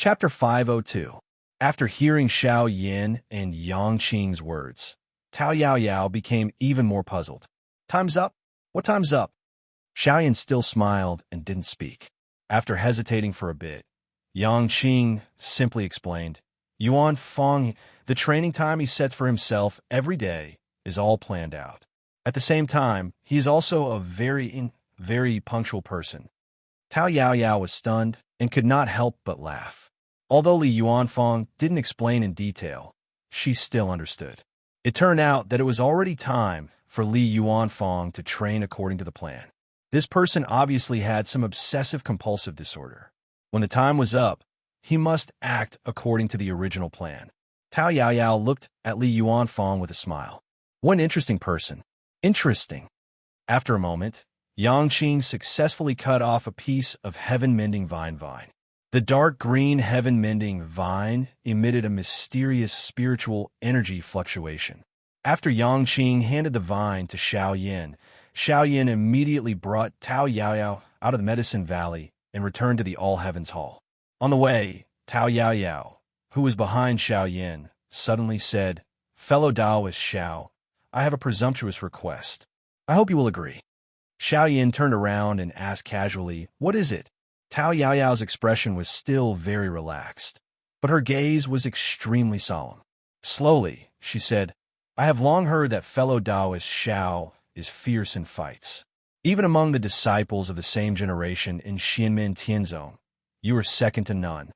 Chapter 502. After hearing Xiao Yin and Yang Qing's words, Tao Yaoyao became even more puzzled. Time's up? What time's up? Xiao Yin still smiled and didn't speak. After hesitating for a bit, Yang Qing simply explained, Yuan Fong, the training time he sets for himself every day is all planned out. At the same time, he is also a very punctual person. Tao Yaoyao was stunned and could not help but laugh. Although Li Yuanfang didn't explain in detail, she still understood. It turned out that it was already time for Li Yuanfang to train according to the plan. This person obviously had some obsessive-compulsive disorder. When the time was up, he must act according to the original plan. Tao Yaoyao looked at Li Yuanfang with a smile. What an interesting person. Interesting. After a moment, Yang Qing successfully cut off a piece of heaven-mending vine. The dark green heaven-mending vine emitted a mysterious spiritual energy fluctuation. After Yang Qing handed the vine to Xiao Yin immediately brought Tao Yaoyao out of the Medicine Valley and returned to the All Heavens Hall. On the way, Tao Yaoyao, who was behind Xiao Yin, suddenly said, Fellow Taoist Xiao, I have a presumptuous request. I hope you will agree. Xiao Yin turned around and asked casually, What is it? Tao Yaoyao's expression was still very relaxed, but her gaze was extremely solemn. Slowly, she said, I have long heard that fellow Taoist Xiao is fierce in fights. Even among the disciples of the same generation in Xianmen Tianzong, you are second to none.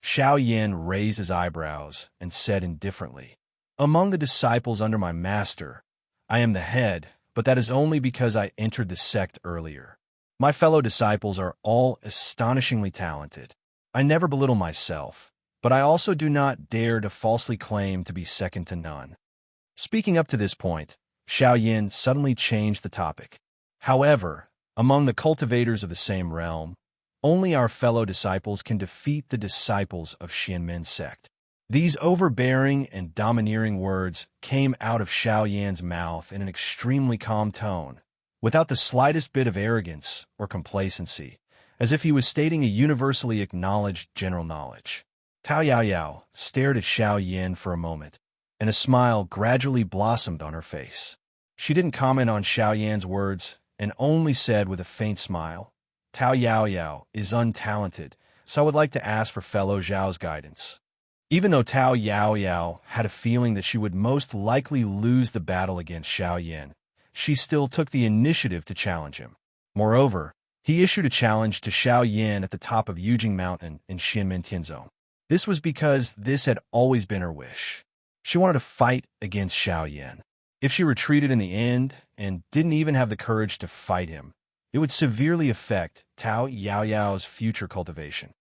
Xiao Yin raised his eyebrows and said indifferently, Among the disciples under my master, I am the head, but that is only because I entered the sect earlier. My fellow disciples are all astonishingly talented. I never belittle myself, but I also do not dare to falsely claim to be second to none. Speaking up to this point, Xiao Yin suddenly changed the topic. However, among the cultivators of the same realm, only our fellow disciples can defeat the disciples of Xianmen sect. These overbearing and domineering words came out of Xiao Yan's mouth in an extremely calm tone, without the slightest bit of arrogance or complacency, as if he was stating a universally acknowledged general knowledge. Tao Yaoyao stared at Xiao Yin for a moment, and a smile gradually blossomed on her face. She didn't comment on Xiao Yan's words and only said with a faint smile, Tao Yaoyao is untalented, so I would like to ask for fellow Zhao's guidance. Even though Tao Yaoyao had a feeling that she would most likely lose the battle against Xiao Yin, she still took the initiative to challenge him. Moreover, he issued a challenge to Xiao Yin at the top of Yujing Mountain in Xianmen Tianzong. This was because this had always been her wish. She wanted to fight against Xiao Yin. If she retreated in the end and didn't even have the courage to fight him, it would severely affect Tao Yaoyao's future cultivation.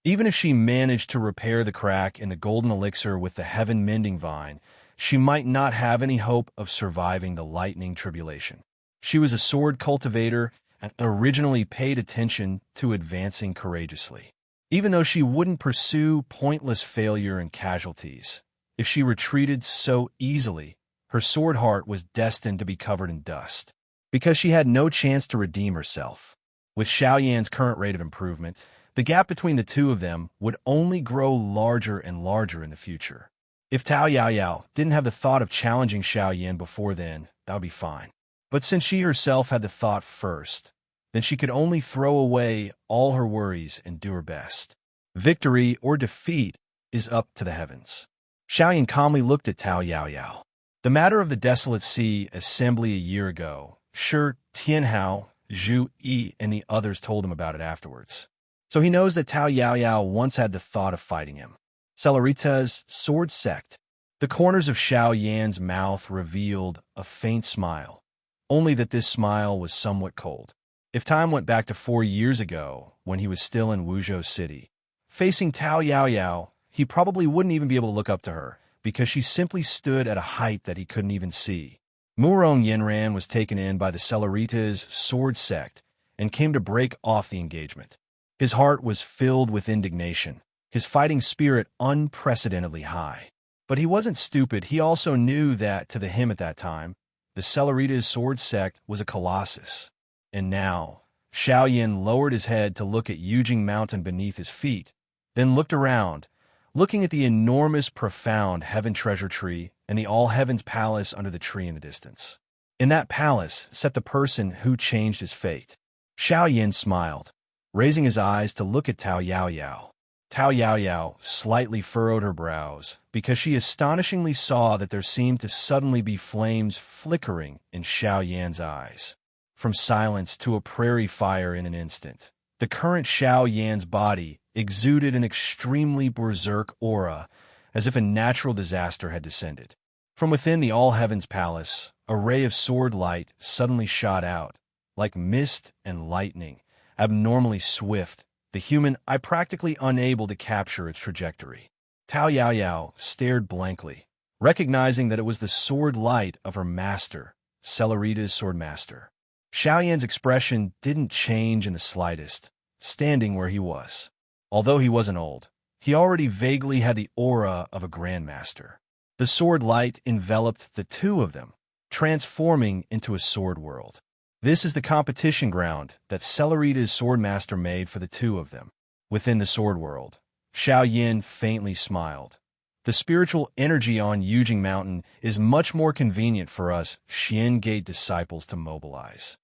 Even if she managed to repair the crack in the golden elixir with the heaven-mending vine, she might not have any hope of surviving the lightning tribulation. She was a sword cultivator and originally paid attention to advancing courageously. Even though she wouldn't pursue pointless failure and casualties, if she retreated so easily, her sword heart was destined to be covered in dust, because she had no chance to redeem herself. With Xiao Yan's current rate of improvement, the gap between the two of them would only grow larger and larger in the future. If Tao Yaoyao didn't have the thought of challenging Xiao Yin before then, that would be fine. But since she herself had the thought first, then she could only throw away all her worries and do her best. Victory or defeat is up to the heavens. Xiao Yin calmly looked at Tao Yaoyao. The matter of the Desolate Sea assembly a year ago, sure, Tianhao, Zhu Yi, and the others told him about it afterwards. So he knows that Tao Yaoyao once had the thought of fighting him. Celerita's sword sect. The corners of Xiao Yan's mouth revealed a faint smile, only that this smile was somewhat cold. If time went back to 4 years ago, when he was still in Wuzhou City, facing Tao Yaoyao, he probably wouldn't even be able to look up to her, because she simply stood at a height that he couldn't even see. Murong Yenran was taken in by the Celerita's sword sect and came to break off the engagement. His heart was filled with indignation, his fighting spirit unprecedentedly high. But he wasn't stupid. He also knew that, to him at that time, the Celerita's sword sect was a colossus. And now, Xiao Yin lowered his head to look at Yujing Mountain beneath his feet, then looked around, looking at the enormous, profound Heaven Treasure Tree and the All Heavens Palace under the tree in the distance. In that palace sat the person who changed his fate. Xiao Yin smiled, raising his eyes to look at Tao Yaoyao. Tao Yaoyao slightly furrowed her brows because she astonishingly saw that there seemed to suddenly be flames flickering in Xiao Yan's eyes. From silence to a prairie fire in an instant, the current Xiao Yan's body exuded an extremely berserk aura, as if a natural disaster had descended. From within the All Heavens Palace, a ray of sword light suddenly shot out, like mist and lightning, abnormally swift, the human eye practically unable to capture its trajectory. Tao Yaoyao stared blankly, recognizing that it was the sword light of her master, Celerita's swordmaster. Xiao Yan's expression didn't change in the slightest, standing where he was. Although he wasn't old, he already vaguely had the aura of a grandmaster. The sword light enveloped the two of them, transforming into a sword world. This is the competition ground that Celerita's swordmaster made for the two of them. Within the sword world, Xiao Yin faintly smiled. The spiritual energy on Yujing Mountain is much more convenient for us Xian Gate disciples to mobilize.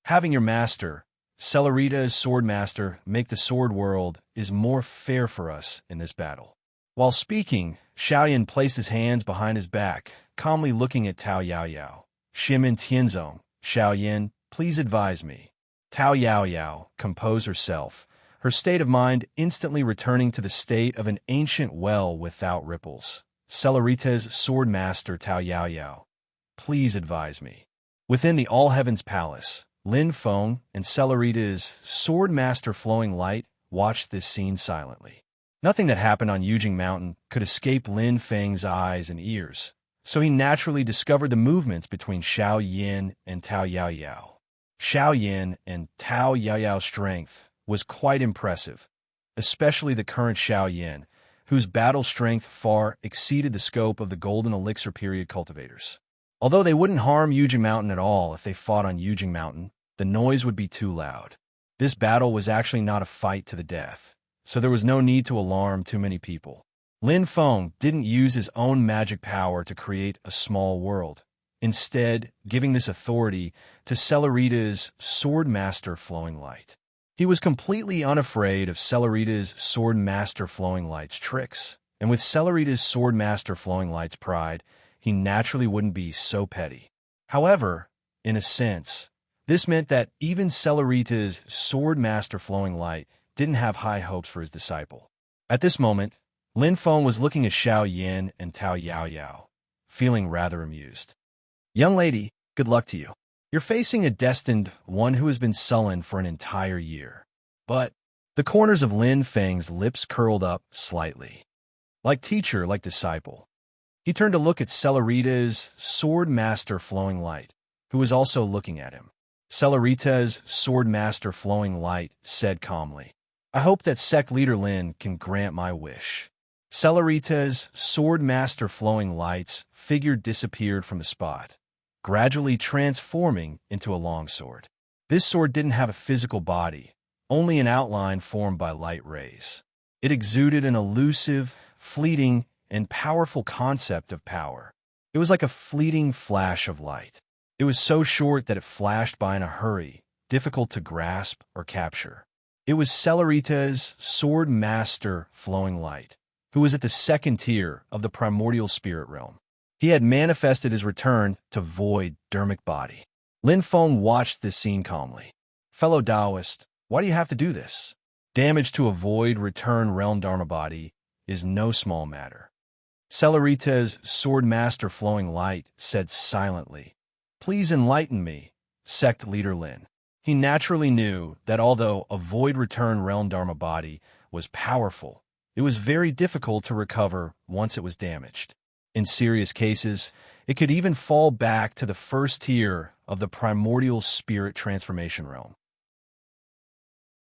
Having your master, Celerita's swordmaster, make the sword world is more fair for us in this battle. While speaking, Xiao Yin placed his hands behind his back, calmly looking at Tao Yaoyao. Shimin Tianzong, Xiao Yin, please advise me. Tao Yaoyao composed herself, her state of mind instantly returning to the state of an ancient well without ripples. Celerita's swordmaster Tao Yaoyao, please advise me. Within the All Heavens Palace, Lin Feng and Celerita's swordmaster Flowing Light watched this scene silently. Nothing that happened on Yujing Mountain could escape Lin Feng's eyes and ears, so he naturally discovered the movements between Xiao Yin and Tao Yaoyao. Xiao Yin and Tao Yaoyao's strength was quite impressive, especially the current Xiao Yin, whose battle strength far exceeded the scope of the Golden Elixir period cultivators. Although they wouldn't harm Yujing Mountain at all if they fought on Yujing Mountain, the noise would be too loud. This battle was actually not a fight to the death, so there was no need to alarm too many people. Lin Feng didn't use his own magic power to create a small world, instead giving this authority to Celerita's swordmaster Flowing Light. He was completely unafraid of Celerita's swordmaster Flowing Light's tricks, and with Celerita's swordmaster Flowing Light's pride, he naturally wouldn't be so petty. However, in a sense, this meant that even Celerita's swordmaster Flowing Light didn't have high hopes for his disciple. At this moment, Lin Feng was looking at Xiao Yin and Tao Yaoyao, feeling rather amused. Young lady, good luck to you. You're facing a destined one who has been sullen for an entire year. But the corners of Lin Feng's lips curled up slightly. Like teacher, like disciple. He turned to look at Celerita's swordmaster Flowing Light, who was also looking at him. Celerita's swordmaster Flowing Light said calmly, I hope that sect leader Lin can grant my wish. Celerita's swordmaster Flowing Light's figure disappeared from the spot, gradually transforming into a longsword. This sword didn't have a physical body, only an outline formed by light rays. It exuded an elusive, fleeting, and powerful concept of power. It was like a fleeting flash of light. It was so short that it flashed by in a hurry, difficult to grasp or capture. It was Celerita's sword master Flowing Light, who was at the second tier of the primordial spirit realm. He had manifested his return to void dermic body. Lin Feng watched this scene calmly. Fellow Taoist, why do you have to do this? Damage to a void return realm dharma body is no small matter. Celerita's sword master Flowing Light said silently, Please enlighten me, sect leader Lin. He naturally knew that although a void return realm dharma body was powerful, it was very difficult to recover once it was damaged. In serious cases, it could even fall back to the first tier of the primordial spirit transformation realm.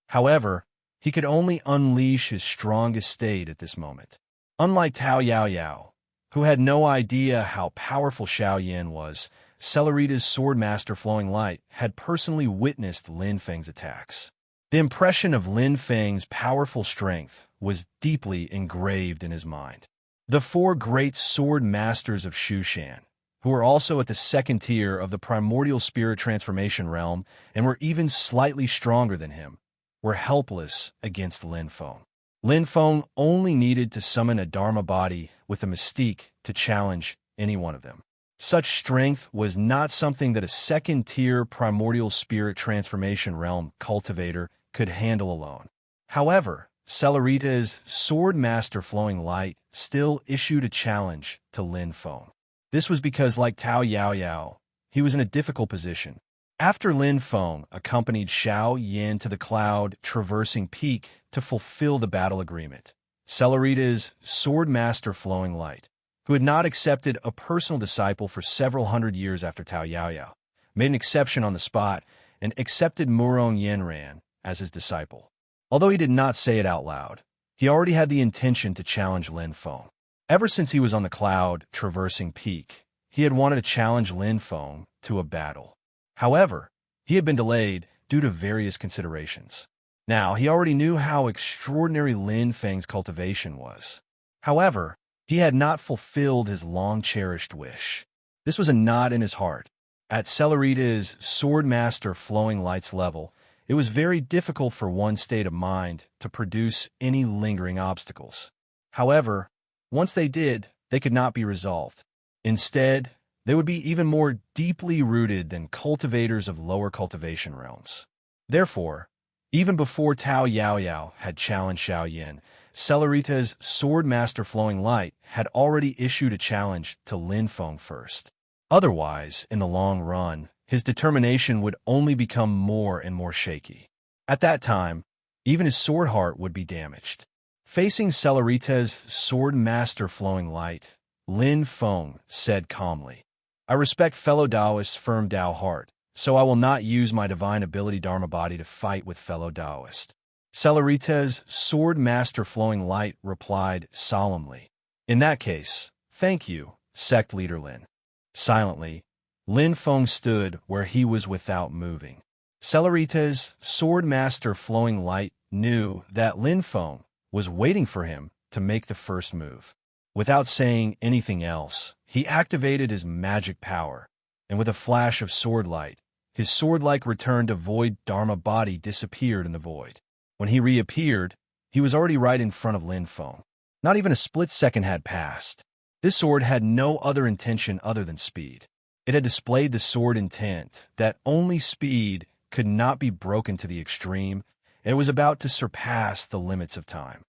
However, he could only unleash his strongest state at this moment. Unlike Tao Yaoyao, who had no idea how powerful Xiao Yin was, Celerita's sword master Flowing Light had personally witnessed Lin Feng's attacks. The impression of Lin Feng's powerful strength was deeply engraved in his mind. The four great sword masters of Shushan, who were also at the second tier of the primordial spirit transformation realm and were even slightly stronger than him, were helpless against Lin Feng. Lin Feng only needed to summon a Dharma body with a mystique to challenge any one of them. Such strength was not something that a second-tier primordial spirit transformation realm cultivator could handle alone. However, Celerita's sword master Flowing Light still issued a challenge to Lin Feng. This was because, like Tao Yaoyao, he was in a difficult position. After Lin Feng accompanied Xiao Yin to the cloud-traversing peak to fulfill the battle agreement, Celerita's sword master Flowing Light, who had not accepted a personal disciple for several hundred years after Tao Yaoyao, made an exception on the spot and accepted Murong Yenran as his disciple. Although he did not say it out loud, he already had the intention to challenge Lin Feng. Ever since he was on the cloud-traversing peak, he had wanted to challenge Lin Feng to a battle. However, he had been delayed due to various considerations. Now, he already knew how extraordinary Lin Feng's cultivation was. However, he had not fulfilled his long-cherished wish. This was a knot in his heart. At Celerita's sword master Flowing Light's level, it was very difficult for one's state of mind to produce any lingering obstacles. However, once they did, they could not be resolved. Instead, they would be even more deeply rooted than cultivators of lower cultivation realms. Therefore, even before Tao Yaoyao had challenged Xiao Yin, Celerita's sword master Flowing Light had already issued a challenge to Lin Feng first. Otherwise, in the long run, his determination would only become more and more shaky. At that time, even his sword heart would be damaged. Facing Celerita's sword master Flowing Light, Lin Feng said calmly, "I respect fellow Taoists' firm Tao heart, so I will not use my divine ability Dharma body to fight with fellow Taoists." Celerita's sword master Flowing Light replied solemnly, "In that case, thank you, sect leader Lin." Silently, Lin Feng stood where he was without moving. Celerita's sword master Flowing Light knew that Lin Feng was waiting for him to make the first move. Without saying anything else, he activated his magic power, and with a flash of sword light, his sword-like return to void Dharma body disappeared in the void. When he reappeared, he was already right in front of Lin Feng. Not even a split second had passed. This sword had no other intention other than speed. It had displayed the sword intent that only speed could not be broken to the extreme, and it was about to surpass the limits of time.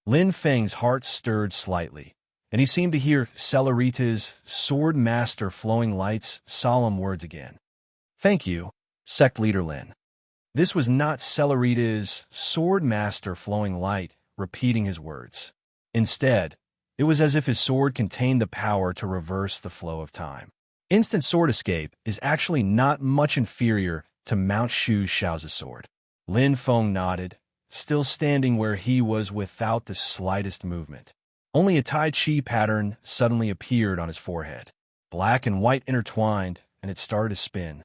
Lin Feng's heart stirred slightly, and he seemed to hear Celerita's sword master Flowing Light's solemn words again. "Thank you, sect leader Lin." This was not Celerita's sword master Flowing Light repeating his words. Instead, it was as if his sword contained the power to reverse the flow of time. Instant sword escape is actually not much inferior to Mount Shu Shao's sword. Lin Feng nodded, still standing where he was without the slightest movement. Only a Tai Chi pattern suddenly appeared on his forehead. Black and white intertwined, and it started to spin.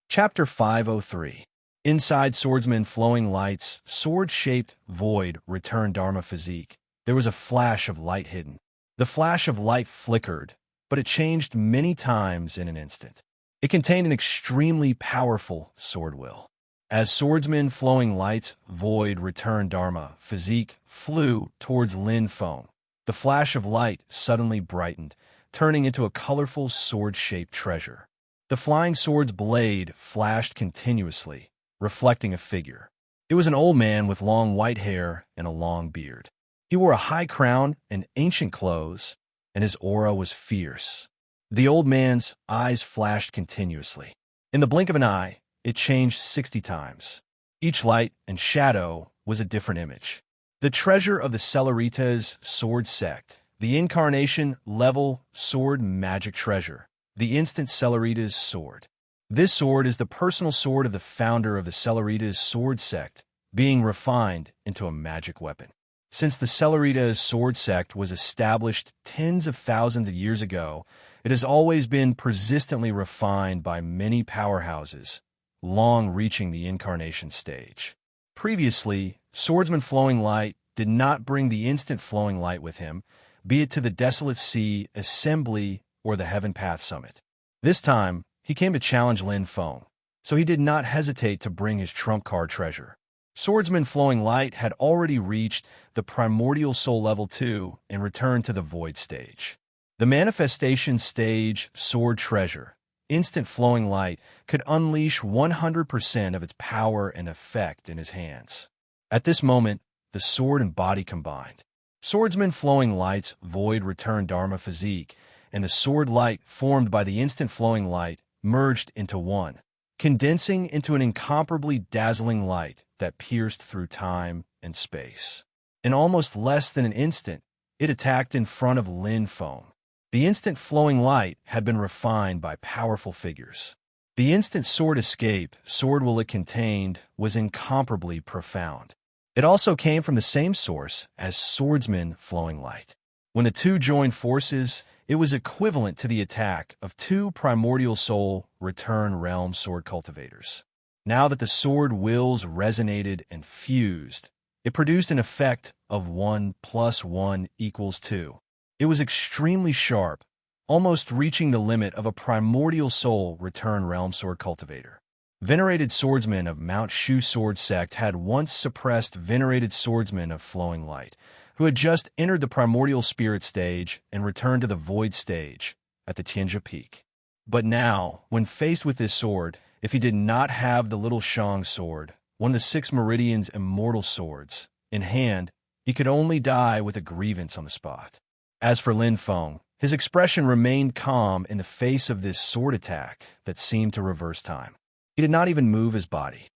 Chapter 503. Inside Swordsman Flowing Light's sword-shaped void returned Dharma physique. There was a flash of light hidden. The flash of light flickered, but it changed many times in an instant. It contained an extremely powerful sword will. As Swordsman Flowing Light's void returned Dharma physique flew towards Lin Feng, the flash of light suddenly brightened, turning into a colorful sword-shaped treasure. The flying sword's blade flashed continuously, reflecting a figure. It was an old man with long white hair and a long beard. He wore a high crown and ancient clothes, and his aura was fierce. The old man's eyes flashed continuously. In the blink of an eye, it changed 60 times. Each light and shadow was a different image. The treasure of the Celerita's sword sect, the incarnation level sword magic treasure, the instant Celerita's sword. This sword is the personal sword of the founder of the Celerita's sword sect, being refined into a magic weapon. Since the Celeritas sword sect was established tens of thousands of years ago, it has always been persistently refined by many powerhouses, long reaching the incarnation stage. Previously, Swordsman Flowing Light did not bring the instant flowing light with him, be it to the Desolate Sea, Assembly, or the Heaven Path Summit. This time, he came to challenge Lin Feng, so he did not hesitate to bring his trump card treasure. Swordsman Flowing Light had already reached the Primordial Soul Level 2 and returned to the Void stage. The Manifestation Stage Sword Treasure, Instant Flowing Light, could unleash 100% of its power and effect in his hands. At this moment, the sword and body combined. Swordsman Flowing Light's Void Return Dharma physique and the sword light formed by the Instant Flowing Light merged into one, condensing into an incomparably dazzling light that pierced through time and space. In almost less than an instant, it attacked in front of Lin Feng. The instant flowing light had been refined by powerful figures. The instant sword escape, sword will it contained, was incomparably profound. It also came from the same source as Swordsman Flowing Light. When the two joined forces, it was equivalent to the attack of two primordial soul return realm sword cultivators. Now that the sword wills resonated and fused, it produced an effect of 1 + 1 = 2. It was extremely sharp, almost reaching the limit of a primordial soul return realm sword cultivator. Venerated swordsmen of Mount Shu Sword Sect had once suppressed venerated swordsmen of Flowing Light, who had just entered the primordial spirit stage and returned to the void stage at the Tianjia Peak. But now, when faced with this sword, if he did not have the Little Shang sword, one of the 6 Meridian's immortal swords, in hand, he could only die with a grievance on the spot. As for Lin Feng, his expression remained calm in the face of this sword attack that seemed to reverse time. He did not even move his body.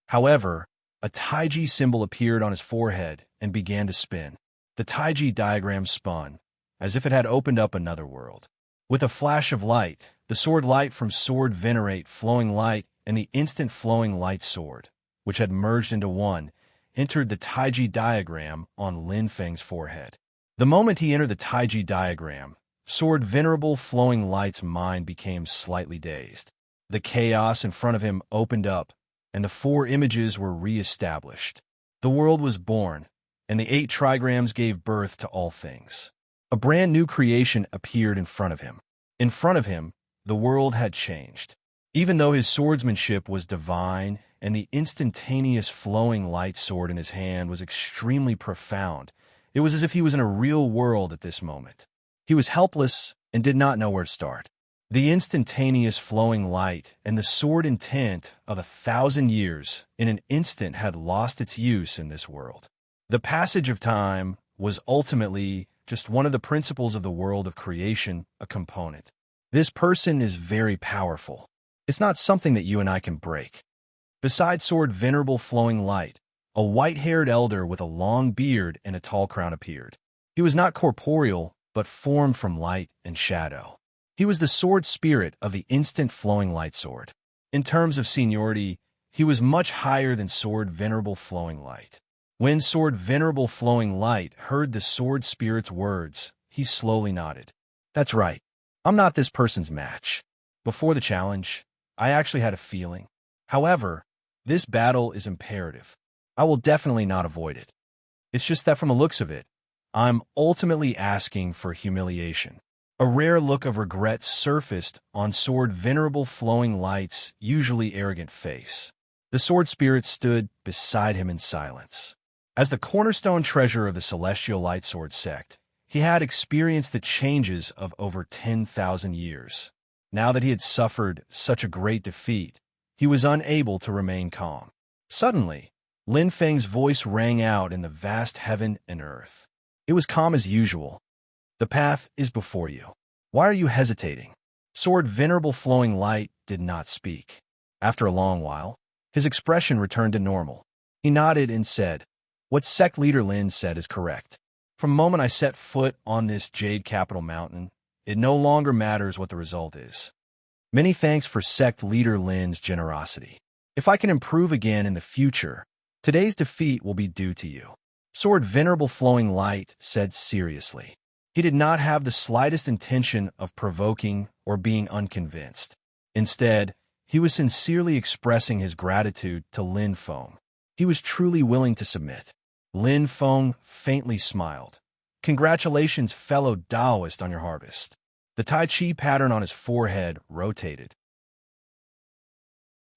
However, a Taiji symbol appeared on his forehead and began to spin. The Taiji diagram spun, as if it had opened up another world. With a flash of light, the sword light from Sword Venerate Flowing Light and the Instant Flowing Light sword, which had merged into one, entered the Taiji diagram on Lin Feng's forehead. The moment he entered the Taiji diagram, Sword Venerable Flowing Light's mind became slightly dazed. The chaos in front of him opened up, and the 4 images were re-established. The world was born, and the 8 trigrams gave birth to all things. A brand new creation appeared in front of him. In front of him, the world had changed. Even though his swordsmanship was divine and the instantaneous flowing light sword in his hand was extremely profound, it was as if he was in a real world at this moment. He was helpless and did not know where to start. The instantaneous flowing light and the sword intent of 1,000 years in an instant had lost its use in this world. The passage of time was ultimately just one of the principles of the world of creation, a component. This person is very powerful. It's not something that you and I can break. Beside Sword Venerable Flowing Light, a white-haired elder with a long beard and a tall crown appeared. He was not corporeal, but formed from light and shadow. He was the sword spirit of the Instant Flowing Light sword. In terms of seniority, he was much higher than Sword Venerable Flowing Light. When Sword Venerable Flowing Light heard the sword spirit's words, he slowly nodded. That's right. I'm not this person's match. Before the challenge, I actually had a feeling. However, this battle is imperative. I will definitely not avoid it. It's just that from the looks of it, I'm ultimately asking for humiliation. A rare look of regret surfaced on Sword Venerable Flowing Light's usually arrogant face. The sword spirit stood beside him in silence. As the cornerstone treasure of the Celestial Light Sword sect, he had experienced the changes of over 10,000 years. Now that he had suffered such a great defeat, he was unable to remain calm. Suddenly, Lin Feng's voice rang out in the vast heaven and earth. It was calm as usual. The path is before you. Why are you hesitating? Sword Venerable Flowing Light did not speak. After a long while, his expression returned to normal. He nodded and said, "What sect leader Lin said is correct. From the moment I set foot on this Jade Capital Mountain, it no longer matters what the result is. Many thanks for sect leader Lin's generosity. If I can improve again in the future, Today's defeat will be due to you. Sword Venerable Flowing Light said seriously. He did not have the slightest intention of provoking or being unconvinced. Instead, he was sincerely expressing his gratitude to Lin Feng. He was truly willing to submit. Lin Feng faintly smiled. Congratulations, fellow Taoist, on your harvest. The Tai Chi pattern on his forehead rotated.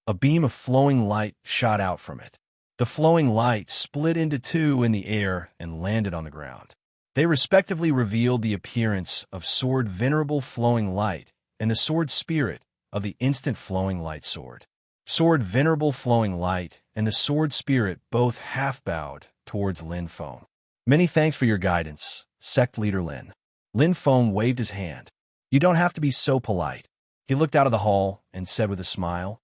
A beam of flowing light shot out from it. The flowing light split into two in the air and landed on the ground. They respectively revealed the appearance of Sword Venerable Flowing Light and the Sword Spirit of the Instant Flowing Light Sword. Sword Venerable Flowing Light and the Sword Spirit both half-bowed towards Lin Feng. Many thanks for your guidance, Sect Leader Lin. Lin Feng waved his hand. You don't have to be so polite. He looked out of the hall and said with a smile,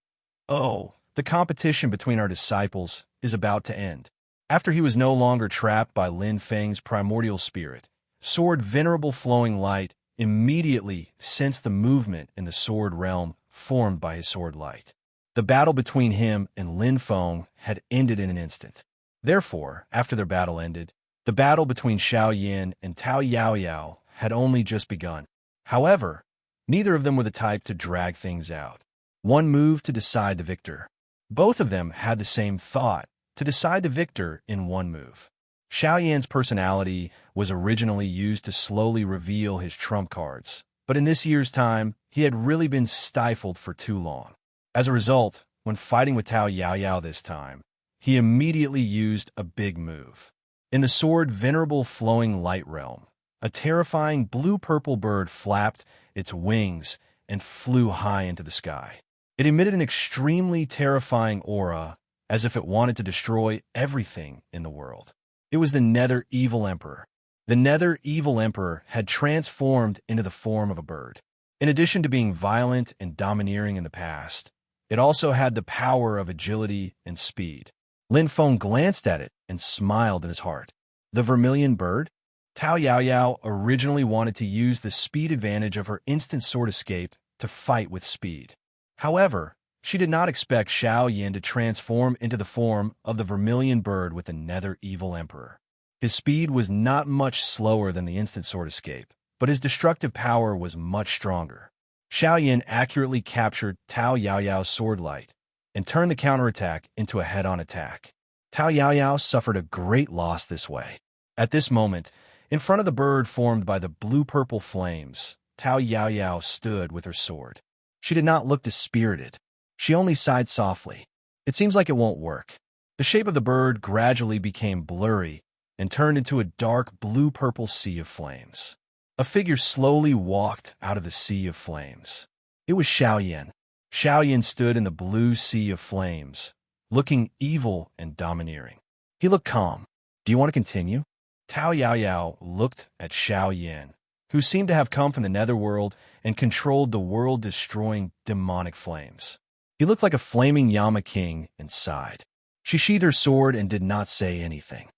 Oh, the competition between our disciples is about to end. After he was no longer trapped by Lin Feng's primordial spirit, Sword Venerable Flowing Light immediately sensed the movement in the sword realm formed by his sword light. The battle between him and Lin Feng had ended in an instant. Therefore, after their battle ended, the battle between Xiao Yin and Tao Yaoyao had only just begun. However, neither of them were the type to drag things out. One move to decide the victor. Both of them had the same thought, to decide the victor in one move. Xiao Yan's personality was originally used to slowly reveal his trump cards, but in this year's time, he had really been stifled for too long. As a result, when fighting with Tao Yaoyao this time, he immediately used a big move. In the Sword Venerable Flowing Light realm, a terrifying blue-purple bird flapped its wings and flew high into the sky. It emitted an extremely terrifying aura, as if it wanted to destroy everything in the world. It was the Nether Evil Emperor. The Nether Evil Emperor had transformed into the form of a bird. In addition to being violent and domineering in the past, it also had the power of agility and speed. Lin Feng glanced at it and smiled in his heart. The vermilion bird? Tao Yaoyao originally wanted to use the speed advantage of her instant sword escape to fight with speed. However, she did not expect Xiao Yin to transform into the form of the vermilion bird with the Nether Evil Emperor. His speed was not much slower than the instant sword escape, but his destructive power was much stronger. Xiao Yin accurately captured Tao Yaoyao's sword light and turned the counterattack into a head-on attack. Tao Yaoyao suffered a great loss this way. At this moment, in front of the bird formed by the blue-purple flames, Tao Yaoyao stood with her sword. She did not look dispirited. She only sighed softly. It seems like it won't work. The shape of the bird gradually became blurry and turned into a dark blue-purple sea of flames. A figure slowly walked out of the sea of flames. It was Xiao Yin. Xiao Yin stood in the blue sea of flames, looking evil and domineering. He looked calm. Do you want to continue? Tao Yaoyao looked at Xiao Yin, who seemed to have come from the netherworld and controlled the world-destroying demonic flames. He looked like a flaming Yama king and sighed. She sheathed her sword and did not say anything.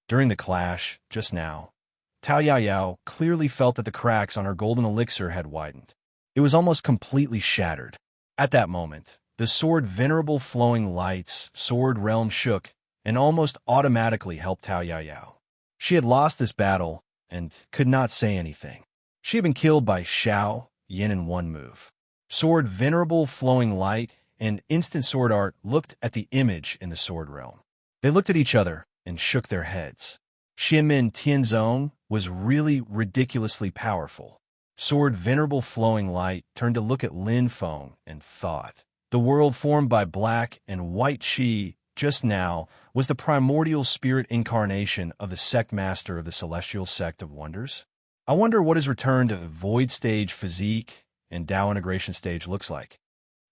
During the clash, just now, Tao Yaoyao clearly felt that the cracks on her golden elixir had widened. It was almost completely shattered. At that moment, the Sword Venerable Flowing Light's sword realm shook and almost automatically helped Tao Yaoyao. She had lost this battle and could not say anything. She had been killed by Xiao Yin in one move. Sword Venerable Flowing Light and Instant Sword Art looked at the image in the sword realm. They looked at each other and shook their heads. Xianmin Tianzong was really ridiculously powerful. Sword Venerable Flowing Light turned to look at Lin Feng and thought. The world formed by black and white Qi just now was the primordial spirit incarnation of the sect master of the celestial sect of wonders. I wonder what his return to void stage physique and Tao integration stage looks like.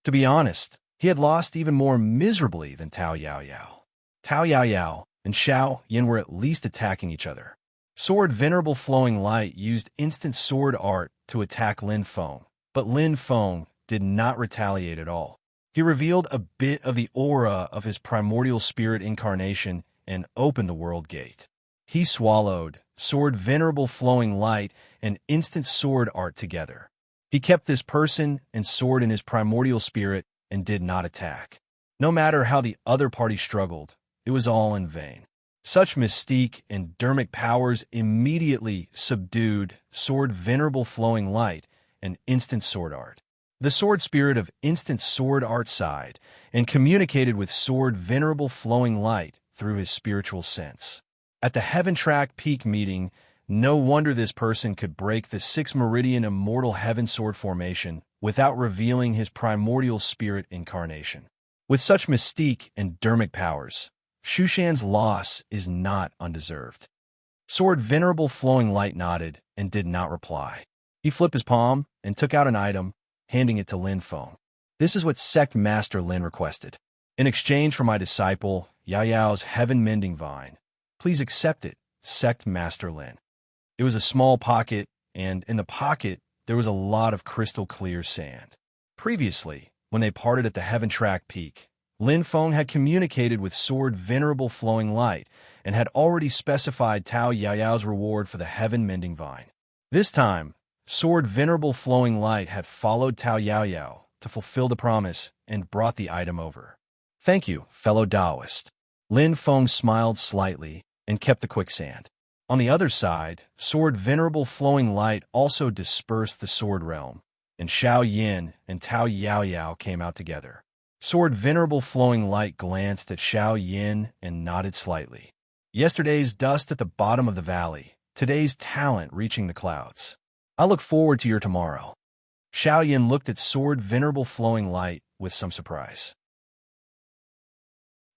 To be honest, he had lost even more miserably than Tao Yaoyao. Tao Yaoyao and Xiao Yin were at least attacking each other. Sword Venerable Flowing Light used instant sword art to attack Lin Feng, but Lin Feng did not retaliate at all. He revealed a bit of the aura of his primordial spirit incarnation and opened the world gate. He swallowed Sword Venerable Flowing Light and instant sword art together. He kept this person and sword in his primordial spirit and did not attack. No matter how the other party struggled, it was all in vain. Such mystique and dermic powers immediately subdued sword venerable flowing light and instant sword art. The sword spirit of instant sword art sighed and communicated with sword venerable flowing light through his spiritual sense. At the Heaven Track Peak meeting, no wonder this person could break the 6 meridian immortal heaven sword formation without revealing his primordial spirit incarnation. With such mystique and dermic powers, Shushan's loss is not undeserved. Sword Venerable Flowing Light nodded and did not reply. He flipped his palm and took out an item, handing it to Lin Feng. This is what Sect Master Lin requested. In exchange for my disciple, Yao Yao's heaven-mending vine, please accept it, Sect Master Lin. It was a small pocket, and in the pocket, there was a lot of crystal-clear sand. Previously, when they parted at the Heaven Track Peak, Lin Feng had communicated with Sword Venerable Flowing Light and had already specified Tao Yaoyao's reward for the heaven-mending vine. This time, Sword Venerable Flowing Light had followed Tao Yaoyao to fulfill the promise and brought the item over. Thank you, fellow Taoist. Lin Feng smiled slightly and kept the quicksand. On the other side, Sword Venerable Flowing Light also dispersed the sword realm, and Xiao Yin and Tao Yaoyao came out together. Sword Venerable Flowing Light glanced at Xiao Yin and nodded slightly. Yesterday's dust at the bottom of the valley, today's talent reaching the clouds. I look forward to your tomorrow. Xiao Yin looked at Sword Venerable Flowing Light with some surprise.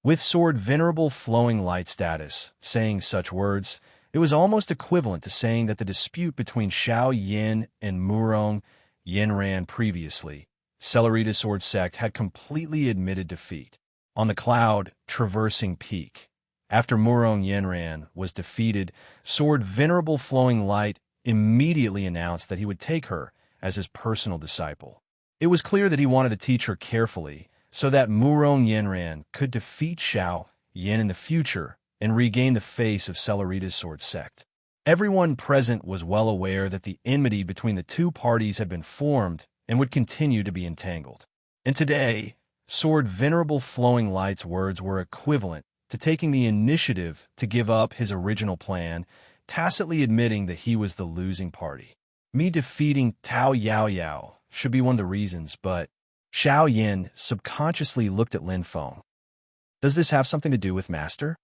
With Sword Venerable Flowing Light status, saying such words, it was almost equivalent to saying that the dispute between Xiao Yin and Murong Yinran previously, Celerita Sword Sect had completely admitted defeat. On the cloud, traversing peak. After Murong Yinran was defeated, Sword Venerable Flowing Light immediately announced that he would take her as his personal disciple. It was clear that he wanted to teach her carefully so that Murong Yinran could defeat Xiao Yin in the future and regain the face of Celerita's Sword Sect. Everyone present was well aware that the enmity between the two parties had been formed and would continue to be entangled. And today, Sword Venerable Flowing Light's words were equivalent to taking the initiative to give up his original plan, tacitly admitting that he was the losing party. Me defeating Tao Yaoyao should be one of the reasons, but Xiao Yin subconsciously looked at Lin Feng. Does this have something to do with Master?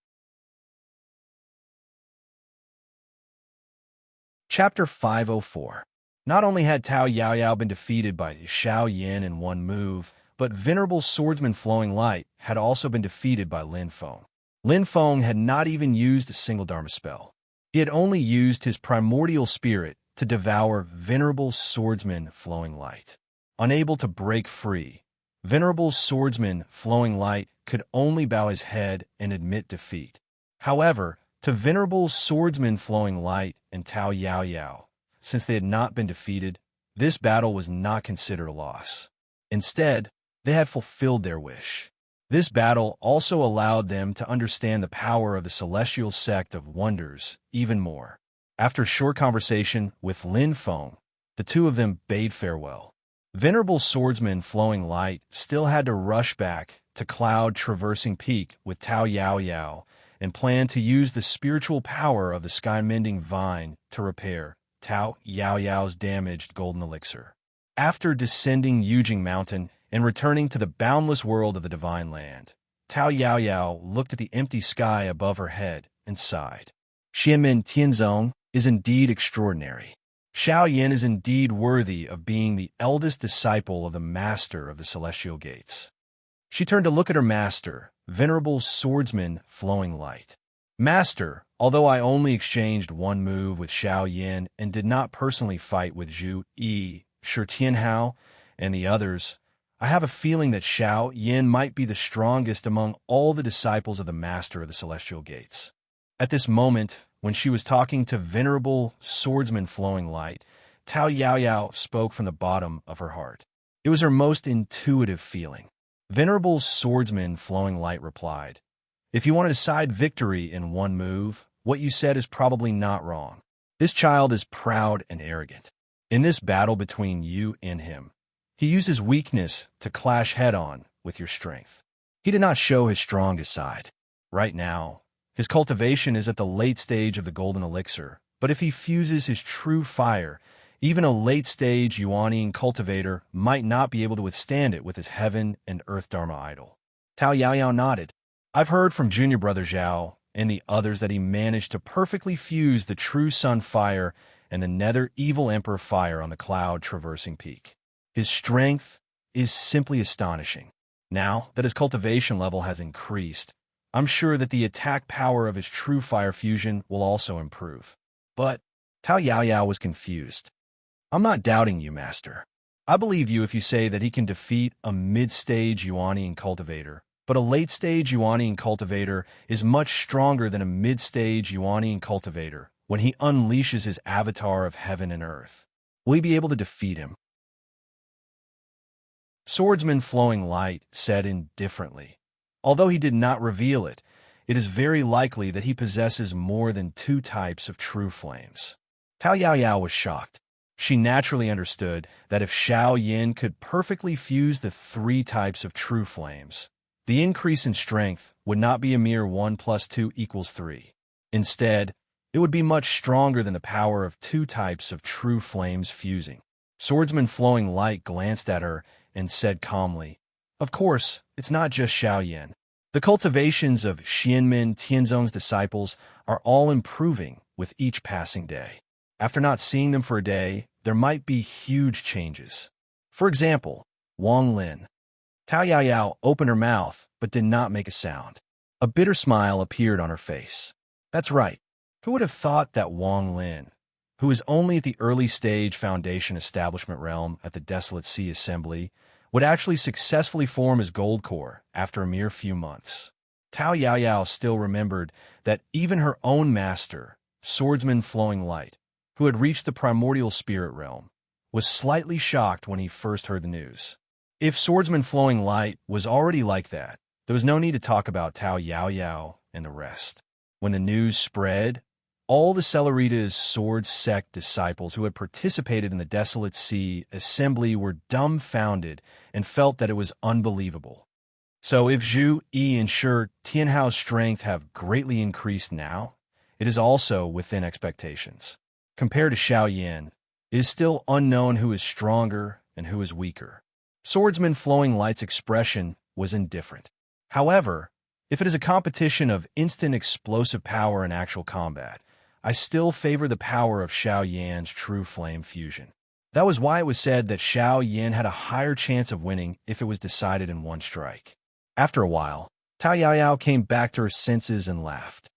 Chapter 504. Not only had Tao Yaoyao been defeated by Xiao Yin in one move, but Venerable Swordsman Flowing Light had also been defeated by Lin Feng. Lin Feng had not even used a single Dharma spell. He had only used his primordial spirit to devour Venerable Swordsman Flowing Light. Unable to break free, Venerable Swordsman Flowing Light could only bow his head and admit defeat. However, to Venerable Swordsman Flowing Light and Tao Yaoyao, since they had not been defeated, this battle was not considered a loss. Instead, they had fulfilled their wish. This battle also allowed them to understand the power of the Celestial Sect of Wonders even more. After a short conversation with Lin Feng, the two of them bade farewell. Venerable Swordsman Flowing Light still had to rush back to Cloud Traversing Peak with Tao Yaoyao and planned to use the spiritual power of the Sky-Mending Vine to repair Tao Yaoyao's damaged golden elixir. After descending Yujing Mountain and returning to the boundless world of the Divine Land, Tao Yaoyao looked at the empty sky above her head and sighed. Xianmen Tianzong is indeed extraordinary. Xiao Yin is indeed worthy of being the eldest disciple of the Master of the Celestial Gates. She turned to look at her master, Venerable Swordsman Flowing Light. Master, although I only exchanged one move with Xiao Yin and did not personally fight with Zhu Yi, Shi Tianhao, and the others, I have a feeling that Xiao Yin might be the strongest among all the disciples of the Master of the Celestial Gates. At this moment, when she was talking to Venerable Swordsman Flowing Light, Tao Yaoyao spoke from the bottom of her heart. It was her most intuitive feeling. Venerable Swordsman Flowing Light replied, "If you want to decide victory in one move, what you said is probably not wrong. This child is proud and arrogant. In this battle between you and him, he used his weakness to clash head-on with your strength. He did not show his strongest side. Right now, his cultivation is at the late stage of the golden elixir, but if he fuses his true fire, even a late-stage Yuanian cultivator might not be able to withstand it with his heaven and earth dharma idol. Tao Yaoyao nodded. I've heard from junior brother Zhao and the others that he managed to perfectly fuse the true sun fire and the nether evil emperor fire on the cloud-traversing peak. His strength is simply astonishing. Now that his cultivation level has increased, I'm sure that the attack power of his true fire fusion will also improve. But Tao Yaoyao was confused. I'm not doubting you, Master. I believe you if you say that he can defeat a mid-stage Yuanian cultivator, but a late-stage Yuanian cultivator is much stronger than a mid-stage Yuanian cultivator when he unleashes his avatar of heaven and earth. Will he be able to defeat him? Swordsman Flowing Light said indifferently. Although he did not reveal it, it is very likely that he possesses more than 2 types of true flames. Tao Yaoyao was shocked. She naturally understood that if Xiao Yin could perfectly fuse the 3 types of true flames, the increase in strength would not be a mere 1 + 2 = 3. Instead, it would be much stronger than the power of 2 types of true flames fusing. Swordsman Flowing Light glanced at her and said calmly, "Of course, it's not just Xiao Yin. The cultivations of Xianmin Tianzong's disciples are all improving with each passing day. After not seeing them for a day, there might be huge changes. For example, Wang Lin." Tao Yaoyao opened her mouth but did not make a sound. A bitter smile appeared on her face. That's right. Who would have thought that Wang Lin, who is only at the early stage foundation establishment realm at the Desolate Sea Assembly, would actually successfully form his gold core after a mere few months? Tao Yaoyao still remembered that even her own master, Swordsman Flowing Light, who had reached the primordial spirit realm, was slightly shocked when he first heard the news. If Swordsman Flowing Light was already like that, there was no need to talk about Tao Yaoyao and the rest. When the news spread, all the Celerita's sword sect disciples who had participated in the Desolate Sea Assembly were dumbfounded and felt that it was unbelievable. So if Zhu Yi and Shi Tianhao's strength have greatly increased now, it is also within expectations. Compared to Xiao Yin, it is still unknown who is stronger and who is weaker. Swordsman Flowing Light's expression was indifferent. However, if it is a competition of instant explosive power in actual combat, I still favor the power of Xiao Yan's true flame fusion. That was why it was said that Xiao Yin had a higher chance of winning if it was decided in one strike. After a while, Tao Yaoyao came back to her senses and laughed.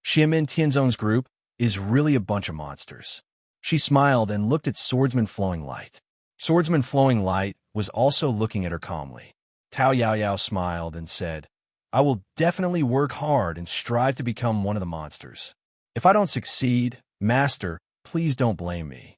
Xianmin Tianzong's group is really a bunch of monsters. She smiled and looked at Swordsman Flowing Light. Swordsman Flowing Light was also looking at her calmly. Tao Yaoyao smiled and said, I will definitely work hard and strive to become one of the monsters. If I don't succeed, Master, please don't blame me.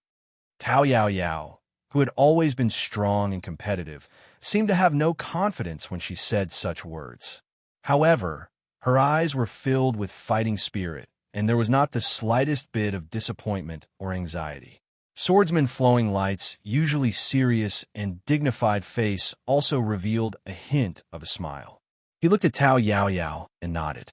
Tao Yaoyao, who had always been strong and competitive, seemed to have no confidence when she said such words. However, her eyes were filled with fighting spirit, and there was not the slightest bit of disappointment or anxiety. Swordsman Flowing Light's usually serious and dignified face also revealed a hint of a smile. He looked at Tao Yaoyao and nodded.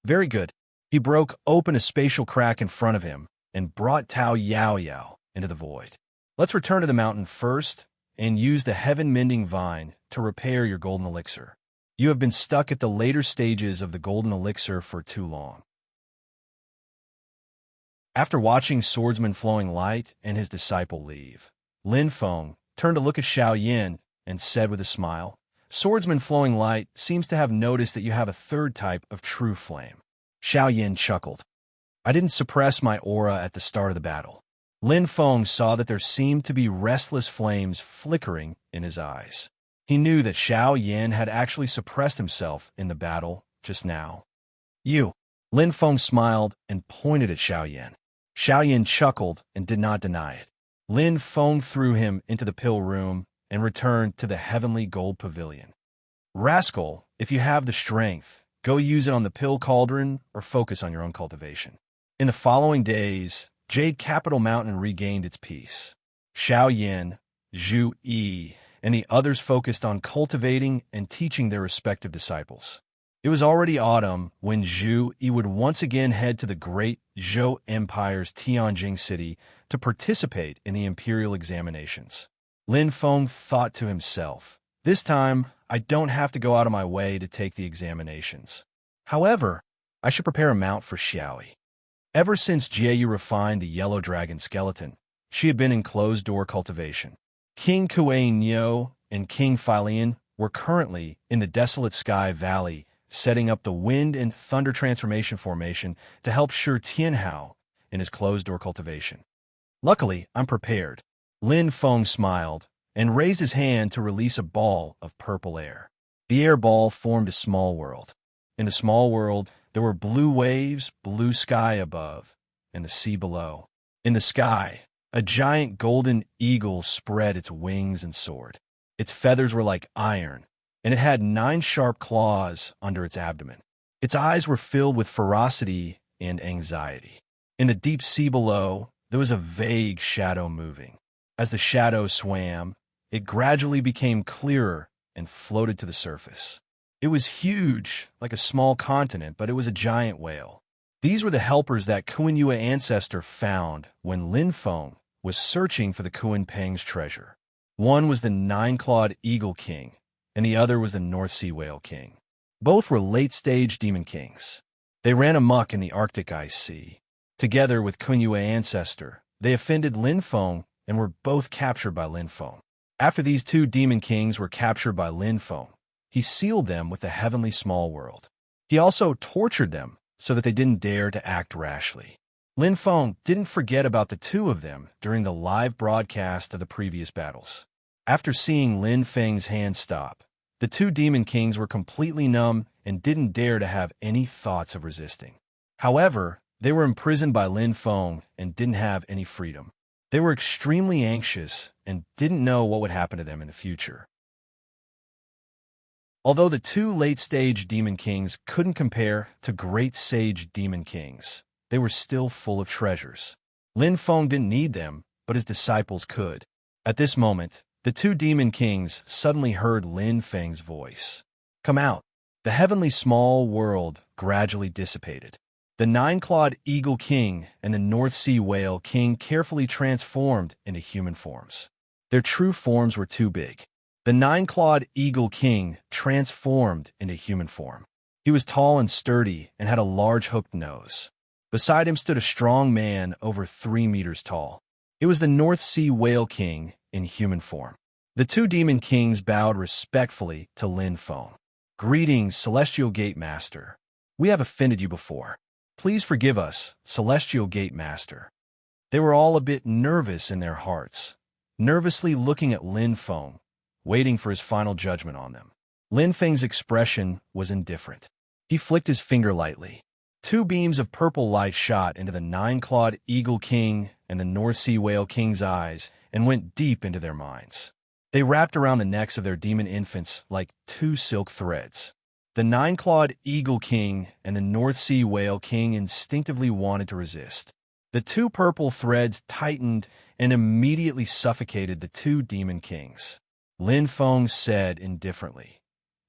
Very good. He broke open a spatial crack in front of him and brought Tao Yaoyao into the void. Let's return to the mountain first and use the heaven-mending vine to repair your golden elixir. You have been stuck at the later stages of the golden elixir for too long. After watching Swordsman Flowing Light and his disciple leave, Lin Feng turned to look at Xiao Yin and said with a smile, Swordsman Flowing Light seems to have noticed that you have a third type of true flame. Xiao Yin chuckled. I didn't suppress my aura at the start of the battle. Lin Feng saw that there seemed to be restless flames flickering in his eyes. He knew that Xiao Yin had actually suppressed himself in the battle just now. You. Lin Feng smiled and pointed at Xiao Yin. Xiao Yin chuckled and did not deny it. Lin Feng threw him into the pill room and returned to the heavenly gold pavilion. Rascal, if you have the strength, go use it on the pill cauldron or focus on your own cultivation. In the following days, Jade Capital Mountain regained its peace. Xiao Yin, Zhu Yi, and the others focused on cultivating and teaching their respective disciples. It was already autumn when Zhu Yi would once again head to the great Zhou Empire's Tianjing city to participate in the imperial examinations. Lin Feng thought to himself, "This time, I don't have to go out of my way to take the examinations. However, I should prepare a mount for Xiaoyi." Ever since Jieyu refined the yellow dragon skeleton, she had been in closed-door cultivation. King Kuei-Nyo and King Failian were currently in the desolate Sky Valley, setting up the wind and thunder transformation formation to help Shi Tianhao in his closed-door cultivation. "Luckily, I'm prepared." Lin Feng smiled and raised his hand to release a ball of purple air. The air ball formed a small world. In the small world, there were blue waves, blue sky above, and the sea below. In the sky, a giant golden eagle spread its wings and soared. Its feathers were like iron, and it had 9 sharp claws under its abdomen. Its eyes were filled with ferocity and anxiety. In the deep sea below, there was a vague shadow moving. As the shadow swam, it gradually became clearer and floated to the surface. It was huge, like a small continent, but it was a giant whale. These were the helpers that Kuan-Yue ancestor found when Lin Feng was searching for the Kuan Peng's treasure. One was the 9-clawed Eagle King, and the other was the North Sea Whale King. Both were late-stage demon kings. They ran amok in the Arctic Ice Sea. Together with Kuan-Yue ancestor, they offended Lin Feng and were both captured by Lin Feng. After these 2 demon kings were captured by Lin Feng, he sealed them with the heavenly small world. He also tortured them so that they didn't dare to act rashly. Lin Feng didn't forget about the 2 of them during the live broadcast of the previous battles. After seeing Lin Feng's hand stop, the 2 demon kings were completely numb and didn't dare to have any thoughts of resisting. However, they were imprisoned by Lin Feng and didn't have any freedom. They were extremely anxious and didn't know what would happen to them in the future. Although the 2 late-stage demon kings couldn't compare to great sage demon kings, they were still full of treasures. Lin Feng didn't need them, but his disciples could. At this moment, the 2 demon kings suddenly heard Lin Feng's voice. "Come out." The heavenly small world gradually dissipated. The 9-clawed Eagle King and the North Sea Whale King carefully transformed into human forms. Their true forms were too big. The 9-clawed Eagle King transformed into human form. He was tall and sturdy and had a large hooked nose. Beside him stood a strong man over 3 meters tall. It was the North Sea Whale King in human form. The 2 demon kings bowed respectfully to Lin Feng. "Greetings, Celestial Gate Master. We have offended you before. Please forgive us, Celestial Gate Master." They were all a bit nervous in their hearts, nervously looking at Lin Feng, waiting for his final judgment on them. Lin Feng's expression was indifferent. He flicked his finger lightly. 2 beams of purple light shot into the 9-clawed Eagle King and the North Sea Whale King's eyes and went deep into their minds. They wrapped around the necks of their demon infants like 2 silk threads. The 9-clawed Eagle King and the North Sea Whale King instinctively wanted to resist. The 2 purple threads tightened and immediately suffocated the 2 demon kings. Lin Feng said indifferently,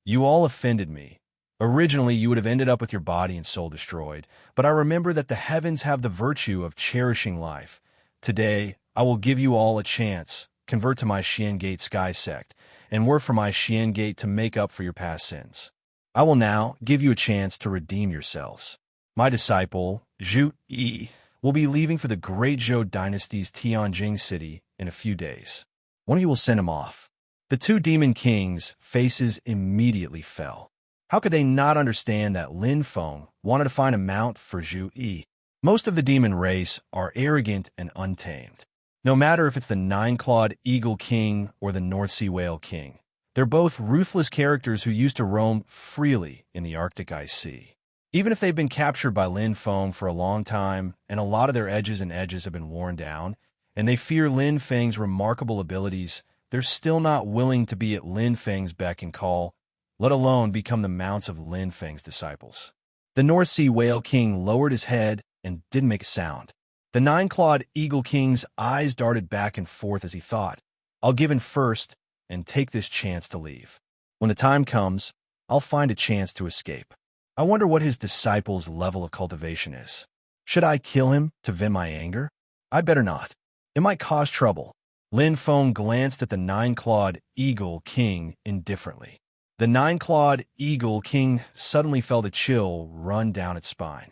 "You all offended me. Originally, you would have ended up with your body and soul destroyed, but I remember that the heavens have the virtue of cherishing life. Today, I will give you all a chance. Convert to my Xian Gate Sky Sect, and work for my Xian Gate to make up for your past sins. I will now give you a chance to redeem yourselves. My disciple, Zhu Yi, will be leaving for the great Zhou dynasty's Tianjing city in a few days. One of you will send him off." The 2 demon kings' faces immediately fell. How could they not understand that Lin Feng wanted to find a mount for Zhu Yi? Most of the demon race are arrogant and untamed. No matter if it's the 9-clawed Eagle King or the North Sea Whale King, they're both ruthless characters who used to roam freely in the Arctic Ice Sea. Even if they've been captured by Lin Feng for a long time and a lot of their edges have been worn down, and they fear Lin Feng's remarkable abilities, they're still not willing to be at Lin Feng's beck and call, let alone become the mounts of Lin Feng's disciples. The North Sea Whale King lowered his head and didn't make a sound. The 9-clawed Eagle King's eyes darted back and forth as he thought, "I'll give in first, and take this chance to leave. When the time comes, I'll find a chance to escape. I wonder what his disciple's level of cultivation is. Should I kill him to vent my anger? I'd better not. It might cause trouble. Lin Feng glanced at the nine-clawed eagle king indifferently. The nine-clawed eagle king suddenly felt a chill run down its spine.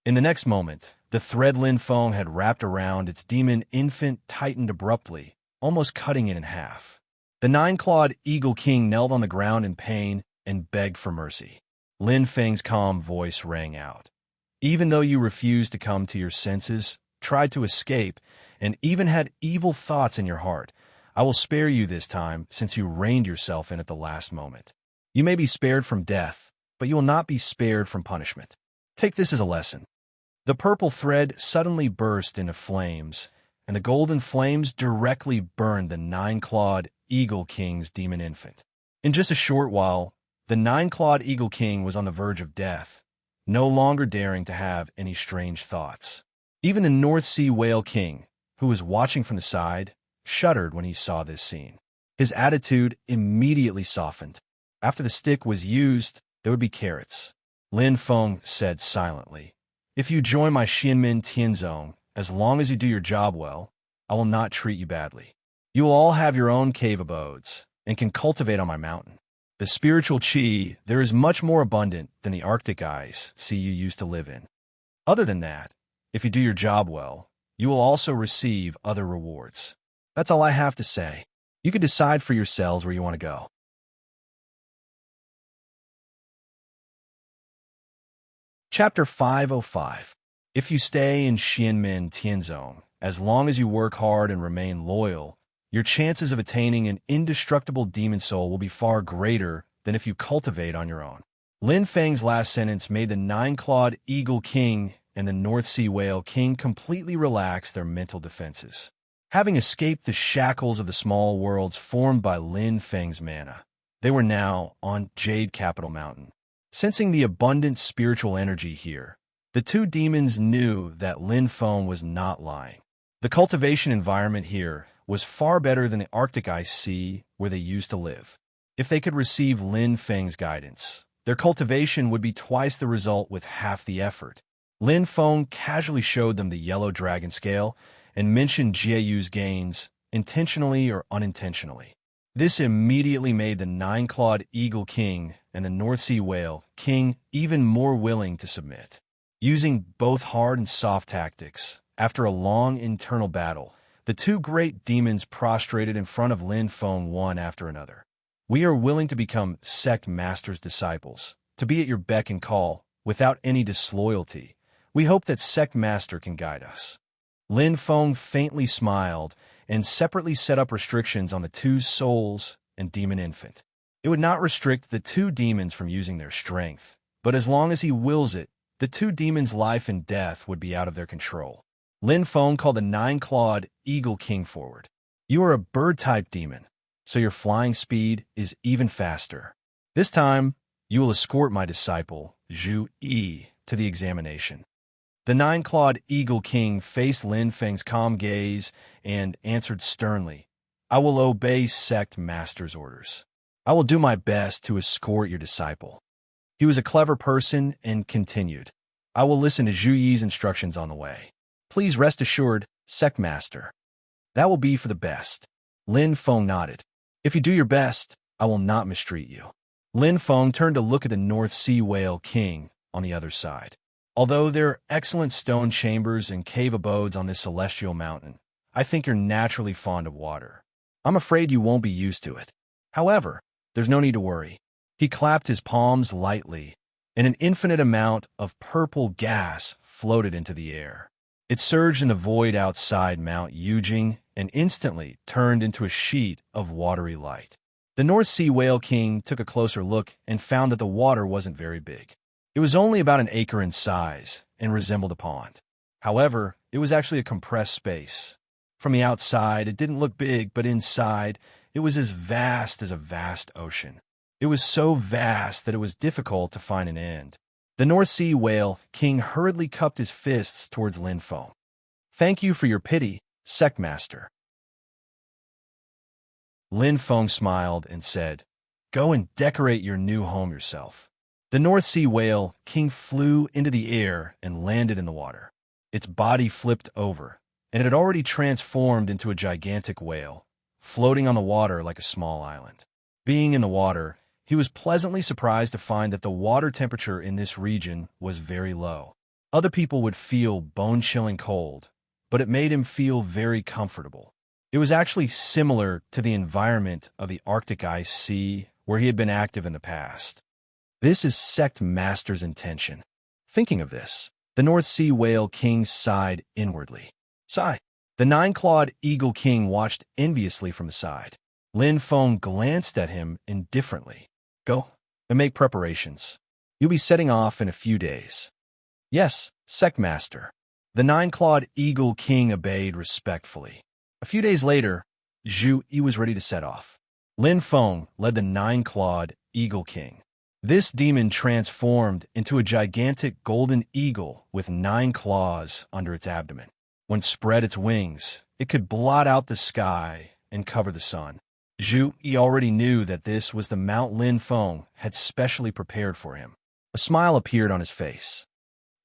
In the next moment, the thread Lin Feng had wrapped around its demon infant tightened abruptly, almost cutting it in half. The nine-clawed eagle king knelt on the ground in pain and begged for mercy. Lin Feng's calm voice rang out. Even though you refused to come to your senses, tried to escape, and even had evil thoughts in your heart, I will spare you this time since you reined yourself in at the last moment. You may be spared from death, but you will not be spared from punishment. Take this as a lesson. The purple thread suddenly burst into flames, and the golden flames directly burned the nine-clawed Eagle King's demon infant. In just a short while, the nine-clawed Eagle King was on the verge of death, no longer daring to have any strange thoughts. Even the North Sea Whale King, who was watching from the side, shuddered when he saw this scene. His attitude immediately softened. After the stick was used, there would be carrots. Lin Feng said silently, "If you join my Xianmin Tianzong, as long as you do your job well, I will not treat you badly. You will all have your own cave abodes and can cultivate on my mountain. The spiritual qi there is much more abundant than the Arctic ice sea you used to live in. Other than that, if you do your job well, you will also receive other rewards. That's all I have to say. You can decide for yourselves where you want to go." Chapter 505. If you stay in Xianmin Tianzong, as long as you work hard and remain loyal, your chances of attaining an indestructible demon soul will be far greater than if you cultivate on your own. Lin Feng's last sentence made the nine-clawed Eagle King and the North Sea Whale King completely relax their mental defenses. Having escaped the shackles of the small worlds formed by Lin Feng's mana, they were now on Jade Capital Mountain. Sensing the abundant spiritual energy here, the two demons knew that Lin Feng was not lying. The cultivation environment here was far better than the Arctic ice sea where they used to live. If they could receive Lin Feng's guidance, their cultivation would be twice the result with half the effort. Lin Feng casually showed them the yellow dragon scale and mentioned Jiayu's gains, intentionally or unintentionally. This immediately made the nine-clawed Eagle King and the North Sea Whale King even more willing to submit. Using both hard and soft tactics, after a long internal battle, the two great demons prostrated in front of Lin Feng one after another. "We are willing to become sect master's disciples, to be at your beck and call, without any disloyalty. We hope that sect master can guide us." Lin Feng faintly smiled and separately set up restrictions on the two souls and demon infant. It would not restrict the two demons from using their strength, but as long as he wills it, the two demons' life and death would be out of their control. Lin Feng called the nine-clawed Eagle King forward. "You are a bird-type demon, so your flying speed is even faster. This time, you will escort my disciple, Zhu Yi, to the examination." The nine-clawed Eagle King faced Lin Feng's calm gaze and answered sternly, "I will obey sect master's orders. I will do my best to escort your disciple." He was a clever person and continued, "I will listen to Zhu Yi's instructions on the way. Please rest assured, sect master. That will be for the best." Lin Feng nodded. "If you do your best, I will not mistreat you." Lin Feng turned to look at the North Sea Whale King on the other side. "Although there are excellent stone chambers and cave abodes on this celestial mountain, I think you're naturally fond of water. I'm afraid you won't be used to it. However, there's no need to worry." He clapped his palms lightly, and an infinite amount of purple gas floated into the air. It surged in the void outside Mount Yujing and instantly turned into a sheet of watery light. The North Sea Whale King took a closer look and found that the water wasn't very big. It was only about an acre in size and resembled a pond. However, it was actually a compressed space. From the outside, it didn't look big, but inside, it was as vast as a vast ocean. It was so vast that it was difficult to find an end. The North Sea Whale King hurriedly cupped his fists towards Lin Feng. "Thank you for your pity, sect master." Lin Feng smiled and said, "Go and decorate your new home yourself." The North Sea whale king flew into the air and landed in the water. Its body flipped over, and it had already transformed into a gigantic whale, floating on the water like a small island. Being in the water, he was pleasantly surprised to find that the water temperature in this region was very low. Other people would feel bone-chilling cold, but it made him feel very comfortable. It was actually similar to the environment of the Arctic ice sea where he had been active in the past. This is Sect Master's intention. Thinking of this, the North Sea whale king sighed inwardly. Sigh. The nine-clawed eagle king watched enviously from the side. Lin Feng glanced at him indifferently. Go and make preparations. You'll be setting off in a few days. Yes, Sect Master. The nine-clawed eagle king obeyed respectfully. A few days later, Zhu Yi was ready to set off. Lin Feng led the nine-clawed eagle king. This demon transformed into a gigantic golden eagle with 9 claws under its abdomen. When spread its wings, it could blot out the sky and cover the sun. Zhu Yi already knew that this was the mount Lin Feng had specially prepared for him. A smile appeared on his face.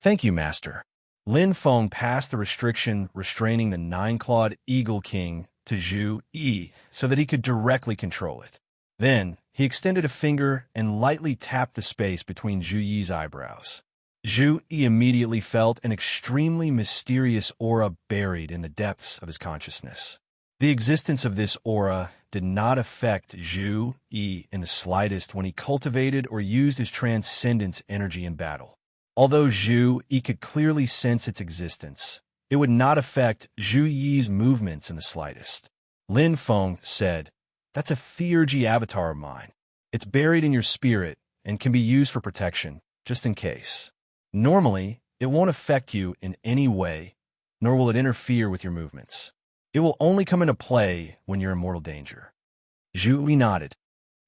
Thank you, Master. Lin Feng passed the restriction restraining the 9-clawed eagle king to Zhu Yi so that he could directly control it. Then, he extended a finger and lightly tapped the space between Zhu Yi's eyebrows. Zhu Yi immediately felt an extremely mysterious aura buried in the depths of his consciousness. The existence of this aura did not affect Zhu Yi in the slightest when he cultivated or used his transcendence energy in battle. Although Zhu Yi could clearly sense its existence, it would not affect Zhu Yi's movements in the slightest. Lin Feng said, "That's a theurgy avatar of mine. It's buried in your spirit and can be used for protection, just in case. Normally, it won't affect you in any way, nor will it interfere with your movements. It will only come into play when you're in mortal danger." Zhu Yi nodded.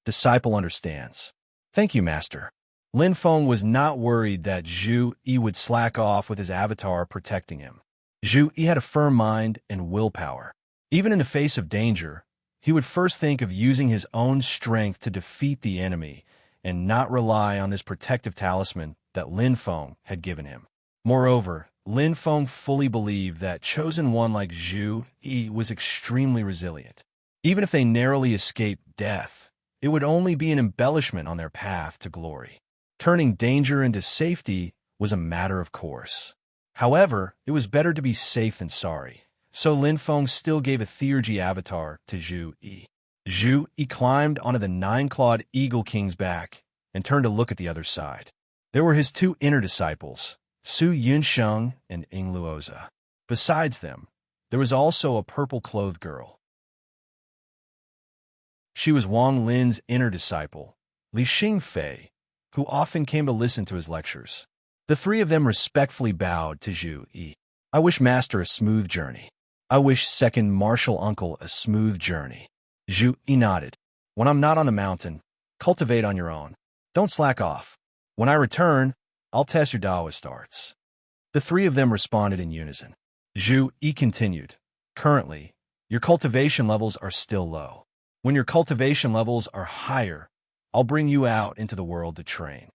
Disciple understands. Thank you, Master. Lin Feng was not worried that Zhu Yi would slack off with his avatar protecting him. Zhu Yi had a firm mind and willpower. Even in the face of danger, he would first think of using his own strength to defeat the enemy and not rely on this protective talisman that Lin Feng had given him. Moreover, Lin Feng fully believed that chosen one like Zhu Yi was extremely resilient. Even if they narrowly escaped death, it would only be an embellishment on their path to glory. Turning danger into safety was a matter of course. However, it was better to be safe than sorry, so Lin Feng still gave a theurgy avatar to Zhu Yi. Zhu Yi climbed onto the 9-clawed eagle king's back and turned to look at the other side. There were his 2 inner disciples, Su Yunsheng and Ying Luoza. Besides them, there was also a purple-clothed girl. She was Wang Lin's inner disciple, Li Xingfei, who often came to listen to his lectures. The 3 of them respectfully bowed to Zhu Yi. I wish Master a smooth journey. I wish second martial uncle a smooth journey. Zhu Yi nodded. When I'm not on the mountain, cultivate on your own. Don't slack off. When I return, I'll test your Taoist arts. The 3 of them responded in unison. Zhu Yi continued. Currently, your cultivation levels are still low. When your cultivation levels are higher, I'll bring you out into the world to train.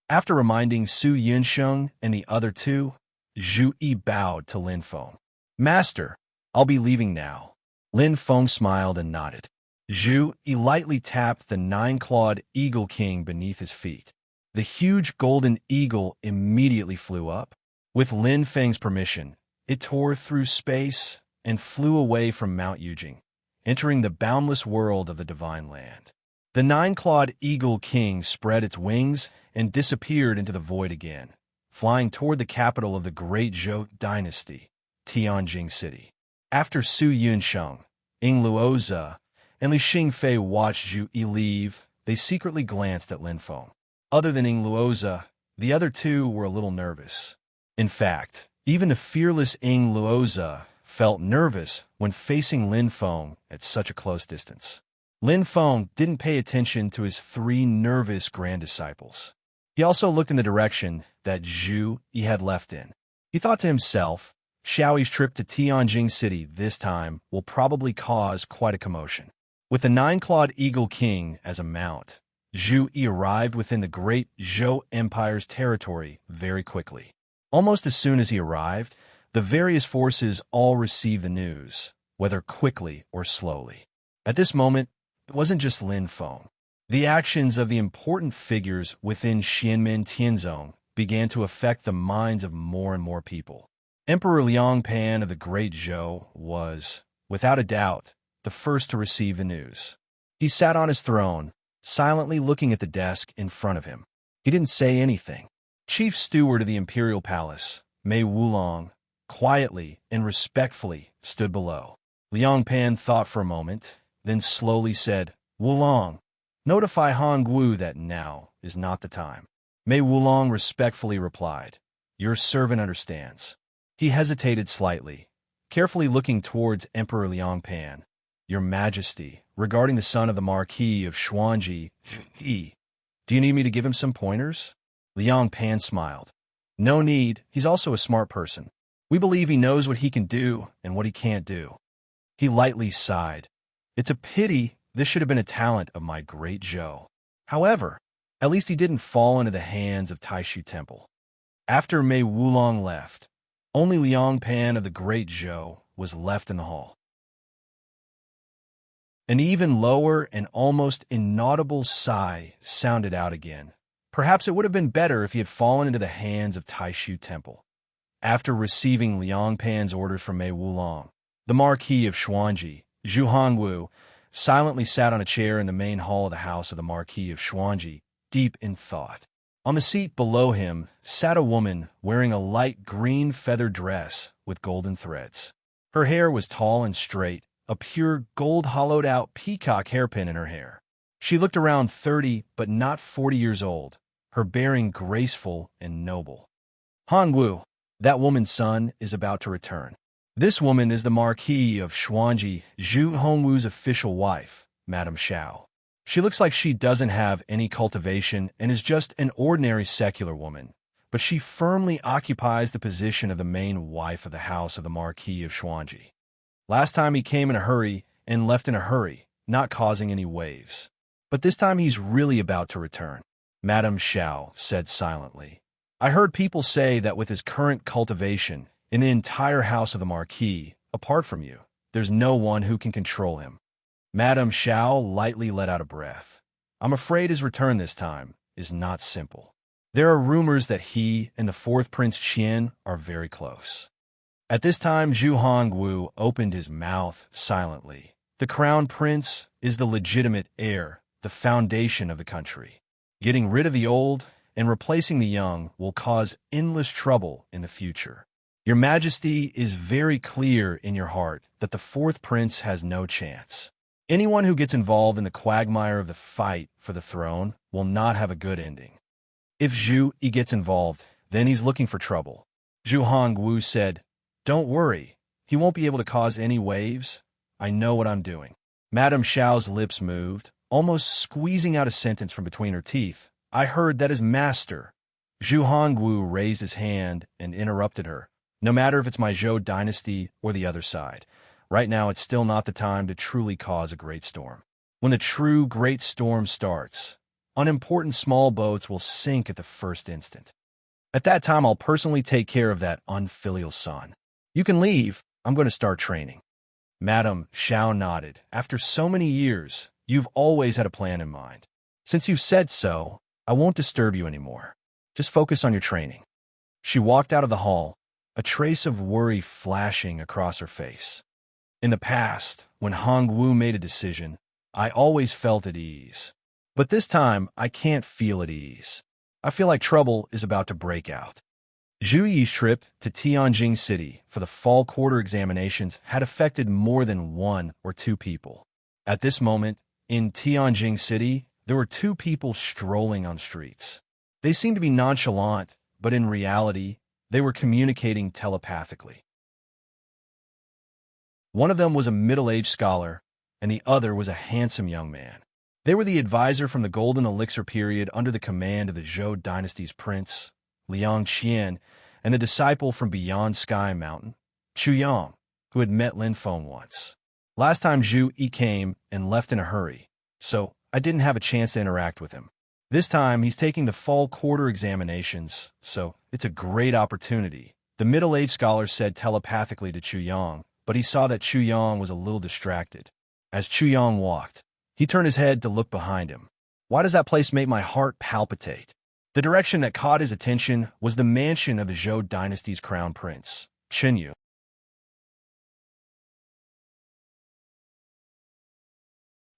After reminding Su Yunsheng and the other 2, Zhu Yi bowed to Lin Feng. Master, I'll be leaving now. Lin Feng smiled and nodded. Zhu Yi lightly tapped the 9-clawed eagle king beneath his feet. The huge golden eagle immediately flew up. With Lin Feng's permission, it tore through space and flew away from Mount Yujing, entering the boundless world of the divine land. The 9-clawed eagle king spread its wings and disappeared into the void again, flying toward the capital of the great Zhou dynasty, Tianjing City. After Su Yunsheng, Ying Luoza, and Li Xingfei watched Zhu Yi leave, they secretly glanced at Lin Feng. Other than Ying Luoza, the other 2 were a little nervous. In fact, even the fearless Ying Luoza felt nervous when facing Lin Feng at such a close distance. Lin Feng didn't pay attention to his 3 nervous grand disciples. He also looked in the direction that Zhu Yi had left in. He thought to himself, Xiaoyi's trip to Tianjing City this time will probably cause quite a commotion. With the nine-clawed eagle king as a mount, Zhu Yi arrived within the great Zhou Empire's territory very quickly. Almost as soon as he arrived, the various forces all received the news, whether quickly or slowly. At this moment, it wasn't just Lin Feng. The actions of the important figures within Xianmen Tianzong began to affect the minds of more and more people. Emperor Liang Pan of the Great Zhou was, without a doubt, the first to receive the news. He sat on his throne, silently looking at the desk in front of him. He didn't say anything. Chief Steward of the Imperial Palace, Mei Wulong, quietly and respectfully stood below. Liang Pan thought for a moment, then slowly said, "Wulong, notify Han Gu that now is not the time." Mei Wulong respectfully replied, "Your servant understands." He hesitated slightly, carefully looking towards Emperor Liang Pan. "Your Majesty, regarding the son of the Marquis of Xuanji, do you need me to give him some pointers?" Liang Pan smiled. "No need, he's also a smart person. We believe he knows what he can do and what he can't do." He lightly sighed. "It's a pity this should have been a talent of my great Zhou. However, at least he didn't fall into the hands of Taishu Temple." After Mei Wulong left, only Liang Pan of the Great Zhou was left in the hall. An even lower and almost inaudible sigh sounded out again. Perhaps it would have been better if he had fallen into the hands of Taishu Temple. After receiving Liang Pan's orders from Mei Wulong, the Marquis of Xuanji, Zhu Hongwu, silently sat on a chair in the main hall of the house of the Marquis of Xuanji, deep in thought. On the seat below him sat a woman wearing a light green feather dress with golden threads. Her hair was tall and straight, a pure gold hollowed-out peacock hairpin in her hair. She looked around 30 but not 40 years old, her bearing graceful and noble. "Hongwu, that woman's son is about to return. This woman is the Marquis of Xuanji, Zhu Hongwu's official wife, Madame Xiao. She looks like she doesn't have any cultivation and is just an ordinary secular woman, but she firmly occupies the position of the main wife of the house of the Marquis of Xuanji. Last time he came in a hurry and left in a hurry, not causing any waves. But this time he's really about to return." Madame Xiao said silently. "I heard people say that with his current cultivation in the entire house of the Marquis, apart from you, there's no one who can control him." Madame Xiao lightly let out a breath. "I'm afraid his return this time is not simple. There are rumors that he and the fourth Prince Qian are very close." At this time, Zhu Hongwu opened his mouth silently. "The crown prince is the legitimate heir, the foundation of the country. Getting rid of the old and replacing the young will cause endless trouble in the future. Your Majesty is very clear in your heart that the fourth prince has no chance. Anyone who gets involved in the quagmire of the fight for the throne will not have a good ending. If Zhu Yi gets involved, then he's looking for trouble." Zhu Hongwu said, "Don't worry, he won't be able to cause any waves. I know what I'm doing." Madame Xiao's lips moved, almost squeezing out a sentence from between her teeth. "I heard that his master." Zhu Hongwu raised his hand and interrupted her. "No matter if it's my Zhou dynasty or the other side, right now it's still not the time to truly cause a great storm. When the true great storm starts, unimportant small boats will sink at the first instant. At that time, I'll personally take care of that unfilial son. You can leave. I'm going to start training." Madame Xiao nodded. "After so many years, you've always had a plan in mind. Since you've said so, I won't disturb you anymore. Just focus on your training." She walked out of the hall, a trace of worry flashing across her face. "In the past, when Hongwu made a decision, I always felt at ease. But this time, I can't feel at ease. I feel like trouble is about to break out." Zhu Yi's trip to Tianjing City for the fall quarter examinations had affected more than one or two people. At this moment, in Tianjing City, there were two people strolling on streets. They seemed to be nonchalant, but in reality, they were communicating telepathically. One of them was a middle-aged scholar, and the other was a handsome young man. They were the advisor from the Golden Elixir period under the command of the Zhou dynasty's prince, Liang Qian, and the disciple from beyond Sky Mountain, Chu Yang, who had met Lin Feng once. Last time Zhu Yi came and left in a hurry, so I didn't have a chance to interact with him. This time, he's taking the fall quarter examinations, so it's a great opportunity, the middle-aged scholar said telepathically to Chu Yang, but he saw that Chu Yang was a little distracted. As Chu Yang walked, he turned his head to look behind him. Why does that place make my heart palpitate? The direction that caught his attention was the mansion of the Zhou dynasty's crown prince, Chen Yu.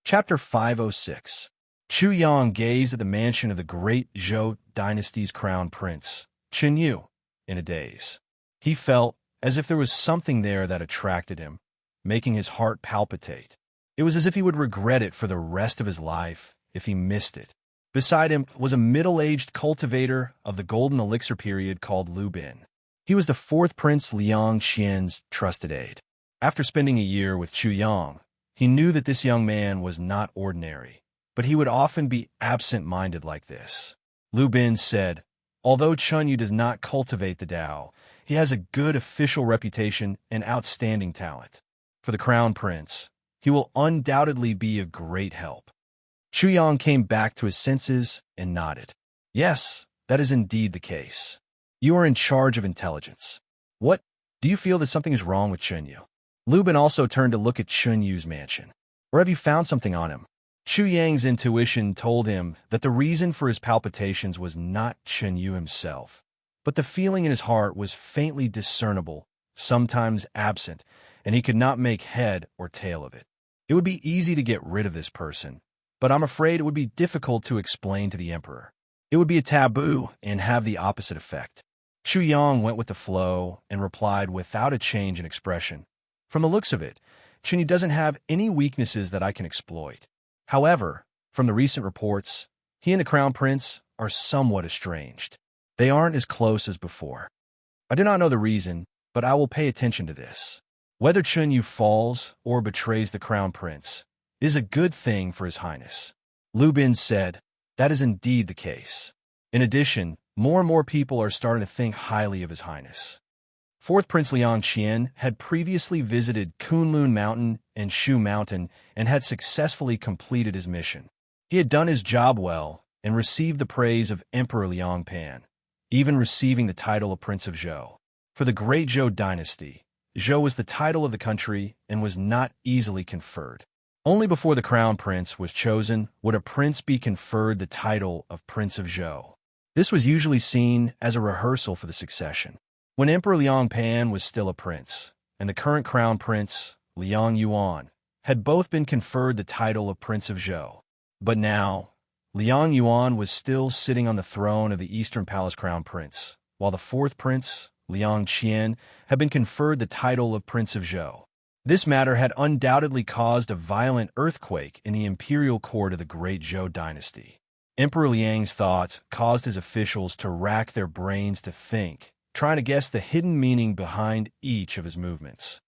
Chapter 506. Chu Yang gazed at the mansion of the great Zhou dynasty's crown prince, Chen Yu, in a daze. He felt as if there was something there that attracted him, making his heart palpitate. It was as if he would regret it for the rest of his life if he missed it. Beside him was a middle-aged cultivator of the golden elixir period called Lu Bin. He was the fourth Prince Liang Qian's trusted aide. After spending a year with Chu Yang, he knew that this young man was not ordinary, but he would often be absent-minded like this. Lu Bin said, although Chen Yu does not cultivate the Tao, he has a good official reputation and outstanding talent. For the crown prince, he will undoubtedly be a great help. Chu Yang came back to his senses and nodded. Yes, that is indeed the case. You are in charge of intelligence. What? Do you feel that something is wrong with Chen Yu? Lu Bin also turned to look at Chen Yu's mansion. Or have you found something on him? Chu Yang's intuition told him that the reason for his palpitations was not Chen Yu himself, but the feeling in his heart was faintly discernible, sometimes absent, and he could not make head or tail of it. It would be easy to get rid of this person, but I'm afraid it would be difficult to explain to the emperor. It would be a taboo and have the opposite effect. Chu Yang went with the flow and replied without a change in expression. From the looks of it, Chen Yu doesn't have any weaknesses that I can exploit. However, from the recent reports, he and the crown prince are somewhat estranged. They aren't as close as before. I do not know the reason, but I will pay attention to this. Whether Chen Yu falls or betrays the crown prince is a good thing for his highness. Lu Bin said, that is indeed the case. In addition, more and more people are starting to think highly of his highness. Fourth Prince Liang Qian had previously visited Kunlun Mountain and Shu Mountain and had successfully completed his mission. He had done his job well and received the praise of Emperor Liang Pan, even receiving the title of Prince of Zhou. For the great Zhou dynasty, Zhou was the title of the country and was not easily conferred. Only before the crown prince was chosen would a prince be conferred the title of Prince of Zhou. This was usually seen as a rehearsal for the succession. When Emperor Liang Pan was still a prince, and the current crown prince, Liang Yuan, had both been conferred the title of Prince of Zhou. But now, Liang Yuan was still sitting on the throne of the Eastern Palace crown prince, while the fourth prince, Liang Qian, had been conferred the title of Prince of Zhou. This matter had undoubtedly caused a violent earthquake in the imperial court of the great Zhou dynasty. Emperor Liang's thoughts caused his officials to rack their brains to think, trying to guess the hidden meaning behind each of his movements.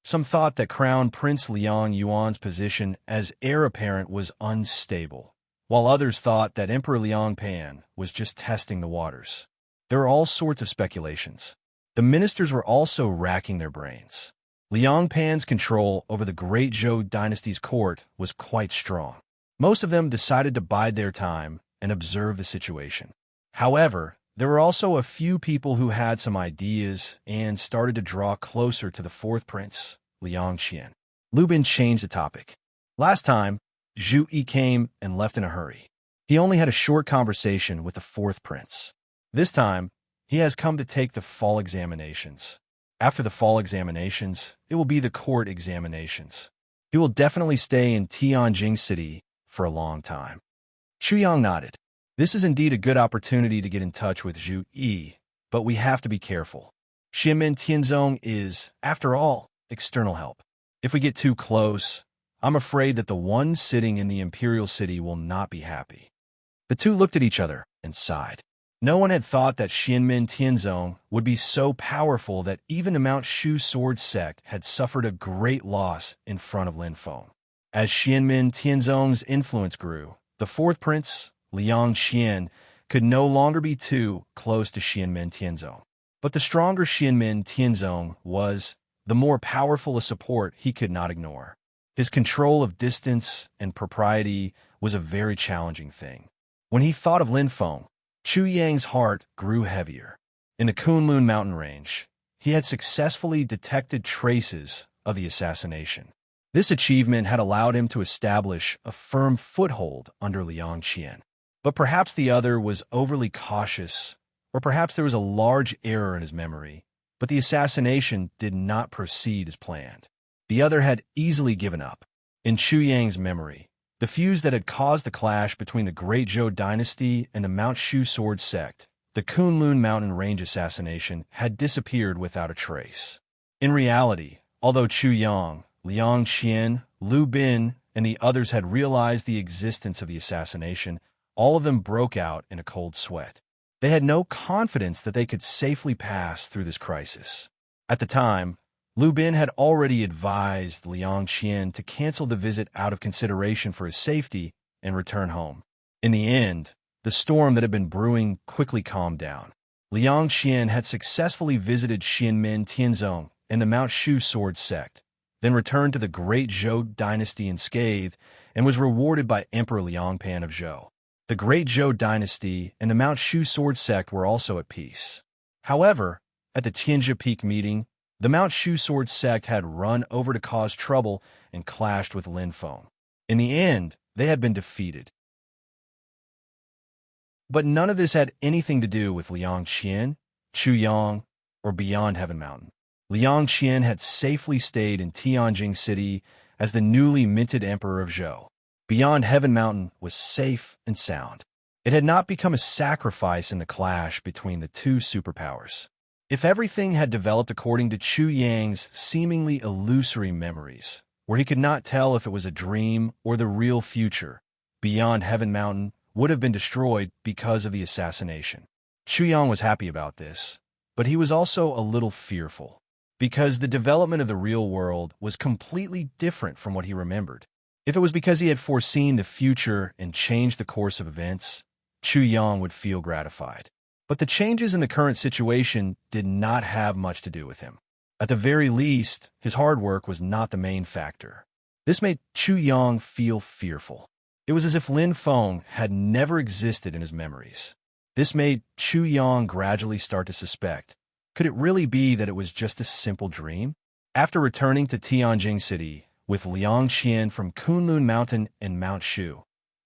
Some thought that Crown Prince Liang Yuan's position as heir apparent was unstable, while others thought that Emperor Liang Pan was just testing the waters. There were all sorts of speculations. The ministers were also racking their brains. Liang Pan's control over the great Zhou dynasty's court was quite strong. Most of them decided to bide their time and observe the situation. However, there were also a few people who had some ideas and started to draw closer to the fourth prince, Liang Qian. Lu Bin changed the topic. Last time, Zhu Yi came and left in a hurry. He only had a short conversation with the fourth prince. This time, he has come to take the fall examinations. After the fall examinations, it will be the court examinations. He will definitely stay in Tianjing City for a long time. Chu Yang nodded. This is indeed a good opportunity to get in touch with Zhu Yi, but we have to be careful. Xianmen Tianzong is, after all, external help. If we get too close, I'm afraid that the one sitting in the imperial city will not be happy. The two looked at each other and sighed. No one had thought that Xianmen Tianzong would be so powerful that even the Mount Shu sword sect had suffered a great loss in front of Lin Feng. As Xianmen Tianzong's influence grew, the fourth prince, Liang Qian, could no longer be too close to Xianmen Tianzong. But the stronger Xianmen Tianzong was, the more powerful a support he could not ignore. His control of distance and propriety was a very challenging thing. When he thought of Lin Feng, Chu Yang's heart grew heavier. In the Kunlun mountain range, he had successfully detected traces of the assassination. This achievement had allowed him to establish a firm foothold under Liang Qian. But perhaps the other was overly cautious, or perhaps there was a large error in his memory, but the assassination did not proceed as planned. The other had easily given up. In Chu Yang's memory, the fuse that had caused the clash between the Great Zhou dynasty and the Mount Shu sword sect, the Kunlun mountain range assassination, had disappeared without a trace. In reality, although Chu Yang, Liang Qian, Lu Bin, and the others had realized the existence of the assassination, all of them broke out in a cold sweat. They had no confidence that they could safely pass through this crisis. At the time, Lu Bin had already advised Liang Qian to cancel the visit out of consideration for his safety and return home. In the end, the storm that had been brewing quickly calmed down. Liang Qian had successfully visited Xianmin Tianzong and the Mount Shu sword sect, then returned to the Great Zhou dynasty unscathed and was rewarded by Emperor Liangpan of Zhou. The Great Zhou dynasty and the Mount Shu sword sect were also at peace. However, at the Tianjia Peak meeting, the Mount Shu sword sect had run over to cause trouble and clashed with Lin Feng. In the end, they had been defeated. But none of this had anything to do with Liang Qian, Chu Yang, or beyond Heaven Mountain. Liang Qian had safely stayed in Tianjing City as the newly minted emperor of Zhou. Beyond Heaven Mountain was safe and sound. It had not become a sacrifice in the clash between the two superpowers. If everything had developed according to Chu Yang's seemingly illusory memories, where he could not tell if it was a dream or the real future, Beyond Heaven Mountain would have been destroyed because of the assassination. Chu Yang was happy about this, but he was also a little fearful, because the development of the real world was completely different from what he remembered. If it was because he had foreseen the future and changed the course of events, Chu Yang would feel gratified. But the changes in the current situation did not have much to do with him. At the very least, his hard work was not the main factor. This made Chu Yang feel fearful. It was as if Lin Feng had never existed in his memories. This made Chu Yang gradually start to suspect, could it really be that it was just a simple dream? After returning to Tianjing City with Liang Qian from Kunlun Mountain and Mount Shu,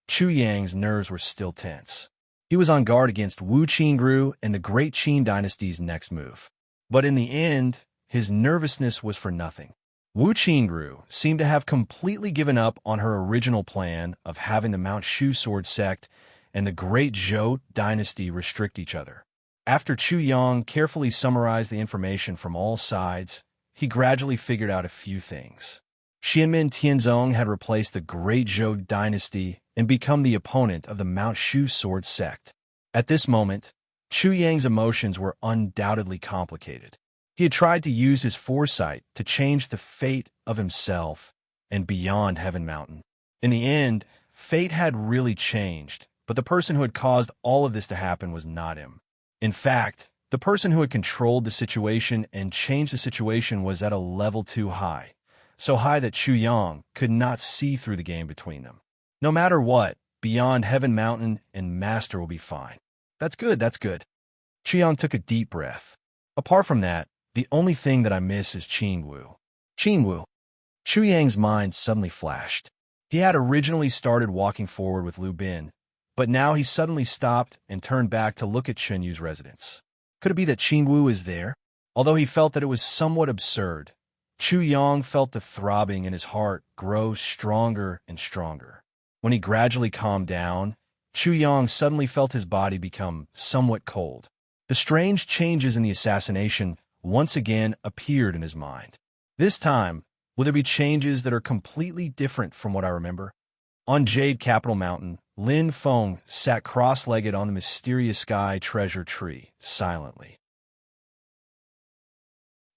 Chu Yang's nerves were still tense. He was on guard against Wu Qingru and the Great Qin dynasty's next move. But in the end, his nervousness was for nothing. Wu Qingru seemed to have completely given up on her original plan of having the Mount Shu sword sect and the Great Zhou dynasty restrict each other. After Chu Yang carefully summarized the information from all sides, he gradually figured out a few things. Xianmin Tianzong had replaced the Great Zhou dynasty and become the opponent of the Mount Shu sword sect. At this moment, Chu Yang's emotions were undoubtedly complicated. He had tried to use his foresight to change the fate of himself and Beyond Heaven Mountain. In the end, fate had really changed, but the person who had caused all of this to happen was not him. In fact, the person who had controlled the situation and changed the situation was at a level too high, so high that Chu Yang could not see through the game between them. No matter what, Beyond Heaven Mountain and Master will be fine. That's good, that's good. Chu Yang took a deep breath. Apart from that, the only thing that I miss is Qingwu. Qingwu. Chu Yang's mind suddenly flashed. He had originally started walking forward with Lu Bin, but now he suddenly stopped and turned back to look at Chen Yu's residence. Could it be that Qingwu is there? Although he felt that it was somewhat absurd, Chu Yang felt the throbbing in his heart grow stronger and stronger. When he gradually calmed down, Chu Yang suddenly felt his body become somewhat cold. The strange changes in the assassination once again appeared in his mind. This time, will there be changes that are completely different from what I remember? On Jade Capital Mountain, Lin Feng sat cross-legged on the mysterious sky treasure tree, silently.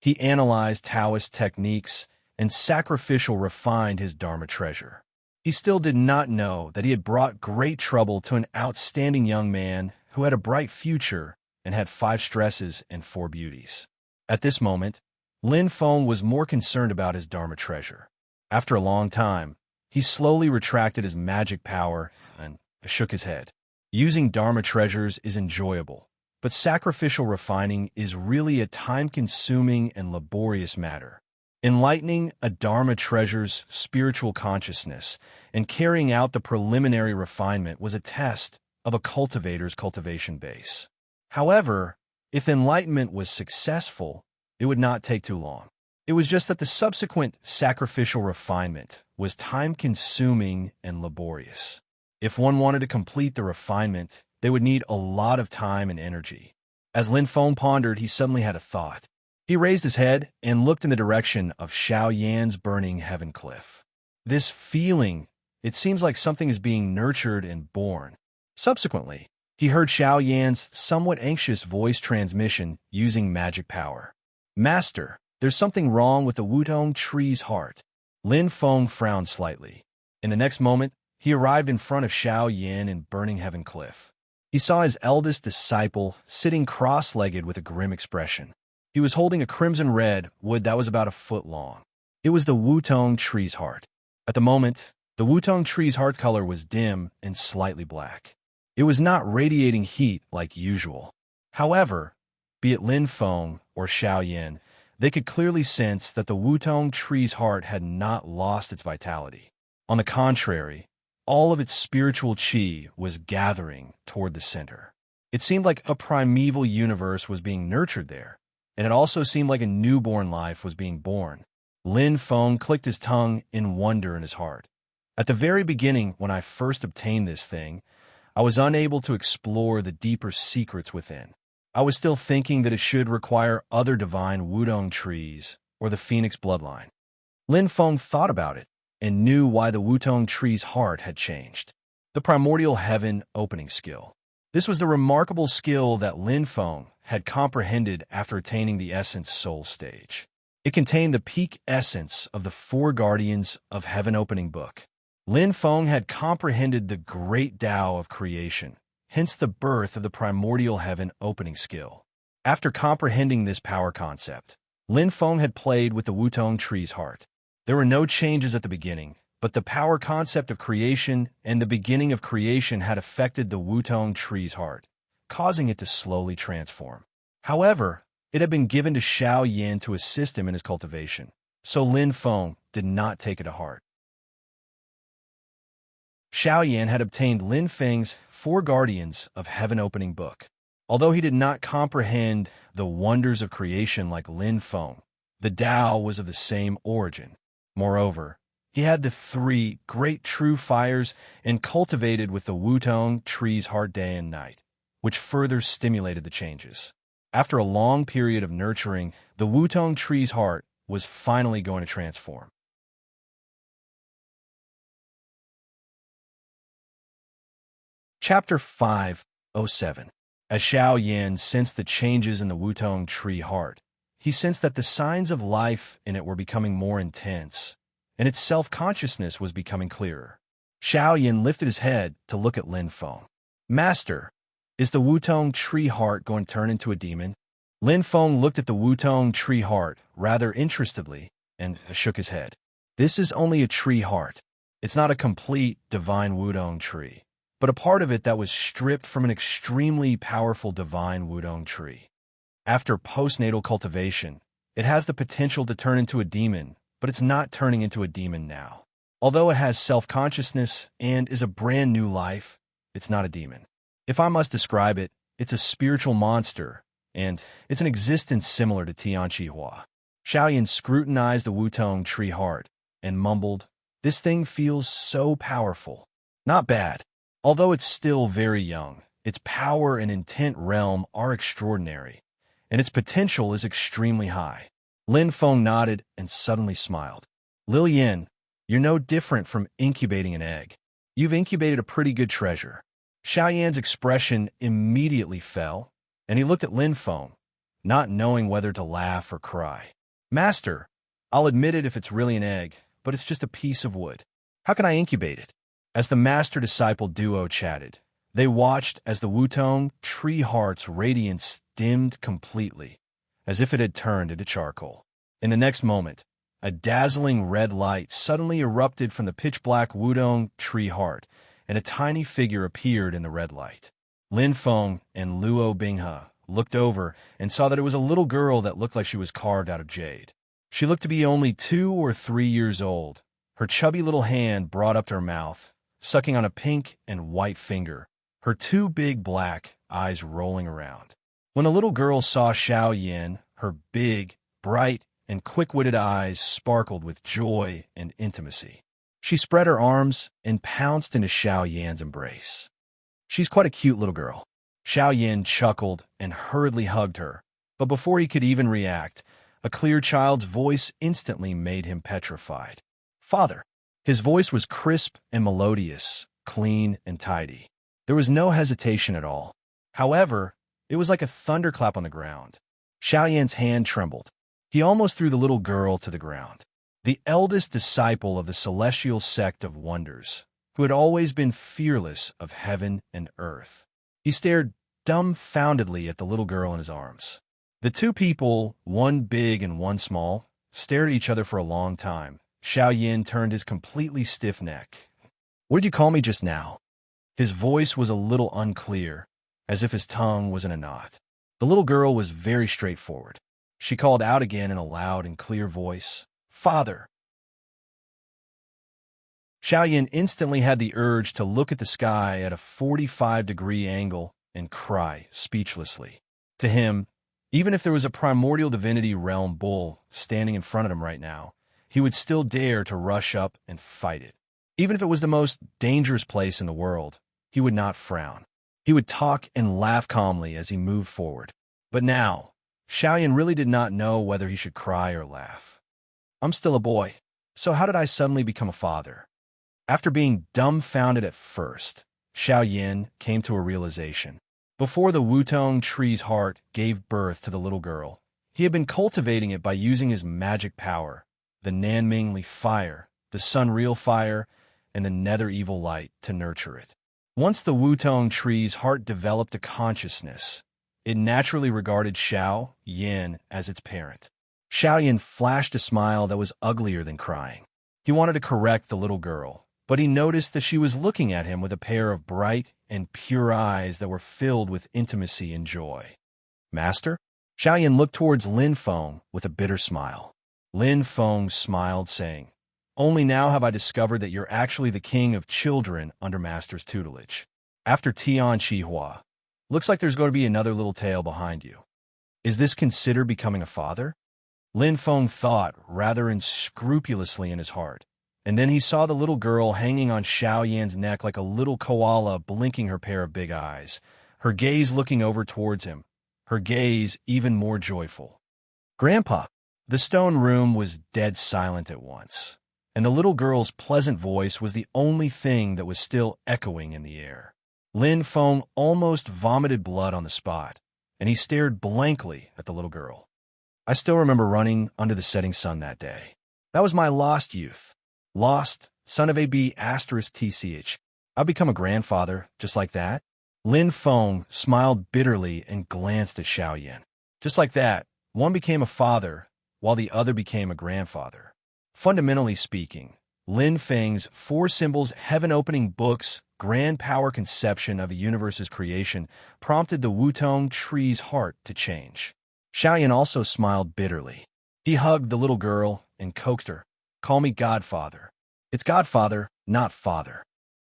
He analyzed Taoist techniques and sacrificial refined his Dharma treasure. He still did not know that he had brought great trouble to an outstanding young man who had a bright future and had 5 stresses and 4 beauties. At this moment, Lin Feng was more concerned about his Dharma treasure. After a long time, he slowly retracted his magic power and shook his head. Using Dharma treasures is enjoyable, but sacrificial refining is really a time-consuming and laborious matter. Enlightening a Dharma treasure's spiritual consciousness and carrying out the preliminary refinement was a test of a cultivator's cultivation base. However, if enlightenment was successful, it would not take too long. It was just that the subsequent sacrificial refinement was time-consuming and laborious. If one wanted to complete the refinement, they would need a lot of time and energy. As Lin Feng pondered, he suddenly had a thought. He raised his head and looked in the direction of Xiao Yan's burning heaven cliff. This feeling, it seems like something is being nurtured and born. Subsequently, he heard Xiao Yan's somewhat anxious voice transmission using magic power. Master, there's something wrong with the Wutong tree's heart. Lin Feng frowned slightly. In the next moment, he arrived in front of Xiao Yan in Burning Heaven Cliff. He saw his eldest disciple sitting cross-legged with a grim expression. He was holding a crimson-red wood that was about a foot long. It was the Wutong tree's heart. At the moment, the Wutong tree's heart color was dim and slightly black. It was not radiating heat like usual. However, be it Lin Feng or Xiao Yan, they could clearly sense that the Wutong tree's heart had not lost its vitality. On the contrary, all of its spiritual qi was gathering toward the center. It seemed like a primeval universe was being nurtured there, and it also seemed like a newborn life was being born. Lin Feng clicked his tongue in wonder in his heart. At the very beginning, when I first obtained this thing, I was unable to explore the deeper secrets within. I was still thinking that it should require other divine Wudong trees or the Phoenix bloodline. Lin Feng thought about it and knew why the Wutong tree's heart had changed. The primordial heaven opening skill. This was the remarkable skill that Lin Feng had comprehended after attaining the Essence Soul stage. It contained the peak essence of the four guardians of Heaven Opening Book. Lin Feng had comprehended the great Tao of creation, hence the birth of the primordial heaven opening skill. After comprehending this power concept, Lin Feng had played with the Wutong tree's heart. There were no changes at the beginning, but the power concept of creation and the beginning of creation had affected the Wutong tree's heart, causing it to slowly transform. However, it had been given to Xiao Yan to assist him in his cultivation, so Lin Feng did not take it to heart. Xiao Yan had obtained Lin Feng's four guardians of Heaven Opening Book. Although he did not comprehend the wonders of creation like Lin Feng, the Tao was of the same origin. Moreover, he had the three great true fires and cultivated with the Wutong tree's heart day and night, which further stimulated the changes. After a long period of nurturing, the Wutong tree's heart was finally going to transform. Chapter 507. As Xiao Yan sensed the changes in the Wutong tree heart, he sensed that the signs of life in it were becoming more intense, and its self-consciousness was becoming clearer. Xiao Yan lifted his head to look at Lin Feng. Master, is the Wutong tree heart going to turn into a demon? Lin Feng looked at the Wutong tree heart rather interestedly and shook his head. This is only a tree heart. It's not a complete divine Wudong tree, but a part of it that was stripped from an extremely powerful divine Wudong tree. After postnatal cultivation, it has the potential to turn into a demon, but it's not turning into a demon now. Although it has self-consciousness and is a brand new life, it's not a demon. If I must describe it, it's a spiritual monster, and it's an existence similar to Tianqi Hua. Xiao Yan scrutinized the Wutong tree heart and mumbled, "This thing feels so powerful." Not bad. Although it's still very young, its power and intent realm are extraordinary, and its potential is extremely high. Lin Feng nodded and suddenly smiled. Lil Yin, you're no different from incubating an egg. You've incubated a pretty good treasure. Xiao Yan's expression immediately fell, and he looked at Lin Feng, not knowing whether to laugh or cry. Master, I'll admit it if it's really an egg, but it's just a piece of wood. How can I incubate it? As the master-disciple duo chatted, they watched as the Wutong tree heart's radiance dimmed completely, as if it had turned into charcoal. In the next moment, a dazzling red light suddenly erupted from the pitch-black wudong tree heart, and a tiny figure appeared in the red light. Lin Feng and Luo Binghe looked over and saw that it was a little girl that looked like she was carved out of jade. She looked to be only 2 or 3 years old, her chubby little hand brought up to her mouth, sucking on a pink and white finger, her 2 big black eyes rolling around. When the little girl saw Xiao Yin, her big, bright, and quick-witted eyes sparkled with joy and intimacy. She spread her arms and pounced into Xiao Yan's embrace. "She's quite a cute little girl." Xiao Yin chuckled and hurriedly hugged her, but before he could even react, a clear child's voice instantly made him petrified. "Father." His voice was crisp and melodious, clean and tidy. There was no hesitation at all. However, it was like a thunderclap on the ground. Xiao Yan's hand trembled. He almost threw the little girl to the ground. The eldest disciple of the celestial sect of wonders, who had always been fearless of heaven and earth. He stared dumbfoundedly at the little girl in his arms. The 2 people, one big and one small, stared at each other for a long time. Xiao Yin turned his completely stiff neck. "What did you call me just now?" His voice was a little unclear, as if his tongue was in a knot. The little girl was very straightforward. She called out again in a loud and clear voice, "Father." Xiao Yin instantly had the urge to look at the sky at a 45-degree angle and cry speechlessly. To him, even if there was a primordial divinity realm bull standing in front of him right now, he would still dare to rush up and fight it. Even if it was the most dangerous place in the world, he would not frown. He would talk and laugh calmly as he moved forward. But now, Xiao Yin really did not know whether he should cry or laugh. "I'm still a boy, so how did I suddenly become a father?" After being dumbfounded at first, Xiao Yin came to a realization. Before the wutong tree's heart gave birth to the little girl, he had been cultivating it by using his magic power, the Nanmingli fire, the Sunreal fire, and the Nether Evil light to nurture it. Once the wutong tree's heart developed a consciousness, it naturally regarded Xiao Yin as its parent. Xiao Yin flashed a smile that was uglier than crying. He wanted to correct the little girl, but he noticed that she was looking at him with a pair of bright and pure eyes that were filled with intimacy and joy. "Master?" Xiao Yin looked towards Lin Feng with a bitter smile. Lin Feng smiled, saying, "Only now have I discovered that you're actually the king of children under Master's tutelage. After Tian Qihua, looks like there's going to be another little tale behind you. Is this considered becoming a father?" Lin Feng thought rather unscrupulously in his heart, and then he saw the little girl hanging on Xiao Yan's neck like a little koala, blinking her pair of big eyes, her gaze looking over towards him, her gaze even more joyful. "Grandpa!" The stone room was dead silent at once, and the little girl's pleasant voice was the only thing that was still echoing in the air. Lin Feng almost vomited blood on the spot, and he stared blankly at the little girl. "I still remember running under the setting sun that day. That was my lost youth. Lost, son of a B *TCH. I'll become a grandfather, just like that." Lin Feng smiled bitterly and glanced at Xiao Yin. Just like that, one became a father, while the other became a grandfather. Fundamentally speaking, Lin Feng's 4 symbols heaven-opening book's grand power conception of the universe's creation prompted the wutong tree's heart to change. Xiao Yin also smiled bitterly. He hugged the little girl and coaxed her, "Call me Godfather. It's Godfather, not father."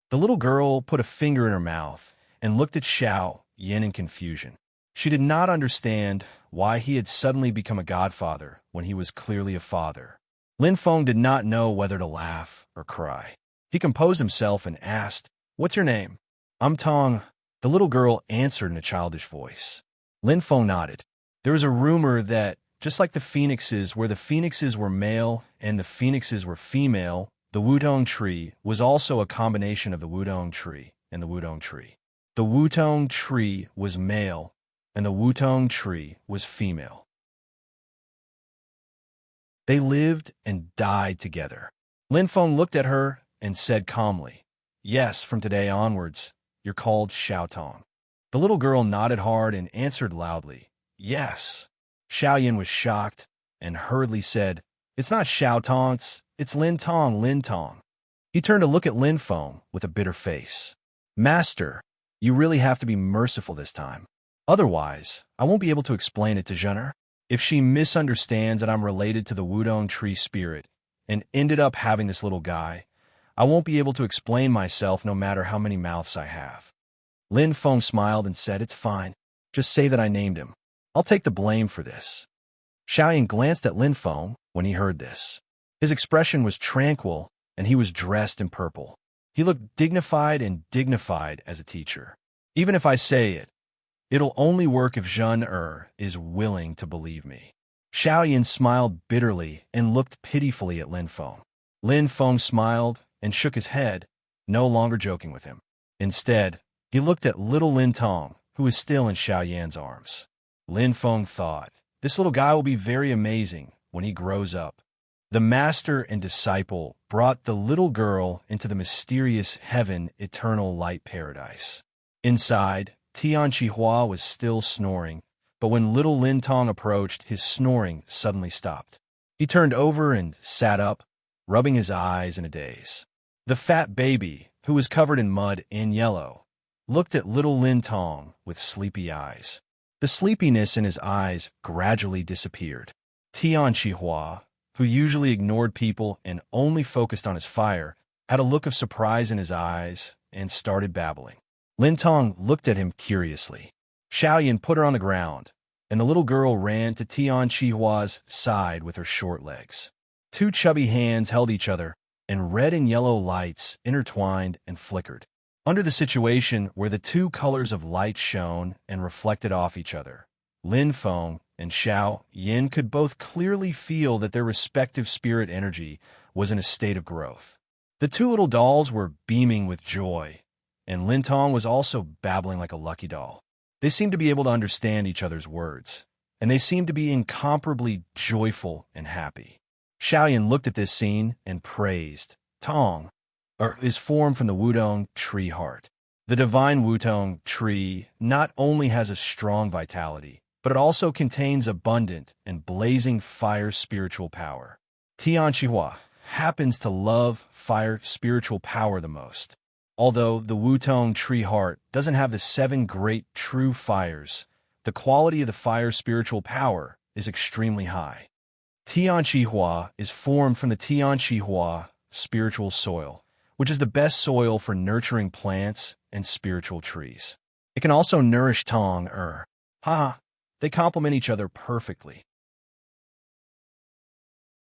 The little girl put a finger in her mouth and looked at Xiao Yin in confusion. She did not understand why he had suddenly become a godfather when he was clearly a father. Lin Feng did not know whether to laugh or cry. He composed himself and asked, "What's your name?" "I'm Tong," the little girl answered in a childish voice. Lin Feng nodded. There was a rumor that, just like the phoenixes, where the phoenixes were male and the phoenixes were female, the wutong tree was also a combination of the wutong tree and the wutong tree. The wutong tree was male, and the wutong tree was female. They lived and died together. Lin Feng looked at her and said calmly, "Yes, from today onwards, you're called Xiao Tong." The little girl nodded hard and answered loudly, "Yes." Xiao Yin was shocked, and hurriedly said, "It's not Xiao Tong, it's Lin Tong, Lin Tong." He turned to look at Lin Feng with a bitter face. "Master, you really have to be merciful this time. Otherwise, I won't be able to explain it to Zhener. If she misunderstands that I'm related to the Wudong tree spirit and ended up having this little guy, I won't be able to explain myself no matter how many mouths I have." Lin Feng smiled and said, "It's fine. Just say that I named him. I'll take the blame for this." Xiaoyan glanced at Lin Feng when he heard this. His expression was tranquil, and he was dressed in purple. He looked dignified as a teacher. "Even if I say it, it'll only work if Zhen is willing to believe me." Xiaoyan smiled bitterly and looked pitifully at Lin Feng. Lin Feng smiled and shook his head, no longer joking with him. Instead, he looked at little Lin Tong, who was still in Xiaoyan's arms. Lin Feng thought, "This little guy will be very amazing when he grows up." The master and disciple brought the little girl into the mysterious heaven eternal light paradise. Inside, Tian Chihua was still snoring, but when little Lin Tong approached, his snoring suddenly stopped. He turned over and sat up, rubbing his eyes in a daze. The fat baby, who was covered in mud and yellow, looked at little Lin Tong with sleepy eyes. The sleepiness in his eyes gradually disappeared. Tian Chihua, who usually ignored people and only focused on his fire, had a look of surprise in his eyes and started babbling. Lin Tong looked at him curiously. Xiaoyan put her on the ground, and the little girl ran to Tian Chihua's side with her short legs. Two chubby hands held each other, and red and yellow lights intertwined and flickered. Under the situation where the two colors of light shone and reflected off each other, Lin Feng and Xiao Yin could both clearly feel that their respective spirit energy was in a state of growth. The two little dolls were beaming with joy, and Lin Tong was also babbling like a lucky doll. They seemed to be able to understand each other's words, and they seemed to be incomparably joyful and happy. Xiaoyan looked at this scene and praised. Tong is formed from the Wudong tree heart. The divine Wudong tree not only has a strong vitality, but it also contains abundant and blazing fire spiritual power. Tian Chihua happens to love fire spiritual power the most. Although the Wudong tree heart doesn't have the 7 great true fires, the quality of the fire spiritual power is extremely high. Tian Chihua is formed from the Tian Chihua spiritual soil, which is the best soil for nurturing plants and spiritual trees. It can also nourish Tong They complement each other perfectly.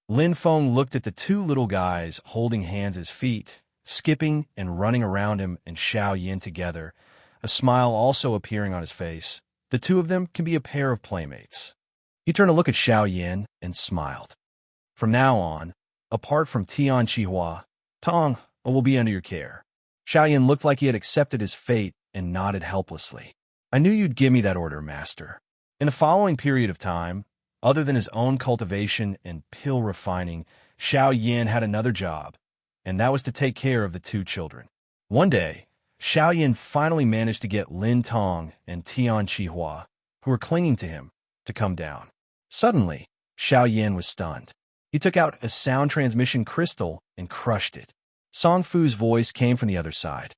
Lin Feng looked at the two little guys holding hands as feet, skipping and running around him and Xiao Yin together, a smile also appearing on his face. The two of them can be a pair of playmates. He turned to look at Xiao Yin and smiled. From now on, apart from Tian Chihua, Tong will be under your care. Xiao Yin looked like he had accepted his fate and nodded helplessly. "I knew you'd give me that order, Master." In the following period of time, other than his own cultivation and pill refining, Xiao Yin had another job, and that was to take care of the two children. One day, Xiao Yin finally managed to get Lin Tong and Tian Chihua, who were clinging to him, to come down. Suddenly, Xiao Yin was stunned. He took out a sound transmission crystal and crushed it. Song Fu's voice came from the other side.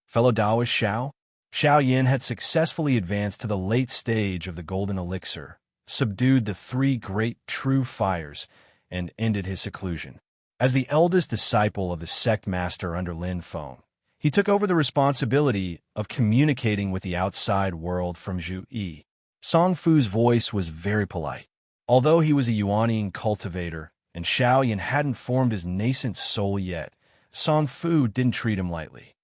"Fellow Taoist Xiao?" Xiao Yin had successfully advanced to the late stage of the golden elixir, subdued the 3 great true fires, and ended his seclusion. As the eldest disciple of the sect master under Lin Feng, he took over the responsibility of communicating with the outside world from Zhu Yi. Song Fu's voice was very polite. Although he was a Yuanian cultivator, and Xiao Yin hadn't formed his nascent soul yet, Song Fu didn't treat him lightly.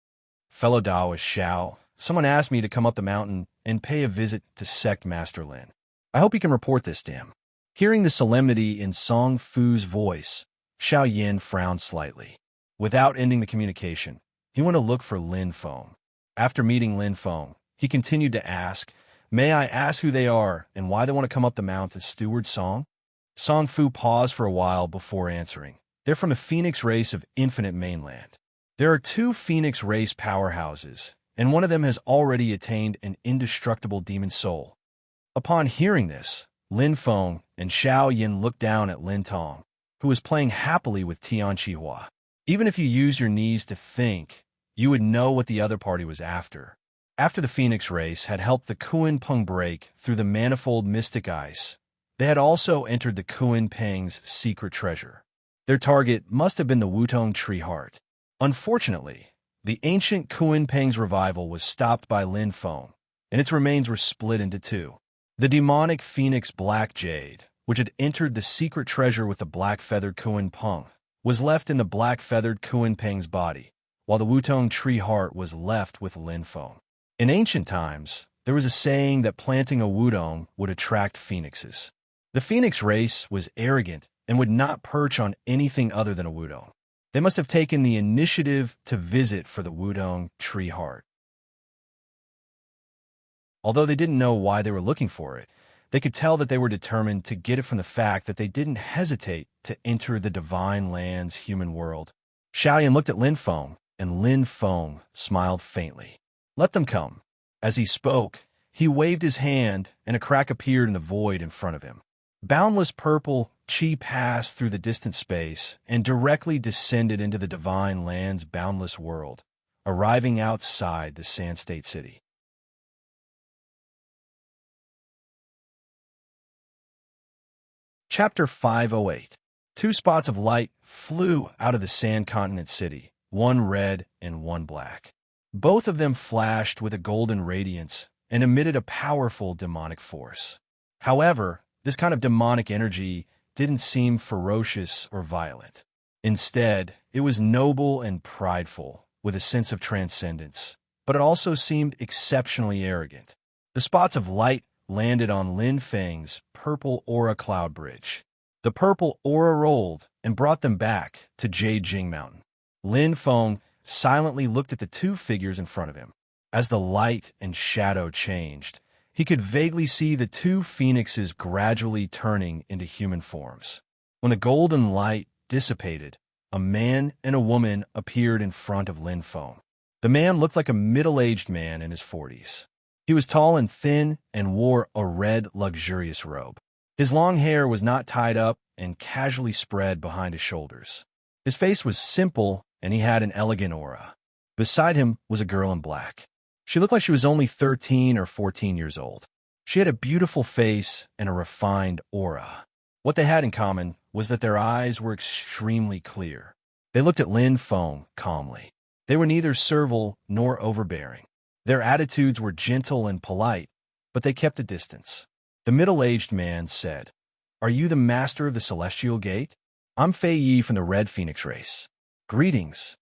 "Fellow Taoist Xiao, someone asked me to come up the mountain and pay a visit to Sect Master Lin. I hope you can report this to him." Hearing the solemnity in Song Fu's voice, Xiao Yin frowned slightly. Without ending the communication, he went to look for Lin Feng. After meeting Lin Feng, he continued to ask, "May I ask who they are and why they want to come up the mountain to steward Song?" Song Fu paused for a while before answering. "They're from the Phoenix race of Infinite Mainland. There are 2 Phoenix race powerhouses, and one of them has already attained an indestructible demon soul." Upon hearing this, Lin Feng and Xiao Yin looked down at Lin Tong, who was playing happily with Tian Qihua. Even if you used your knees to think, you would know what the other party was after. After the Phoenix race had helped the Kuan Peng break through the manifold mystic ice, they had also entered the Kuan Peng's secret treasure. Their target must have been the Wutong Tree Heart. Unfortunately, the ancient Kuan Peng's revival was stopped by Lin Feng, and its remains were split into two. The demonic Phoenix Black Jade, which had entered the secret treasure with the black-feathered Kuan Peng, was left in the black-feathered Kuan Peng's body, while the Wutong Tree Heart was left with Lin Feng. In ancient times, there was a saying that planting a Wudong would attract phoenixes. The Phoenix race was arrogant and would not perch on anything other than a Wudong. They must have taken the initiative to visit for the Wudong Tree Heart. Although they didn't know why they were looking for it, they could tell that they were determined to get it from the fact that they didn't hesitate to enter the divine land's human world. Xiaoyan looked at Lin Feng, and Lin Feng smiled faintly. Let them come. As he spoke, he waved his hand, and a crack appeared in the void in front of him. Boundless purple chi passed through the distant space and directly descended into the divine land's boundless world, arriving outside the Sand State City. Chapter 508. Two spots of light flew out of the Sand Continent City, one red and one black. Both of them flashed with a golden radiance and emitted a powerful demonic force. However, this kind of demonic energy didn't seem ferocious or violent. Instead, it was noble and prideful, with a sense of transcendence, but it also seemed exceptionally arrogant. The spots of light landed on Lin Feng's purple aura cloud bridge. The purple aura rolled and brought them back to Jade Jing Mountain. Lin Feng silently looked at the two figures in front of him. As the light and shadow changed, he could vaguely see the two phoenixes gradually turning into human forms. When the golden light dissipated, a man and a woman appeared in front of Lin Feng. The man looked like a middle-aged man in his 40s. He was tall and thin and wore a red, luxurious robe. His long hair was not tied up and casually spread behind his shoulders. His face was simple, and he had an elegant aura. Beside him was a girl in black. She looked like she was only 13 or 14 years old. She had a beautiful face and a refined aura. What they had in common was that their eyes were extremely clear. They looked at Lin Feng calmly. They were neither servile nor overbearing. Their attitudes were gentle and polite, but they kept a distance. The middle-aged man said, "Are you the master of the Celestial Gate? I'm Fei Yi from the Red Phoenix race. Greetings."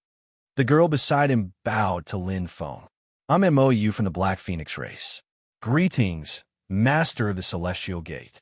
The girl beside him bowed to Lin Feng. "I'm Mo from the Black Phoenix race. Greetings, master of the Celestial Gate."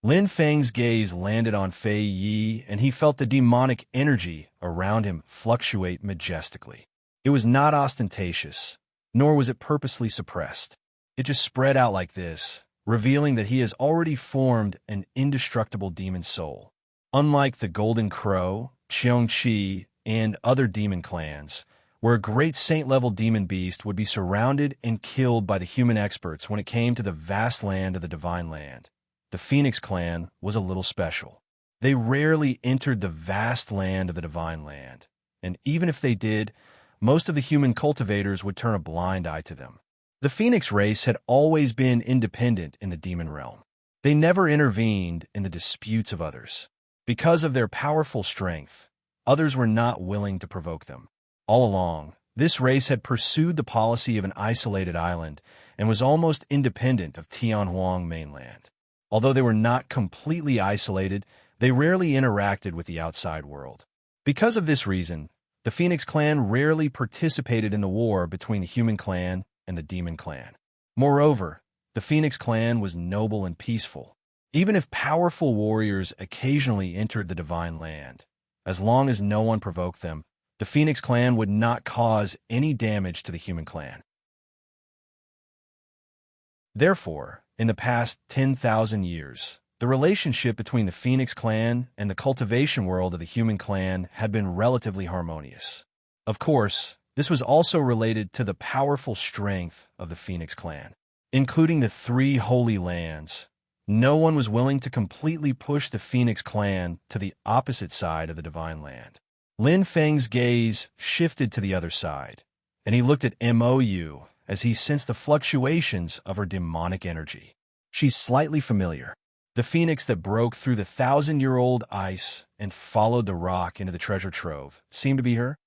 Lin Feng's gaze landed on Fei Yi, and he felt the demonic energy around him fluctuate majestically. It was not ostentatious, nor was it purposely suppressed. It just spread out like this, revealing that he has already formed an indestructible demon soul. Unlike the Golden Crow, Cheongqi, and other demon clans, where a great saint-level demon beast would be surrounded and killed by the human experts when it came to the vast land of the Divine Land, the Phoenix clan was a little special. They rarely entered the vast land of the Divine Land, and even if they did, most of the human cultivators would turn a blind eye to them. The Phoenix race had always been independent in the demon realm. They never intervened in the disputes of others. Because of their powerful strength, others were not willing to provoke them. All along, this race had pursued the policy of an isolated island and was almost independent of Tianhuang mainland. Although they were not completely isolated, they rarely interacted with the outside world. Because of this reason, the Phoenix clan rarely participated in the war between the human clan and the demon clan. Moreover, the Phoenix clan was noble and peaceful. Even if powerful warriors occasionally entered the Divine Land, as long as no one provoked them, the Phoenix clan would not cause any damage to the human clan. Therefore, in the past 10,000 years, the relationship between the Phoenix clan and the cultivation world of the human clan had been relatively harmonious. Of course, this was also related to the powerful strength of the Phoenix clan, including the three holy lands, no one was willing to completely push the Phoenix clan to the opposite side of the Divine Land. Lin Feng's gaze shifted to the other side, and he looked at Mou as he sensed the fluctuations of her demonic energy. She's slightly familiar. The phoenix that broke through the 1,000-year-old ice and followed the rock into the treasure trove seemed to be her.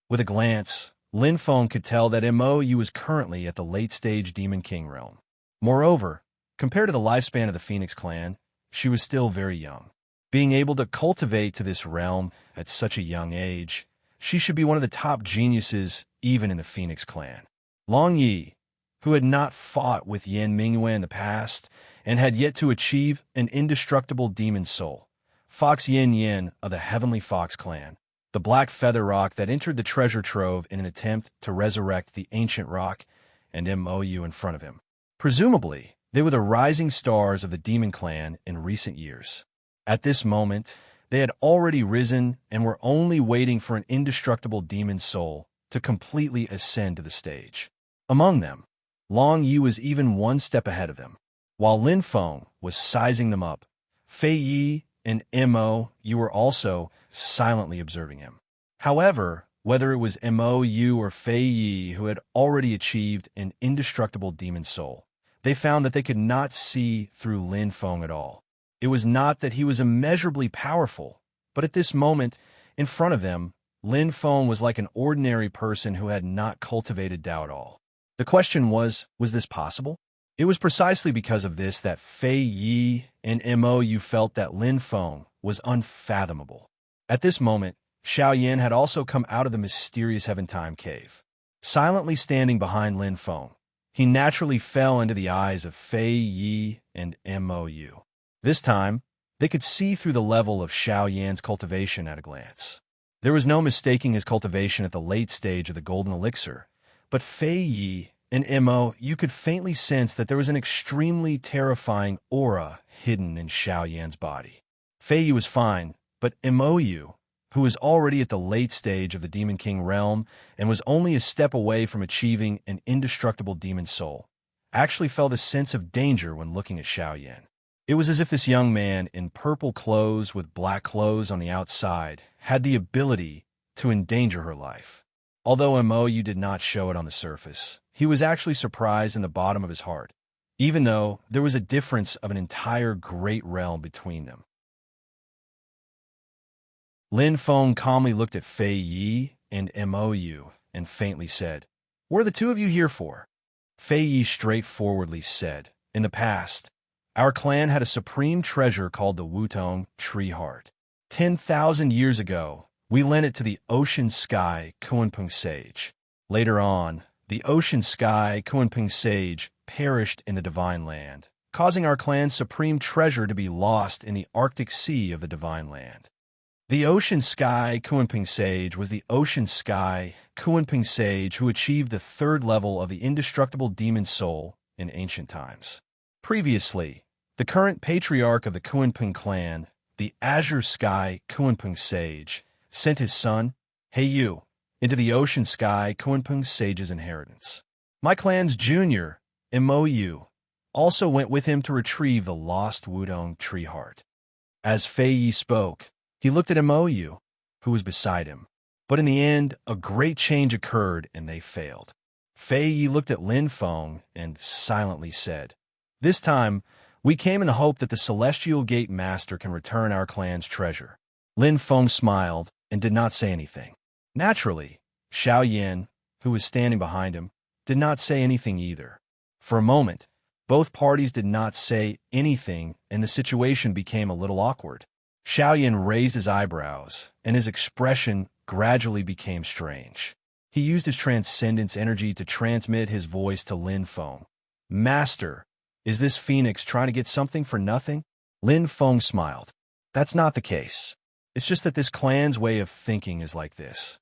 With a glance, Lin Feng could tell that Mou was currently at the late-stage Demon King realm. Moreover, compared to the lifespan of the Phoenix clan, she was still very young. Being able to cultivate to this realm at such a young age, she should be one of the top geniuses even in the Phoenix clan. Long Yi, who had not fought with Yan Mingyue in the past and had yet to achieve an indestructible demon soul, Fox Yin Yin of the Heavenly Fox clan, the black feather rock that entered the treasure trove in an attempt to resurrect the ancient rock, and Mou in front of him. Presumably, they were the rising stars of the demon clan in recent years. At this moment, they had already risen and were only waiting for an indestructible demon soul to completely ascend to the stage. Among them, Long Yi was even one step ahead of them. While Lin Feng was sizing them up, Fei Yi and Mou were also silently observing him. However, whether it was Mou or Fei Yi who had already achieved an indestructible demon soul, they found that they could not see through Lin Feng at all. It was not that he was immeasurably powerful, but at this moment, in front of them, Lin Feng was like an ordinary person who had not cultivated Tao at all. The question was this possible? It was precisely because of this that Fei Yi and Mou felt that Lin Feng was unfathomable. At this moment, Xiao Yan had also come out of the mysterious Heaven-Time cave. Silently standing behind Lin Feng, he naturally fell into the eyes of Fei Yi and Mou. This time, they could see through the level of Xiao Yan's cultivation at a glance. There was no mistaking his cultivation at the late stage of the Golden Elixir, but Fei Yi and Mou could faintly sense that there was an extremely terrifying aura hidden in Xiao Yan's body. Fei Yi was fine, but Mou, who was already at the late stage of the Demon King realm and was only a step away from achieving an indestructible demon soul, actually felt a sense of danger when looking at Xiao Yan. It was as if this young man in purple clothes with black clothes on the outside had the ability to endanger her life. Although Mou did not show it on the surface, he was actually surprised in the bottom of his heart, even though there was a difference of an entire great realm between them. Lin Feng calmly looked at Fei Yi and Mou and faintly said, "What are the two of you here for?" Fei Yi straightforwardly said, "In the past, our clan had a supreme treasure called the Wutong Tree Heart. 10,000 years ago, we lent it to the Ocean Sky Kunpeng Sage. Later on, the Ocean Sky Kunpeng Sage perished in the Divine Land, causing our clan's supreme treasure to be lost in the Arctic Sea of the Divine Land. The Ocean Sky Kunpeng Sage was the Ocean Sky Kunpeng Sage who achieved the third level of the indestructible demon soul in ancient times. Previously, the current patriarch of the Kunpeng clan, the Azure Sky Kunpeng Sage, sent his son, Heiyu, into the Ocean Sky Kunpeng Sage's inheritance. My clan's junior, Mou, also went with him to retrieve the lost Wudong Tree Heart." As Fei Yi spoke, he looked at Mou, who was beside him. But in the end, a great change occurred and they failed. Fei Yi looked at Lin Feng and silently said, "This time, we came in the hope that the Celestial Gate Master can return our clan's treasure." Lin Feng smiled and did not say anything. Naturally, Xiao Yan, who was standing behind him, did not say anything either. For a moment, both parties did not say anything and the situation became a little awkward. Xiao Yan raised his eyebrows and his expression gradually became strange. He used his transcendence energy to transmit his voice to Lin Feng. "Master, is this phoenix trying to get something for nothing?" Lin Feng smiled. "That's not the case. It's just that this clan's way of thinking is like this.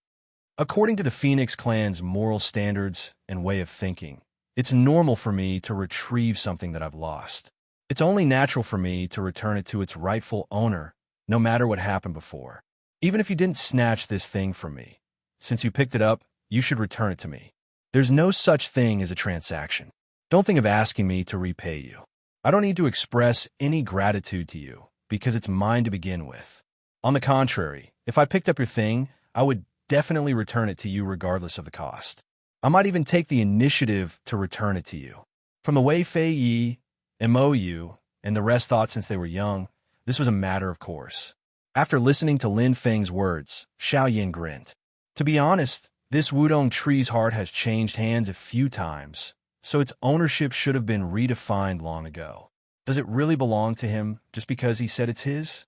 According to the Phoenix clan's moral standards and way of thinking, it's normal for me to retrieve something that I've lost. It's only natural for me to return it to its rightful owner, no matter what happened before. Even if you didn't snatch this thing from me, since you picked it up, you should return it to me. There's no such thing as a transaction. Don't think of asking me to repay you." I don't need to express any gratitude to you, because it's mine to begin with. On the contrary, if I picked up your thing, I would definitely return it to you regardless of the cost. I might even take the initiative to return it to you. From the way Fei Yi, Mou, and the rest thought since they were young, this was a matter of course. After listening to Lin Feng's words, Xiao Yin grinned. To be honest, this Wudong tree's heart has changed hands a few times, so its ownership should have been redefined long ago. Does it really belong to him just because he said it's his?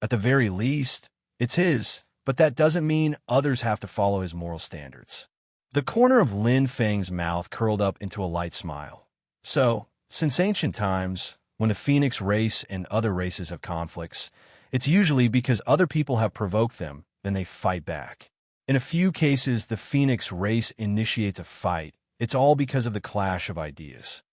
At the very least, it's his, but that doesn't mean others have to follow his moral standards. The corner of Lin Feng's mouth curled up into a light smile. So, since ancient times, when the phoenix race and other races have conflicts, it's usually because other people have provoked them, then they fight back. In a few cases, the phoenix race initiates a fight. It's all because of the clash of ideas.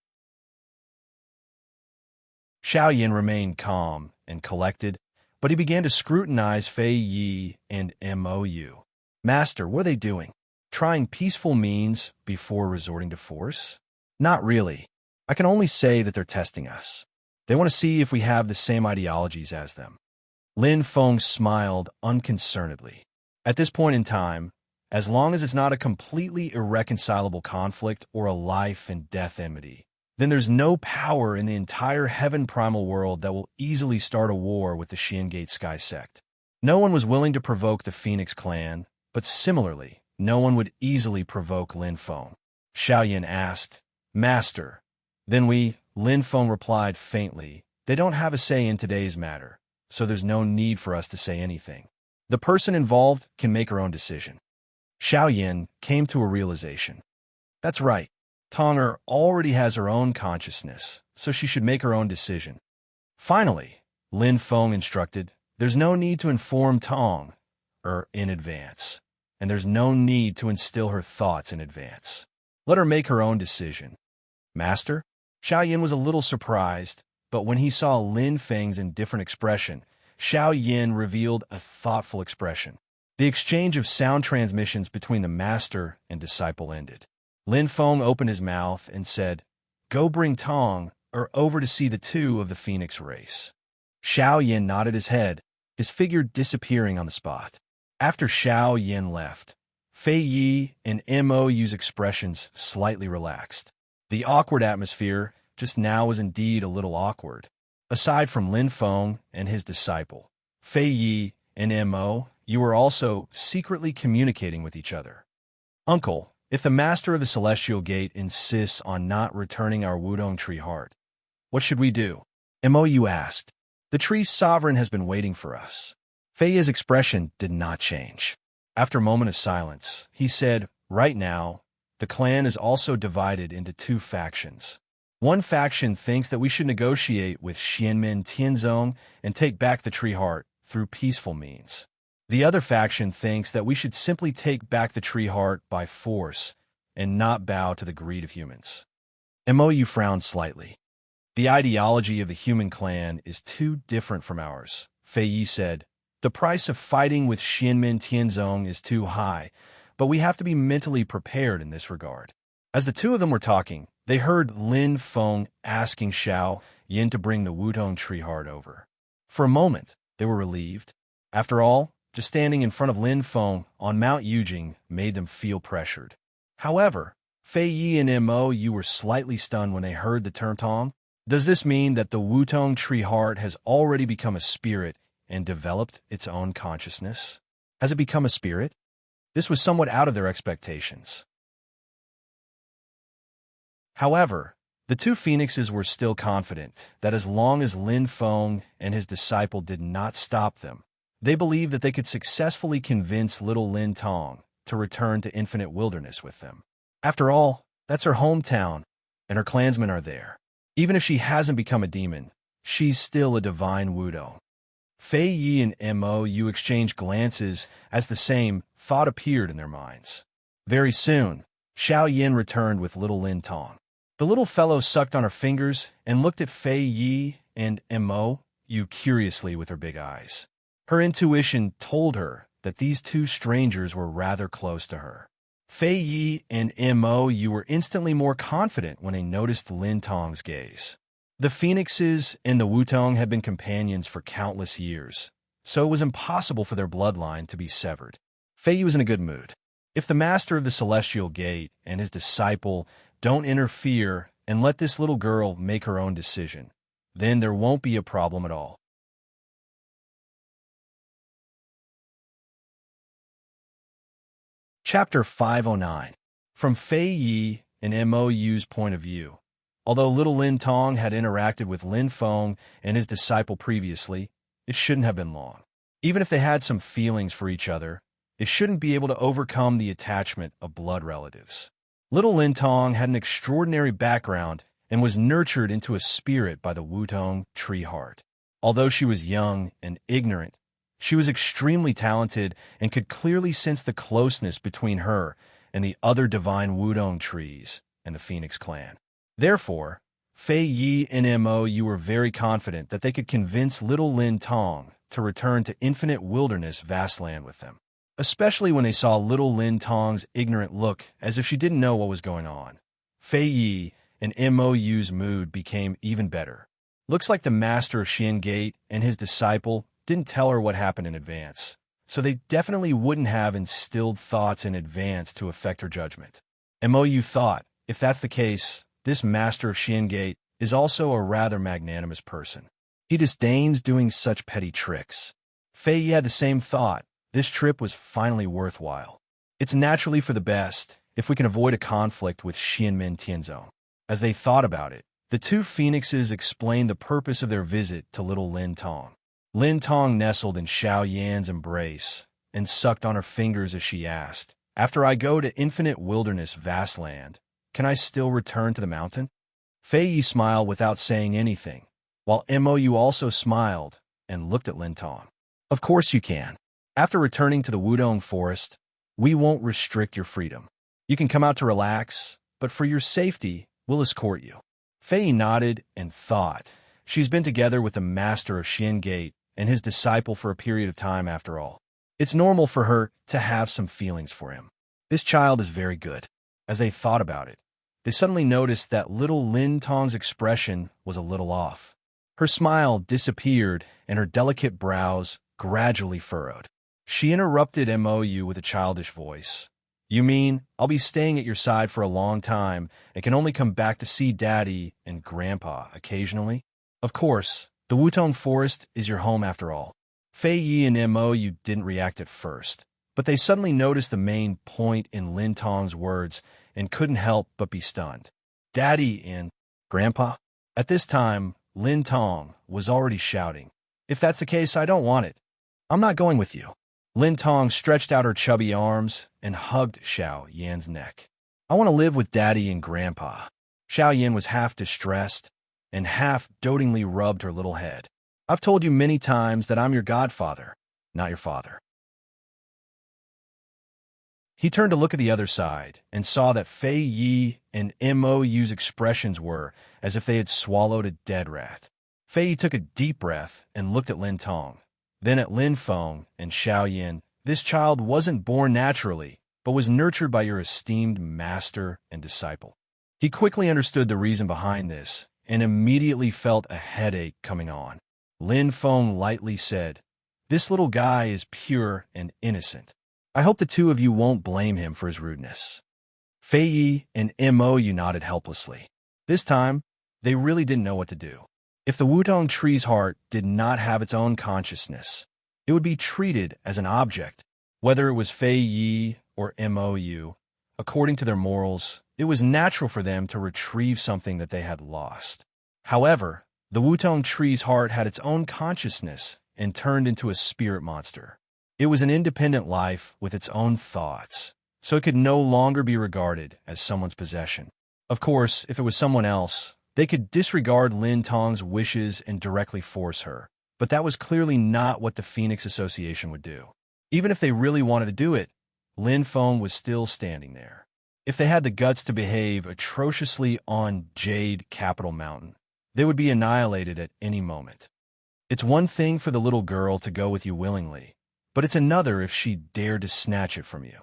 Xiao Yin remained calm and collected, but he began to scrutinize Fei Yi and Mou. Master, what are they doing? Trying peaceful means before resorting to force? Not really. I can only say that they're testing us. They want to see if we have the same ideologies as them. Lin Feng smiled unconcernedly. At this point in time, as long as it's not a completely irreconcilable conflict or a life and death enmity, then there's no power in the entire heaven primal world that will easily start a war with the Xiangate Sky Sect. No one was willing to provoke the Phoenix clan, but similarly, no one would easily provoke Lin Feng. Xiao Yin asked, Master. Then Lin Feng replied faintly, they don't have a say in today's matter, so there's no need for us to say anything. The person involved can make her own decision. Xiao Yin came to a realization. That's right. Tonger already has her own consciousness, so she should make her own decision. Finally, Lin Feng instructed, there's no need to inform Tong in advance, and there's no need to instill her thoughts in advance. Let her make her own decision. Master? Xiao Yin was a little surprised, but when he saw Lin Feng's indifferent expression, Xiao Yin revealed a thoughtful expression. The exchange of sound transmissions between the master and disciple ended. Lin Feng opened his mouth and said, Go bring Tong over to see the two of the Phoenix race. Xiao Yin nodded his head, his figure disappearing on the spot. After Xiao Yin left, Fei Yi and Mou's expressions slightly relaxed. The awkward atmosphere just now was indeed a little awkward. Aside from Lin Feng and his disciple, Fei Yi and Mou, you were also secretly communicating with each other. Uncle, if the master of the Celestial Gate insists on not returning our Wudong tree heart, what should we do? Mou asked. The tree's sovereign has been waiting for us. Fei Yi's expression did not change. After a moment of silence, he said, Right now, the clan is also divided into two factions. One faction thinks that we should negotiate with Xianmen Tianzong and take back the tree heart through peaceful means. The other faction thinks that we should simply take back the tree heart by force and not bow to the greed of humans. Mou frowned slightly. The ideology of the human clan is too different from ours, Fei Yi said. The price of fighting with Xianmen Tianzong is too high, but we have to be mentally prepared in this regard. As the two of them were talking, they heard Lin Feng asking Xiao Yin to bring the Wudong tree heart over. For a moment, they were relieved. After all, just standing in front of Lin Feng on Mount Yujing made them feel pressured. However, Fei Yi and Mou were slightly stunned when they heard the term Tong. Does this mean that the Wudong tree heart has already become a spirit and developed its own consciousness? Has it become a spirit? This was somewhat out of their expectations. However, the two phoenixes were still confident that as long as Lin Feng and his disciple did not stop them, they believed that they could successfully convince little Lin Tong to return to Infinite Wilderness with them. After all, that's her hometown, and her clansmen are there. Even if she hasn't become a demon, she's still a divine Wudong. Fei Yi and Mou exchanged glances as the same thought appeared in their minds. Very soon, Xiao Yin returned with little Lin Tong. The little fellow sucked on her fingers and looked at Fei Yi and Mou curiously with her big eyes. Her intuition told her that these two strangers were rather close to her. Fei Yi and Mou were instantly more confident when they noticed Lin Tong's gaze. The phoenixes and the Wutong had been companions for countless years, so it was impossible for their bloodline to be severed. Fei Yi was in a good mood. If the master of the Celestial Gate and his disciple don't interfere and let this little girl make her own decision, then there won't be a problem at all. Chapter 509. From Fei Yi and Mou's point of view. Although little Lin Tong had interacted with Lin Feng and his disciple previously, it shouldn't have been long. Even if they had some feelings for each other, they shouldn't be able to overcome the attachment of blood relatives. Little Lin Tong had an extraordinary background and was nurtured into a spirit by the Wutong tree heart. Although she was young and ignorant, she was extremely talented and could clearly sense the closeness between her and the other divine Wudong trees and the Phoenix clan. Therefore, Fei Yi and Mou were very confident that they could convince little Lin Tong to return to Infinite Wilderness Vastland with them, especially when they saw little Lin Tong's ignorant look as if she didn't know what was going on. Fei Yi and Mou's mood became even better. Looks like the master of Xian Gate and his disciple didn't tell her what happened in advance, so they definitely wouldn't have instilled thoughts in advance to affect her judgment. Mou thought, if that's the case, this master of Xian Gate is also a rather magnanimous person. He disdains doing such petty tricks. Fei Yi had the same thought. This trip was finally worthwhile. It's naturally for the best if we can avoid a conflict with Xianmin Tianzong. As they thought about it, the two phoenixes explained the purpose of their visit to little Lin Tong. Lin Tong nestled in Xiao Yan's embrace and sucked on her fingers as she asked, "After I go to Infinite Wilderness Vastland, can I still return to the mountain?" Fei Yi smiled without saying anything, while Mou also smiled and looked at Lin Tong. "Of course you can. After returning to the Wudong Forest, we won't restrict your freedom. You can come out to relax, but for your safety, we'll escort you." Fei Yi nodded and thought, she's been together with the master of Xian Gate and his disciple for a period of time after all. It's normal for her to have some feelings for him. This child is very good. As they thought about it, they suddenly noticed that little Lin Tong's expression was a little off. Her smile disappeared and her delicate brows gradually furrowed. She interrupted Mou with a childish voice. "You mean I'll be staying at your side for a long time and can only come back to see Daddy and Grandpa occasionally? Of course, the Wutong Forest is your home after all." Fei Yi and Mou didn't react at first, but they suddenly noticed the main point in Lin Tong's words and couldn't help but be stunned. "Daddy and Grandpa?" At this time, Lin Tong was already shouting, "If that's the case, I don't want it. I'm not going with you." Lin Tong stretched out her chubby arms and hugged Xiao Yan's neck. "I want to live with Daddy and Grandpa." Xiao Yan was half distressed and half dotingly rubbed her little head. "I've told you many times that I'm your godfather, not your father." He turned to look at the other side and saw that Fei Yi and Mou's expressions were as if they had swallowed a dead rat. Fei Yi took a deep breath and looked at Lin Tong, then at Lin Feng and Xiao Yan. "This child wasn't born naturally, but was nurtured by your esteemed master and disciple." He quickly understood the reason behind this and immediately felt a headache coming on. Lin Feng lightly said, "This little guy is pure and innocent. I hope the two of you won't blame him for his rudeness." Fei Yi and Mou nodded helplessly. This time, they really didn't know what to do. If the Wutong tree's heart did not have its own consciousness, it would be treated as an object, whether it was Fei Yi or Mou. According to their morals, it was natural for them to retrieve something that they had lost. However, the Wutong tree's heart had its own consciousness and turned into a spirit monster. It was an independent life with its own thoughts, so it could no longer be regarded as someone's possession. Of course, if it was someone else, they could disregard Lin Tong's wishes and directly force her, but that was clearly not what the Phoenix Association would do. Even if they really wanted to do it, Lin Feng was still standing there. If they had the guts to behave atrociously on Jade Capital Mountain, they would be annihilated at any moment. It's one thing for the little girl to go with you willingly, but it's another if she dared to snatch it from you.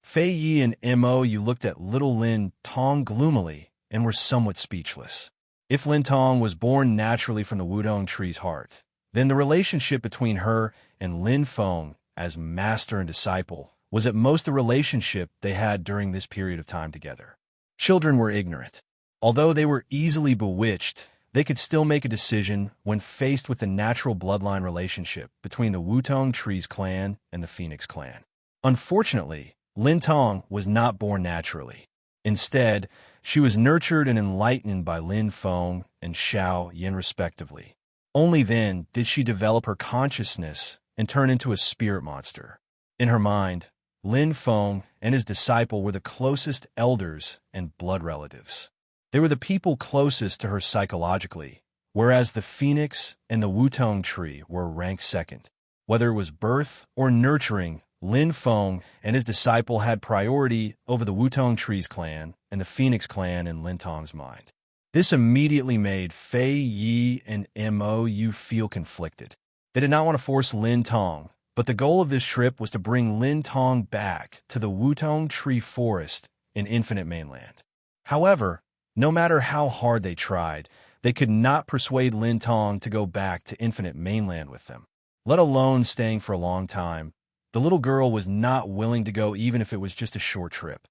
Fei Yi and Mou looked at little Lin Tong gloomily and were somewhat speechless. If Lin Tong was born naturally from the Wudong tree's heart, then the relationship between her and Lin Feng as master and disciple was at most the relationship they had during this period of time together. Children were ignorant. Although they were easily bewitched, they could still make a decision when faced with the natural bloodline relationship between the Wutong Tree's clan and the Phoenix clan. Unfortunately, Lin Tong was not born naturally. Instead, she was nurtured and enlightened by Lin Feng and Xiao Yin respectively. Only then did she develop her consciousness and turn into a spirit monster. In her mind, Lin Feng and his disciple were the closest elders and blood relatives. They were the people closest to her psychologically, whereas the Phoenix and the Wutong Tree were ranked second. Whether it was birth or nurturing, Lin Feng and his disciple had priority over the Wutong Tree's clan and the Phoenix clan in Lin Tong's mind. This immediately made Fei Yi and Mou feel conflicted. They did not want to force Lin Tong, but the goal of this trip was to bring Lin Tong back to the Wutong Tree Forest in Infinite Mainland. However, no matter how hard they tried, they could not persuade Lin Tong to go back to Infinite Mainland with them, let alone staying for a long time. The little girl was not willing to go even if it was just a short trip.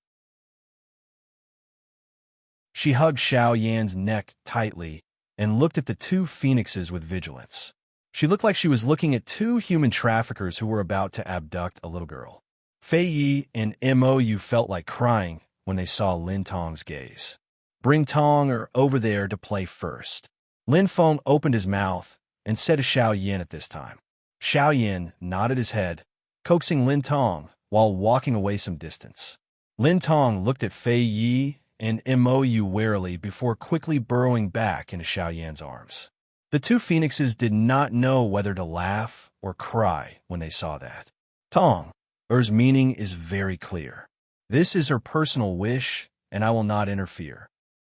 She hugged Xiao Yan's neck tightly and looked at the two phoenixes with vigilance. She looked like she was looking at two human traffickers who were about to abduct a little girl. Fei Yi and Mou felt like crying when they saw Lin Tong's gaze. Bring Tong over there to play first. Lin Feng opened his mouth and said to Xiao Yin at this time. Xiao Yin nodded his head, coaxing Lin Tong while walking away some distance. Lin Tong looked at Fei Yi and Mou warily before quickly burrowing back into Xiao Yan's arms. The two phoenixes did not know whether to laugh or cry when they saw that. Tong's meaning is very clear. This is her personal wish, and I will not interfere.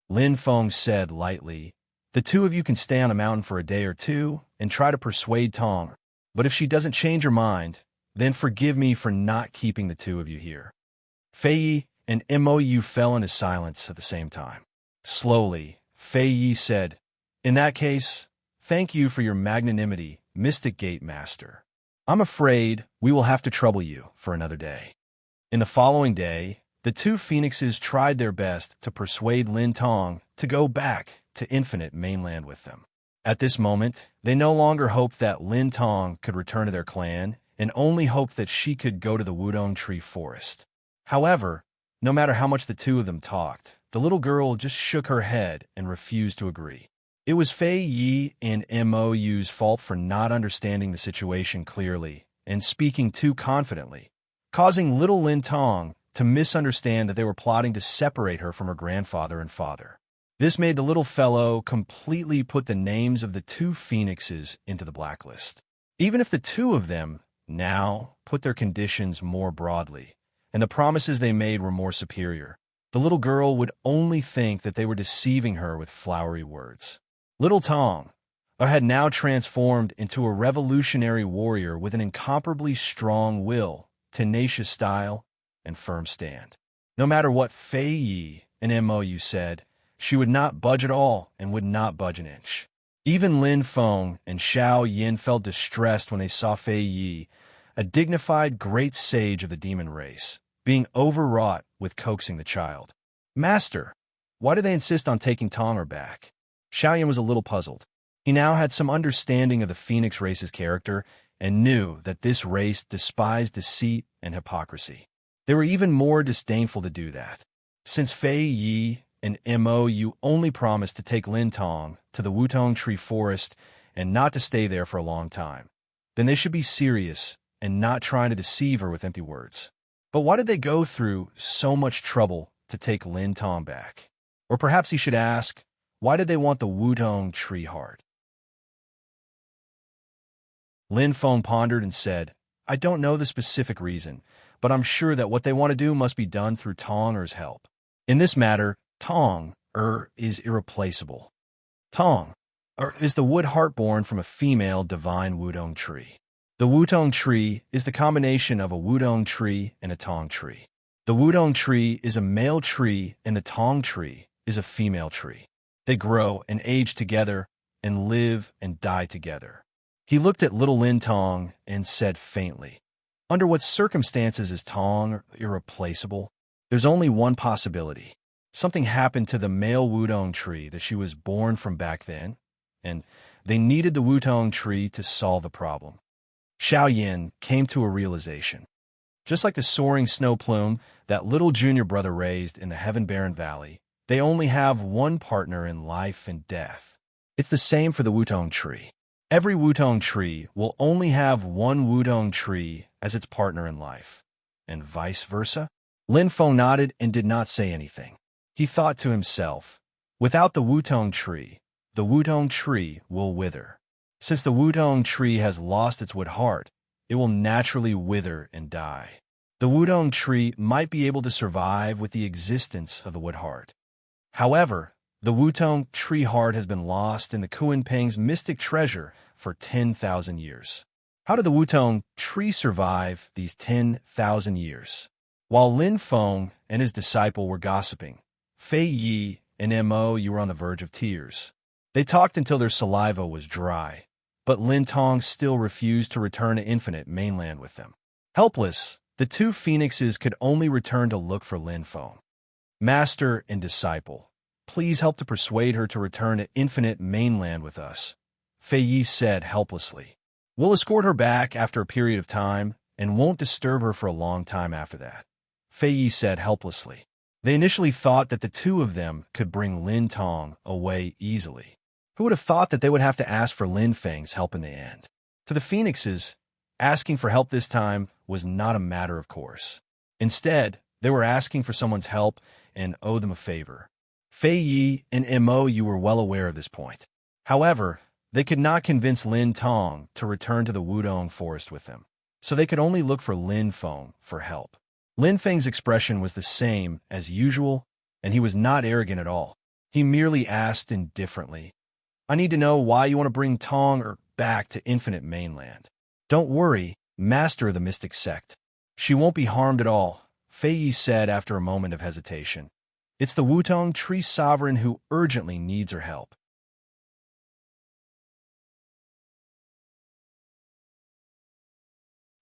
Lin Feng said lightly, the two of you can stay on a mountain for a day or two and try to persuade Tong, but if she doesn't change her mind, then forgive me for not keeping the two of you here. Fei Yi and Mou fell into silence at the same time. Slowly, Fei Yi said, in that case, thank you for your magnanimity, Mystic Gate Master. I'm afraid we will have to trouble you for another day. In the following day, the two phoenixes tried their best to persuade Lin Tong to go back to Infinite Mainland with them. At this moment, they no longer hoped that Lin Tong could return to their clan and only hoped that she could go to the Wudong Tree Forest. However, no matter how much the two of them talked, the little girl just shook her head and refused to agree. It was Fei Yi and Mou's fault for not understanding the situation clearly and speaking too confidently, causing little Lin Tong to misunderstand that they were plotting to separate her from her grandfather and father. This made the little fellow completely put the names of the two phoenixes into the blacklist. Even if the two of them now put their conditions more broadly, and the promises they made were more superior, the little girl would only think that they were deceiving her with flowery words. Little Tong had now transformed into a revolutionary warrior with an incomparably strong will, tenacious style, and firm stand. No matter what Fei Yi and Mou said, she would not budge at all and would not budge an inch. Even Lin Feng and Xiao Yin felt distressed when they saw Fei Yi, a dignified great sage of the demon race, being overwrought with coaxing the child. Master, why do they insist on taking Tong back? Xiao Yin was a little puzzled. He now had some understanding of the Phoenix race's character and knew that this race despised deceit and hypocrisy. They were even more disdainful to do that. Since Fei Yi and Mou only promised to take Lin Tong to the Wutong Tree Forest and not to stay there for a long time, then they should be serious and not trying to deceive her with empty words. But why did they go through so much trouble to take Lin Tong back? Or perhaps he should ask, why did they want the Wutong Tree heart? Lin Feng pondered and said, I don't know the specific reason, but I'm sure that what they want to do must be done through Tong help. In this matter, Tong is irreplaceable. Tong is the wood heart born from a female divine Wudong tree. The Wudong tree is the combination of a Wudong tree and a Tong tree. The Wudong tree is a male tree and the Tong tree is a female tree. They grow and age together and live and die together. He looked at little Lin Tong and said faintly, "Under what circumstances is Tong irreplaceable? There's only one possibility. Something happened to the male Wudong tree that she was born from back then, and they needed the Wudong tree to solve the problem." Xiao Yin came to a realization. Just like the soaring snow plume that little junior brother raised in the Heaven-Barren Valley, they only have one partner in life and death. It's the same for the Wudong tree. Every Wudong tree will only have one Wudong tree as its partner in life, and vice versa. Lin Feng nodded and did not say anything. He thought to himself, without the Wudong tree will wither. Since the Wudong tree has lost its wood heart, it will naturally wither and die. The Wudong tree might be able to survive with the existence of the wood heart. However, the Wudong tree heart has been lost in the Kunpeng's mystic treasure for 10,000 years. How did the Wudong tree survive these 10,000 years? While Lin Feng and his disciple were gossiping, Fei Yi and Mo Yu were on the verge of tears. They talked until their saliva was dry, but Lin Tong still refused to return to Infinite Mainland with them. Helpless, the two phoenixes could only return to look for Lin Feng. "Master and disciple, please help to persuade her to return to Infinite Mainland with us," Fei Yi said helplessly. "We'll escort her back after a period of time and won't disturb her for a long time after that," Fei Yi said helplessly. They initially thought that the two of them could bring Lin Tong away easily. Who would have thought that they would have to ask for Lin Feng's help in the end? To the phoenixes, asking for help this time was not a matter of course. Instead, they were asking for someone's help and owe them a favor. Fei Yi and Mo Yu were well aware of this point. However, they could not convince Lin Tong to return to the Wudong forest with them, so they could only look for Lin Feng for help. Lin Feng's expression was the same as usual, and he was not arrogant at all. He merely asked indifferently, "I need to know why you want to bring Tong back to Infinite Mainland." "Don't worry, Master of the Mystic Sect. She won't be harmed at all," Fei Yi said after a moment of hesitation. "It's the Wudong Tree Sovereign who urgently needs her help."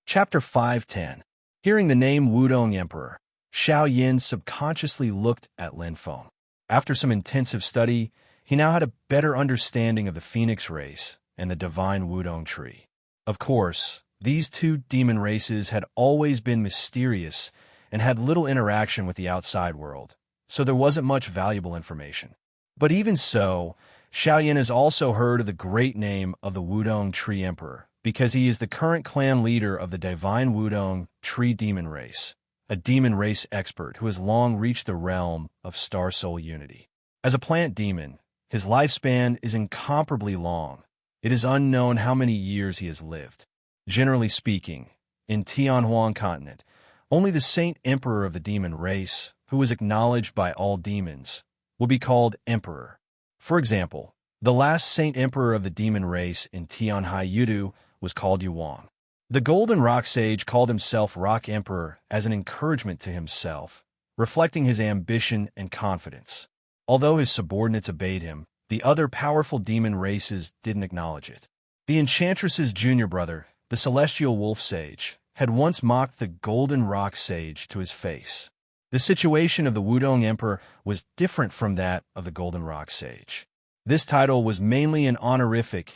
Chapter 510. Hearing the name Wudong Emperor, Xiao Yin subconsciously looked at Lin Feng. After some intensive study, he now had a better understanding of the Phoenix race and the divine Wudong tree. Of course, these two demon races had always been mysterious and had little interaction with the outside world, so there wasn't much valuable information. But even so, Xiao Yin has also heard of the great name of the Wudong Tree Emperor, because he is the current clan leader of the divine Wudong Tree Demon Race, a demon race expert who has long reached the realm of Star Soul Unity. As a plant demon, his lifespan is incomparably long. It is unknown how many years he has lived. Generally speaking, in Tianhuang Continent, only the Saint Emperor of the demon race, who is acknowledged by all demons, will be called Emperor. For example, the last Saint Emperor of the demon race in Tianhai Yudu was called Yuang. The Golden Rock Sage called himself Rock Emperor as an encouragement to himself, reflecting his ambition and confidence. Although his subordinates obeyed him, the other powerful demon races didn't acknowledge it. The Enchantress's junior brother, the Celestial Wolf Sage, had once mocked the Golden Rock Sage to his face. The situation of the Wudong Emperor was different from that of the Golden Rock Sage. This title was mainly an honorific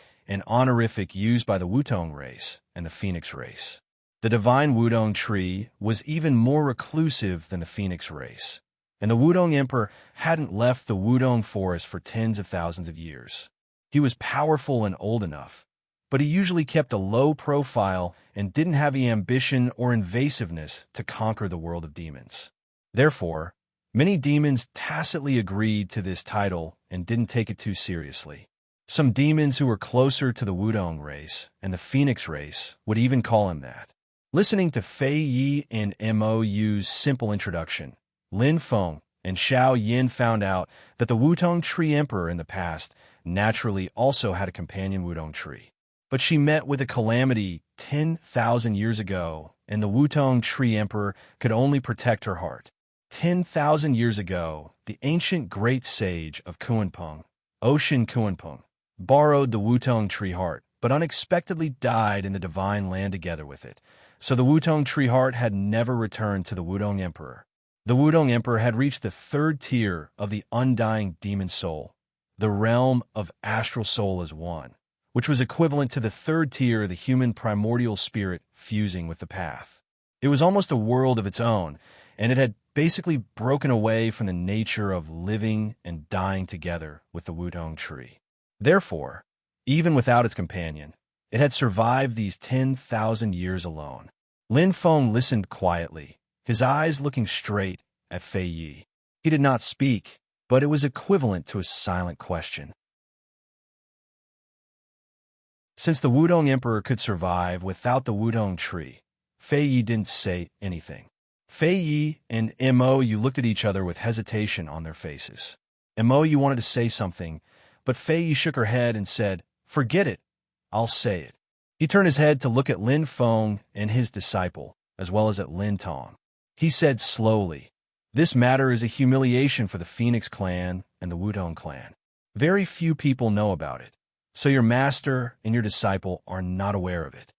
used by the Wudong race and the Phoenix race. The divine Wudong tree was even more reclusive than the Phoenix race, and the Wudong Emperor hadn't left the Wudong forest for tens of thousands of years. He was powerful and old enough, but he usually kept a low profile and didn't have the ambition or invasiveness to conquer the world of demons. Therefore, many demons tacitly agreed to this title and didn't take it too seriously. Some demons who were closer to the Wudong race and the Phoenix race would even call him that. Listening to Fei Yi and Mo Yu's simple introduction, Lin Feng and Xiao Yin found out that the Wudong Tree Emperor in the past naturally also had a companion Wudong tree. But she met with a calamity 10,000 years ago, and the Wudong Tree Emperor could only protect her heart. 10,000 years ago, the ancient great sage of Kunpeng, Ocean Kuanpung, borrowed the Wutong tree heart, but unexpectedly died in the divine land together with it. So the Wutong tree heart had never returned to the Wudong Emperor. The Wudong Emperor had reached the third tier of the undying demon soul, the realm of astral soul as one, which was equivalent to the third tier of the human primordial spirit fusing with the path. It was almost a world of its own, and it had basically broken away from the nature of living and dying together with the Wudong tree. Therefore, even without its companion, it had survived these 10,000 years alone. Lin Feng listened quietly, his eyes looking straight at Fei Yi. He did not speak, but it was equivalent to a silent question. Since the Wudong Emperor could survive without the Wudong tree, Fei Yi didn't say anything. Fei Yi and Mo Yu looked at each other with hesitation on their faces. Mo Yu wanted to say something, but Fei Yi shook her head and said, "Forget it. I'll say it." He turned his head to look at Lin Feng and his disciple, as well as at Lin Tong. He said slowly, "This matter is a humiliation for the Phoenix clan and the Wudong clan. Very few people know about it, so your master and your disciple are not aware of it.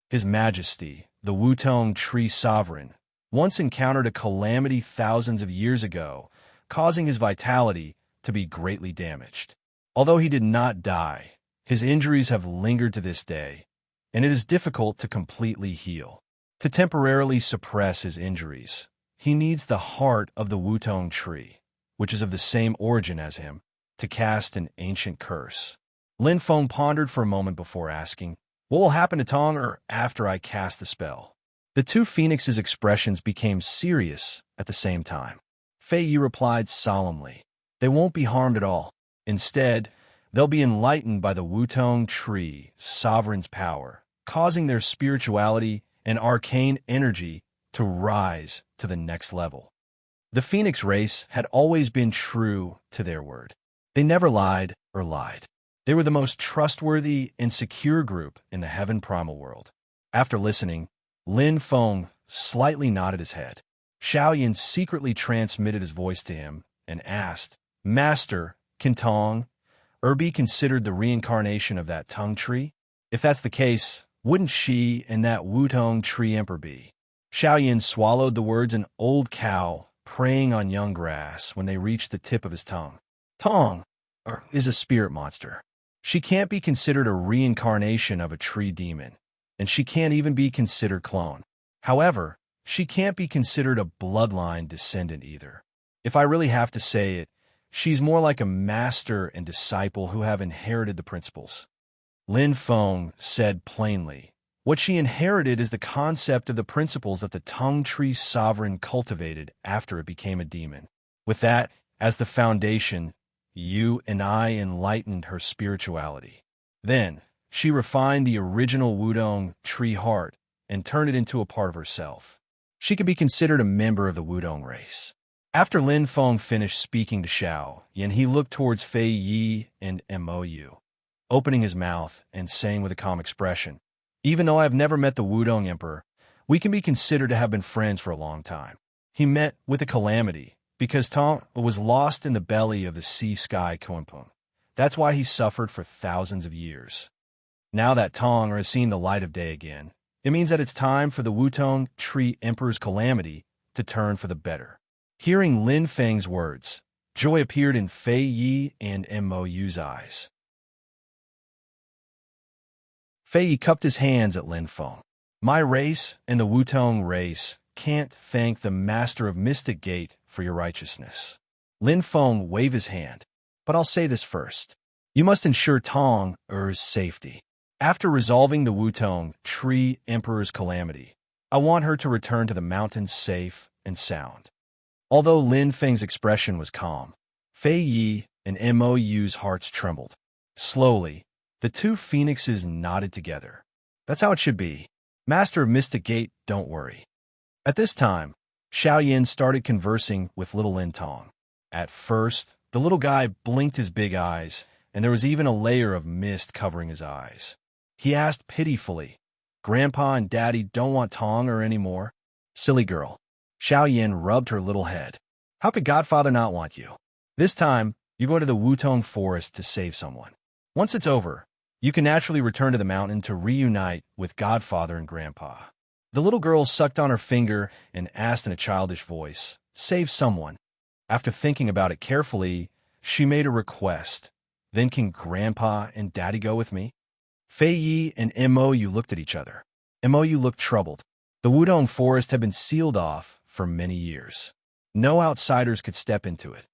His Majesty, the Wutong Tree Sovereign, once encountered a calamity thousands of years ago, causing his vitality to be greatly damaged. Although he did not die, his injuries have lingered to this day, and it is difficult to completely heal. To temporarily suppress his injuries, he needs the heart of the Wutong tree, which is of the same origin as him, to cast an ancient curse." Lin Feng pondered for a moment before asking, "What will happen to Tong after I cast the spell?" The two phoenixes' expressions became serious at the same time. Fei Yi replied solemnly, "They won't be harmed at all. Instead, they'll be enlightened by the Wutong tree sovereign's power, causing their spirituality and arcane energy to rise to the next level." The Phoenix race had always been true to their word. They never lied or lied. They were the most trustworthy and secure group in the Heaven Primal world. After listening, Lin Feng slightly nodded his head. Xiaoyan secretly transmitted his voice to him and asked, "Master, can Tong be considered the reincarnation of that tongue tree? If that's the case, wouldn't she and that Wutong tree emperor be?" Xiaoyan swallowed the words "an old cow preying on young grass" when they reached the tip of his tongue. Tong is a spirit monster. She can't be considered a reincarnation of a tree demon, and she can't even be considered clone. However, she can't be considered a bloodline descendant either. If I really have to say it, she's more like a master and disciple who have inherited the principles. Lin Feng said plainly, "What she inherited is the concept of the principles that the tongue tree sovereign cultivated after it became a demon. With that as the foundation, you and I enlightened her spirituality. Then, she refined the original Wudong tree heart and turned it into a part of herself. She could be considered a member of the Wudong race." After Lin Feng finished speaking to Xiaoyan, he looked towards Fei Yi and Mo Yu, opening his mouth and saying with a calm expression, "Even though I have never met the Wudong Emperor, we can be considered to have been friends for a long time. He met with a calamity because Tong was lost in the belly of the sea sky Kuanpung. That's why he suffered for thousands of years. Now that Tong has seen the light of day again, it means that it's time for the Wutong Tree Emperor's calamity to turn for the better." Hearing Lin Feng's words, joy appeared in Fei Yi and Mo Yu's eyes. Fei Yi cupped his hands at Lin Feng. "My race and the Wutong race can't thank the Master of Mystic Gate for your righteousness." Lin Feng waved his hand. "But I'll say this first. You must ensure Tong's safety. After resolving the Wutong Tree Emperor's calamity, I want her to return to the mountains safe and sound." Although Lin Feng's expression was calm, Fei Yi and Mo Yu's hearts trembled. Slowly, the two phoenixes nodded together. "That's how it should be. Master of Mystic Gate, don't worry." At this time, Xiaoyan started conversing with little Lin Tong. At first, the little guy blinked his big eyes, and there was even a layer of mist covering his eyes. He asked pitifully, "Grandpa and Daddy don't want Tong anymore?" "Silly girl." Xiaoyan rubbed her little head. "How could Godfather not want you?" This time, You go to the Wutong Forest to save someone. Once it's over, you can naturally return to the mountain to reunite with Godfather and Grandpa. The little girl sucked on her finger and asked in a childish voice, "Save someone." After thinking about it carefully, she made a request. "Then can Grandpa and Daddy go with me?" Fei Yi and Mou looked at each other. Mou looked troubled. The Wudong Forest had been sealed off for many years. No outsiders could step into it.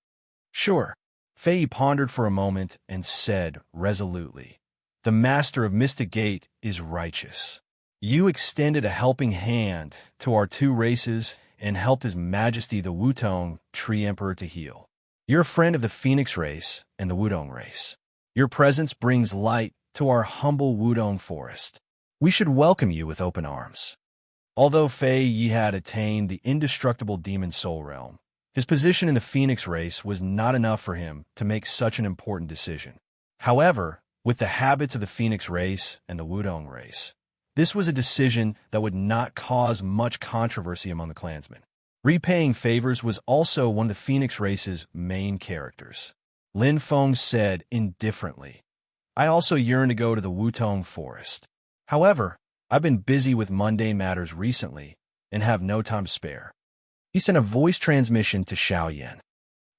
"Sure." Fei Yi pondered for a moment and said resolutely, "The master of Mystic Gate is righteous. You extended a helping hand to our two races and helped His Majesty the Wutong Tree Emperor to heal. You're a friend of the Phoenix race and the Wudong race. Your presence brings light to our humble Wudong Forest. We should welcome you with open arms." Although Fei Yi had attained the indestructible demon soul realm, his position in the Phoenix race was not enough for him to make such an important decision. However, with the habits of the Phoenix race and the Wudong race, this was a decision that would not cause much controversy among the clansmen. Repaying favors was also one of the Phoenix race's main characters. Lin Feng said indifferently, "I also yearn to go to the Wutong Forest. However, I've been busy with mundane matters recently and have no time to spare." He sent a voice transmission to Xiaoyan.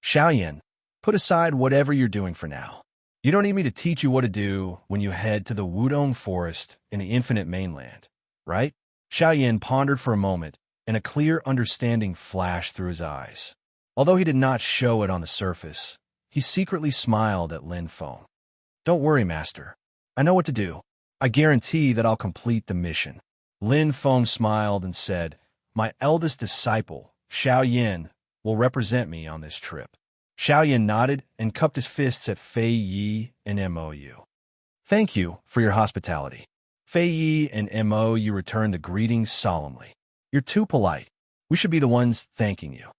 "Xiaoyan, put aside whatever you're doing for now. You don't need me to teach you what to do when you head to the Wudong Forest in the Infinite Mainland, right?" Xiaoyan pondered for a moment, and a clear understanding flashed through his eyes. Although he did not show it on the surface, he secretly smiled at Lin Feng. "Don't worry, Master. I know what to do. I guarantee that I'll complete the mission." Lin Feng smiled and said, "My eldest disciple, Xiaoyan, will represent me on this trip." Xiaoyan nodded and cupped his fists at Fei Yi and Mou. "Thank you for your hospitality." Fei Yi and Mou returned the greetings solemnly. "You're too polite. We should be the ones thanking you."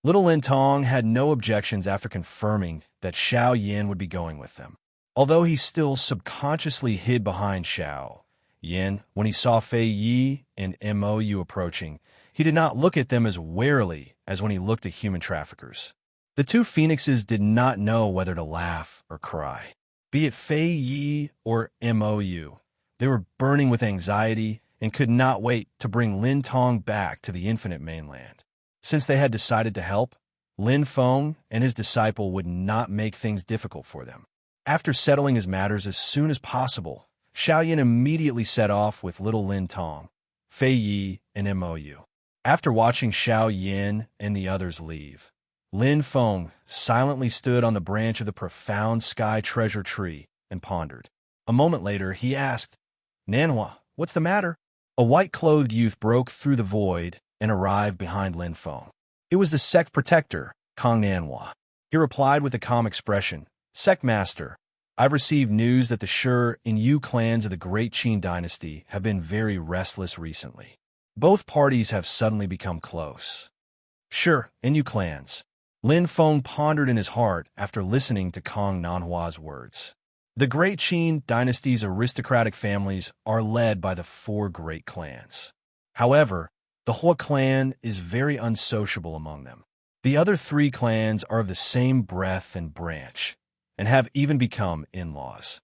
Little Lin Tong had no objections after confirming that Xiaoyan would be going with them. Although he still subconsciously hid behind Xiaoyan, when he saw Fei Yi and Mou approaching, he did not look at them as warily as when he looked at human traffickers. The two phoenixes did not know whether to laugh or cry. Be it Fei Yi or Mou, they were burning with anxiety and could not wait to bring Lin Tong back to the Infinite Mainland. Since they had decided to help, Lin Feng and his disciple would not make things difficult for them. After settling his matters as soon as possible, Xiaoyan immediately set off with little Lin Tong, Fei Yi, and Mou. After watching Xiaoyan and the others leave, Lin Feng silently stood on the branch of the profound sky treasure tree and pondered. A moment later, he asked, "Nanhua, what's the matter?" A white-clothed youth broke through the void and arrived behind Lin Feng. It was the sect protector, Kong Nanhua. He replied with a calm expression, "Sect Master, I've received news that the Shi and Yu clans of the Great Qin dynasty have been very restless recently. Both parties have suddenly become close." Shi and Yu clans. Lin Feng pondered in his heart after listening to Kong Nanhua's words. The Great Qin dynasty's aristocratic families are led by the four great clans. However, the Hua clan is very unsociable among them. The other three clans are of the same breadth and branch, and have even become in-laws.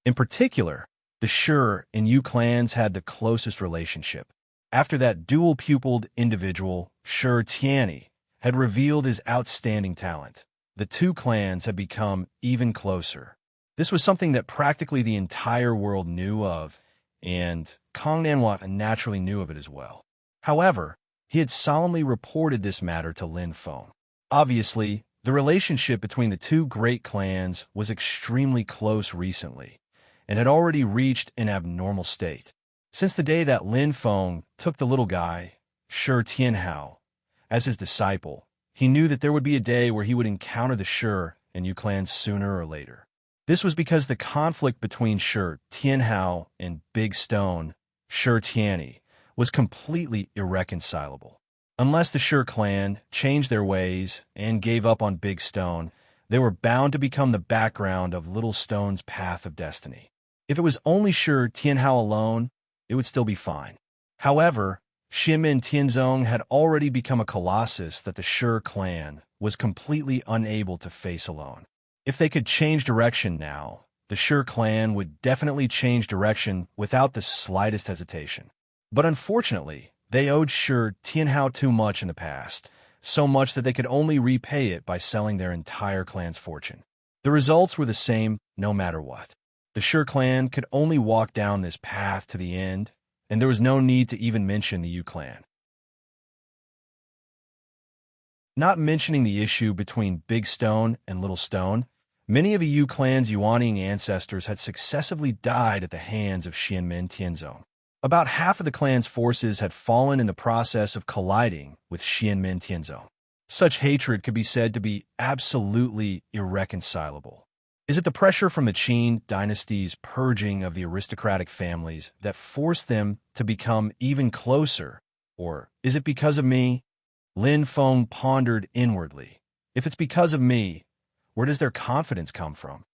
In particular, the Shi and Yu clans had the closest relationship. After that dual-pupiled individual, Shi Tianyi, had revealed his outstanding talent, the two clans had become even closer. This was something that practically the entire world knew of, and Kong Nanhua naturally knew of it as well. However, he had solemnly reported this matter to Lin Feng. Obviously, the relationship between the two great clans was extremely close recently, and had already reached an abnormal state. Since the day that Lin Feng took the little guy, Shi Tianhao, as his disciple, he knew that there would be a day where he would encounter the Shi and Yu clans sooner or later. This was because the conflict between Shi Tianhao and Big Stone, Shi Tianyi, was completely irreconcilable. Unless the Shi clan changed their ways and gave up on Big Stone, they were bound to become the background of Little Stone's path of destiny. If it was only Shi Tianhao alone, it would still be fine. However, Xianmin Tianzong had already become a colossus that the Shi clan was completely unable to face alone. If they could change direction now, the Shi clan would definitely change direction without the slightest hesitation. But unfortunately, they owed Shi Tianhao too much in the past, so much that they could only repay it by selling their entire clan's fortune. The results were the same no matter what. The Shi clan could only walk down this path to the end, and there was no need to even mention the Yu clan. Not mentioning the issue between Big Stone and Little Stone, many of the Yu clan's Yuaning ancestors had successively died at the hands of Xianmin Tianzong. About half of the clan's forces had fallen in the process of colliding with Xianmin Tianzong. Such hatred could be said to be absolutely irreconcilable. Is it the pressure from the Qin dynasty's purging of the aristocratic families that forced them to become even closer? Or is it because of me? Lin Feng pondered inwardly. If it's because of me, where does their confidence come from?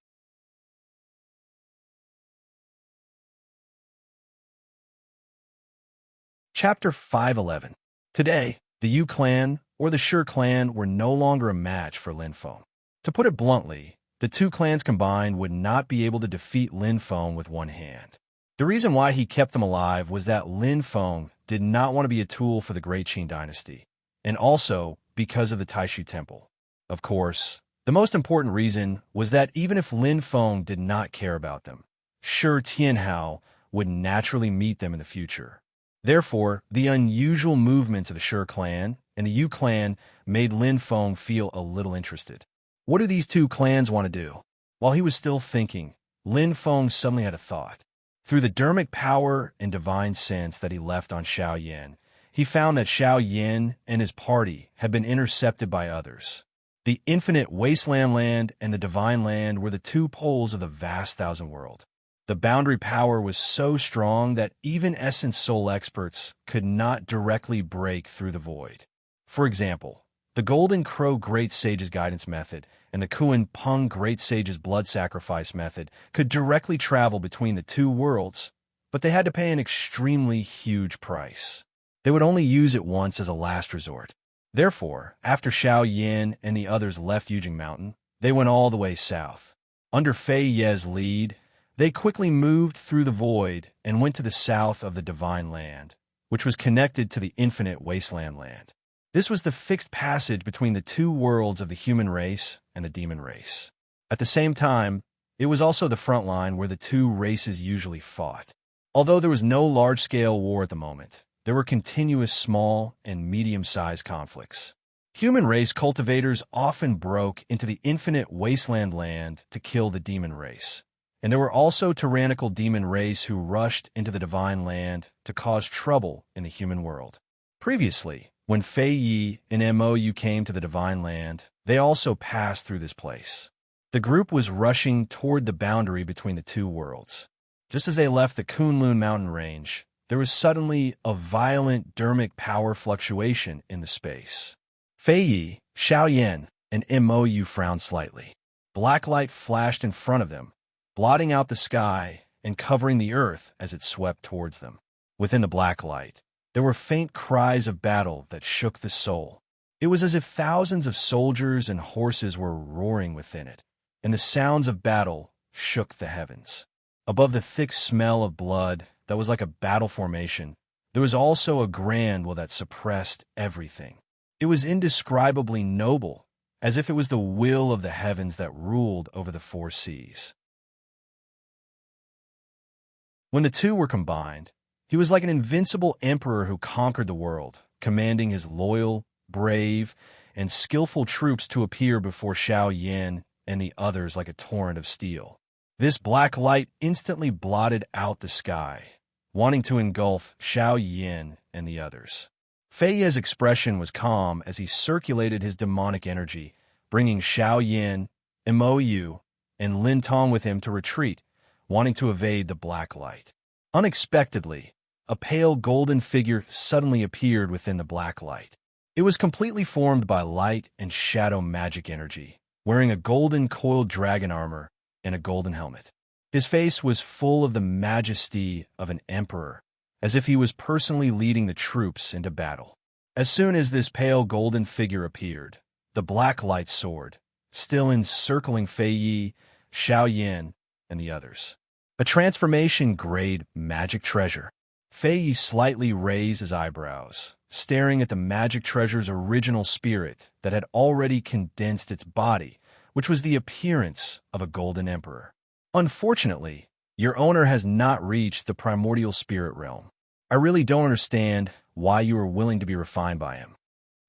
Chapter 511. Today, the Yu clan or the Shi clan were no longer a match for Lin Feng. To put it bluntly, the two clans combined would not be able to defeat Lin Feng with one hand. The reason why he kept them alive was that Lin Feng did not want to be a tool for the Great Qin dynasty, and also because of the Taishu Temple. Of course, the most important reason was that even if Lin Feng did not care about them, Shi Tianhao would naturally meet them in the future. Therefore, the unusual movements of the Shi clan and the Yu clan made Lin Feng feel a little interested. What do these two clans want to do? While he was still thinking, Lin Feng suddenly had a thought. Through the dermic power and divine sense that he left on Xiao Yan, he found that Xiao Yan and his party had been intercepted by others. The infinite wasteland land and the divine land were the two poles of the vast thousand world. The boundary power was so strong that even Essence Soul experts could not directly break through the void. For example, the Golden Crow Great Sage's guidance method and the Kuan Peng Great Sage's blood sacrifice method could directly travel between the two worlds, but they had to pay an extremely huge price. They would only use it once as a last resort. Therefore, after Xiao Yan and the others left Yujing Mountain, they went all the way south. Under Fei Ye's lead, they quickly moved through the void and went to the south of the Divine Land, which was connected to the Infinite Wasteland Land. This was the fixed passage between the two worlds of the human race and the demon race. At the same time, it was also the front line where the two races usually fought. Although there was no large-scale war at the moment, there were continuous small and medium-sized conflicts. Human race cultivators often broke into the Infinite Wasteland Land to kill the demon race. And there were also tyrannical demon race who rushed into the divine land to cause trouble in the human world. Previously, when Fei Yi and Mou came to the divine land, they also passed through this place. The group was rushing toward the boundary between the two worlds. Just as they left the Kunlun mountain range, there was suddenly a violent dermic power fluctuation in the space. Fei Yi, Xiao Yan, and Mou frowned slightly. Black light flashed in front of them, blotting out the sky and covering the earth as it swept towards them. Within the black light, there were faint cries of battle that shook the soul. It was as if thousands of soldiers and horses were roaring within it, and the sounds of battle shook the heavens. Above the thick smell of blood that was like a battle formation, there was also a grand will that suppressed everything. It was indescribably noble, as if it was the will of the heavens that ruled over the four seas. When the two were combined, he was like an invincible emperor who conquered the world, commanding his loyal, brave, and skillful troops to appear before Xiao Yan and the others like a torrent of steel. This black light instantly blotted out the sky, wanting to engulf Xiao Yan and the others. Fei Ye's expression was calm as he circulated his demonic energy, bringing Xiao Yan, Mou, and Lin Tong with him to retreat, wanting to evade the black light. Unexpectedly, a pale golden figure suddenly appeared within the black light. It was completely formed by light and shadow magic energy, wearing a golden coiled dragon armor and a golden helmet. His face was full of the majesty of an emperor, as if he was personally leading the troops into battle. As soon as this pale golden figure appeared, the black light soared, still encircling Fei Yi, Xiao Yin, and the others. A transformation-grade magic treasure. Fei Yi slightly raised his eyebrows, staring at the magic treasure's original spirit that had already condensed its body, which was the appearance of a golden emperor. Unfortunately, your owner has not reached the primordial spirit realm. I really don't understand why you are willing to be refined by him.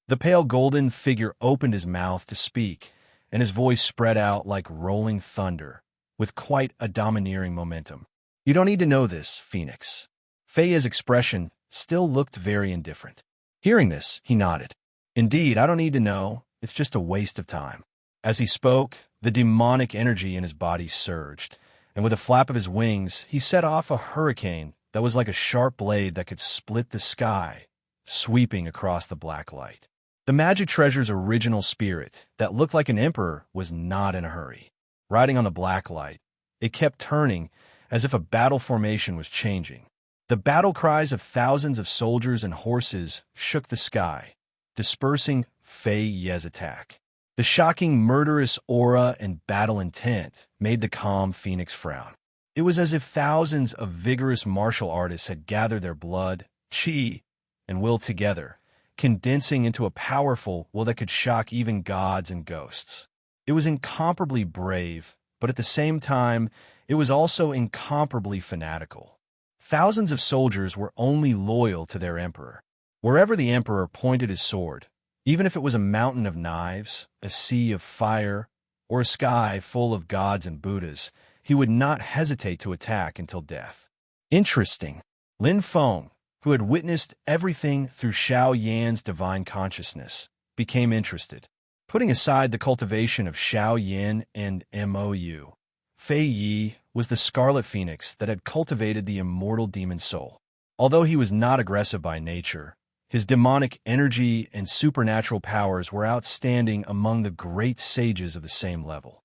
The pale golden figure opened his mouth to speak, and his voice spread out like rolling thunder, with quite a domineering momentum. You don't need to know this, Phoenix. Fei Yi's expression still looked very indifferent. Hearing this, he nodded. Indeed, I don't need to know. It's just a waste of time. As he spoke, the demonic energy in his body surged, and with a flap of his wings, he set off a hurricane that was like a sharp blade that could split the sky, sweeping across the black light. The magic treasure's original spirit, that looked like an emperor, was not in a hurry. Riding on the black light, it kept turning as if a battle formation was changing. The battle cries of thousands of soldiers and horses shook the sky, dispersing Fei Yi's attack. The shocking murderous aura and battle intent made the calm Phoenix frown. It was as if thousands of vigorous martial artists had gathered their blood, chi, and will together, condensing into a powerful will that could shock even gods and ghosts. It was incomparably brave, but at the same time, it was also incomparably fanatical. Thousands of soldiers were only loyal to their emperor. Wherever the emperor pointed his sword, even if it was a mountain of knives, a sea of fire, or a sky full of gods and Buddhas, he would not hesitate to attack until death. Interesting. Lin Feng, who had witnessed everything through Xiao Yan's divine consciousness, became interested. Putting aside the cultivation of Xiao Yin and Mou, Fei Yi was the scarlet phoenix that had cultivated the immortal demon soul. Although he was not aggressive by nature, his demonic energy and supernatural powers were outstanding among the great sages of the same level.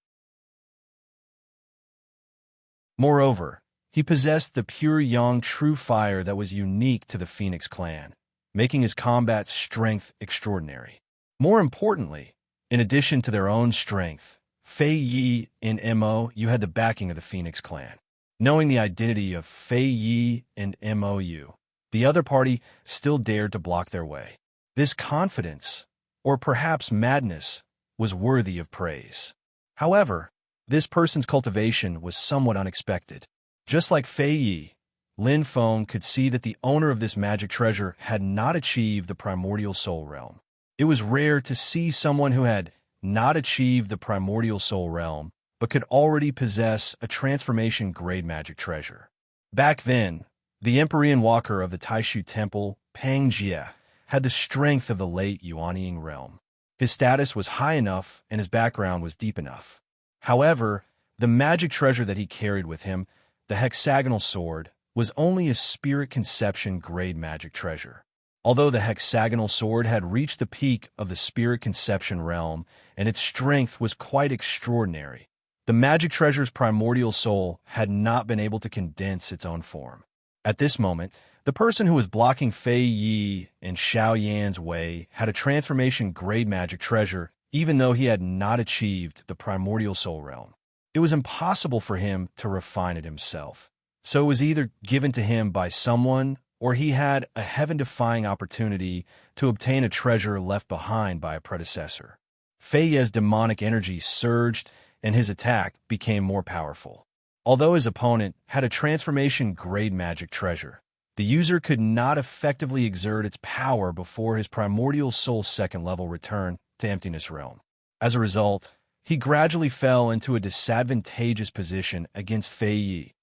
Moreover, he possessed the pure yang true fire that was unique to the Phoenix clan, making his combat strength extraordinary. More importantly, in addition to their own strength, Fei Yi and Mou had the backing of the Phoenix clan. Knowing the identity of Fei Yi and Mou, the other party still dared to block their way. This confidence, or perhaps madness, was worthy of praise. However, this person's cultivation was somewhat unexpected. Just like Fei Yi, Lin Feng could see that the owner of this magic treasure had not achieved the primordial soul realm. It was rare to see someone who had not achieved the primordial soul realm, but could already possess a transformation-grade magic treasure. Back then, the Empyrean Walker of the Taishu Temple, Pang Jie, had the strength of the late Yuanying realm. His status was high enough and his background was deep enough. However, the magic treasure that he carried with him, the hexagonal sword, was only a spirit conception-grade magic treasure. Although the hexagonal sword had reached the peak of the spirit conception realm and its strength was quite extraordinary, the magic treasure's primordial soul had not been able to condense its own form. At this moment, the person who was blocking Fei Yi and Xiao Yan's way had a transformation-grade magic treasure, even though he had not achieved the primordial soul realm. It was impossible for him to refine it himself, so it was either given to him by someone or he had a heaven-defying opportunity to obtain a treasure left behind by a predecessor. Fei Yi's demonic energy surged and his attack became more powerful. Although his opponent had a transformation-grade magic treasure, the user could not effectively exert its power before his primordial soul's second level returned to Emptiness Realm. As a result, he gradually fell into a disadvantageous position against Fei Yi,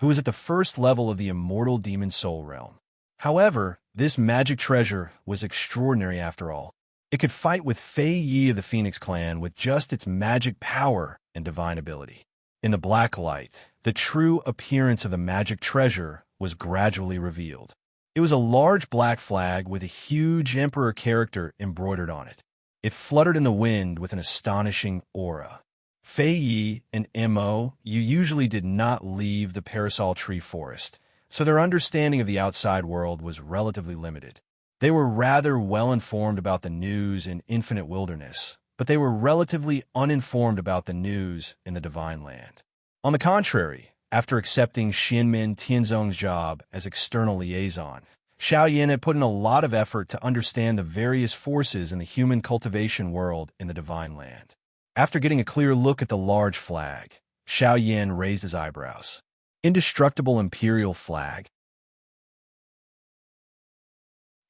who was at the first level of the immortal demon soul realm. However, this magic treasure was extraordinary after all. It could fight with Fei Yi of the Phoenix clan with just its magic power and divine ability. In the black light, the true appearance of the magic treasure was gradually revealed. It was a large black flag with a huge emperor character embroidered on it. It fluttered in the wind with an astonishing aura. Fei Yi and Mou usually did not leave the parasol tree forest, so their understanding of the outside world was relatively limited. They were rather well-informed about the news in infinite wilderness, but they were relatively uninformed about the news in the divine land. On the contrary, after accepting Xianmin Tianzong's job as external liaison, Xiao Yin had put in a lot of effort to understand the various forces in the human cultivation world in the divine land. After getting a clear look at the large flag, Xiao Yin raised his eyebrows. Indestructible imperial flag.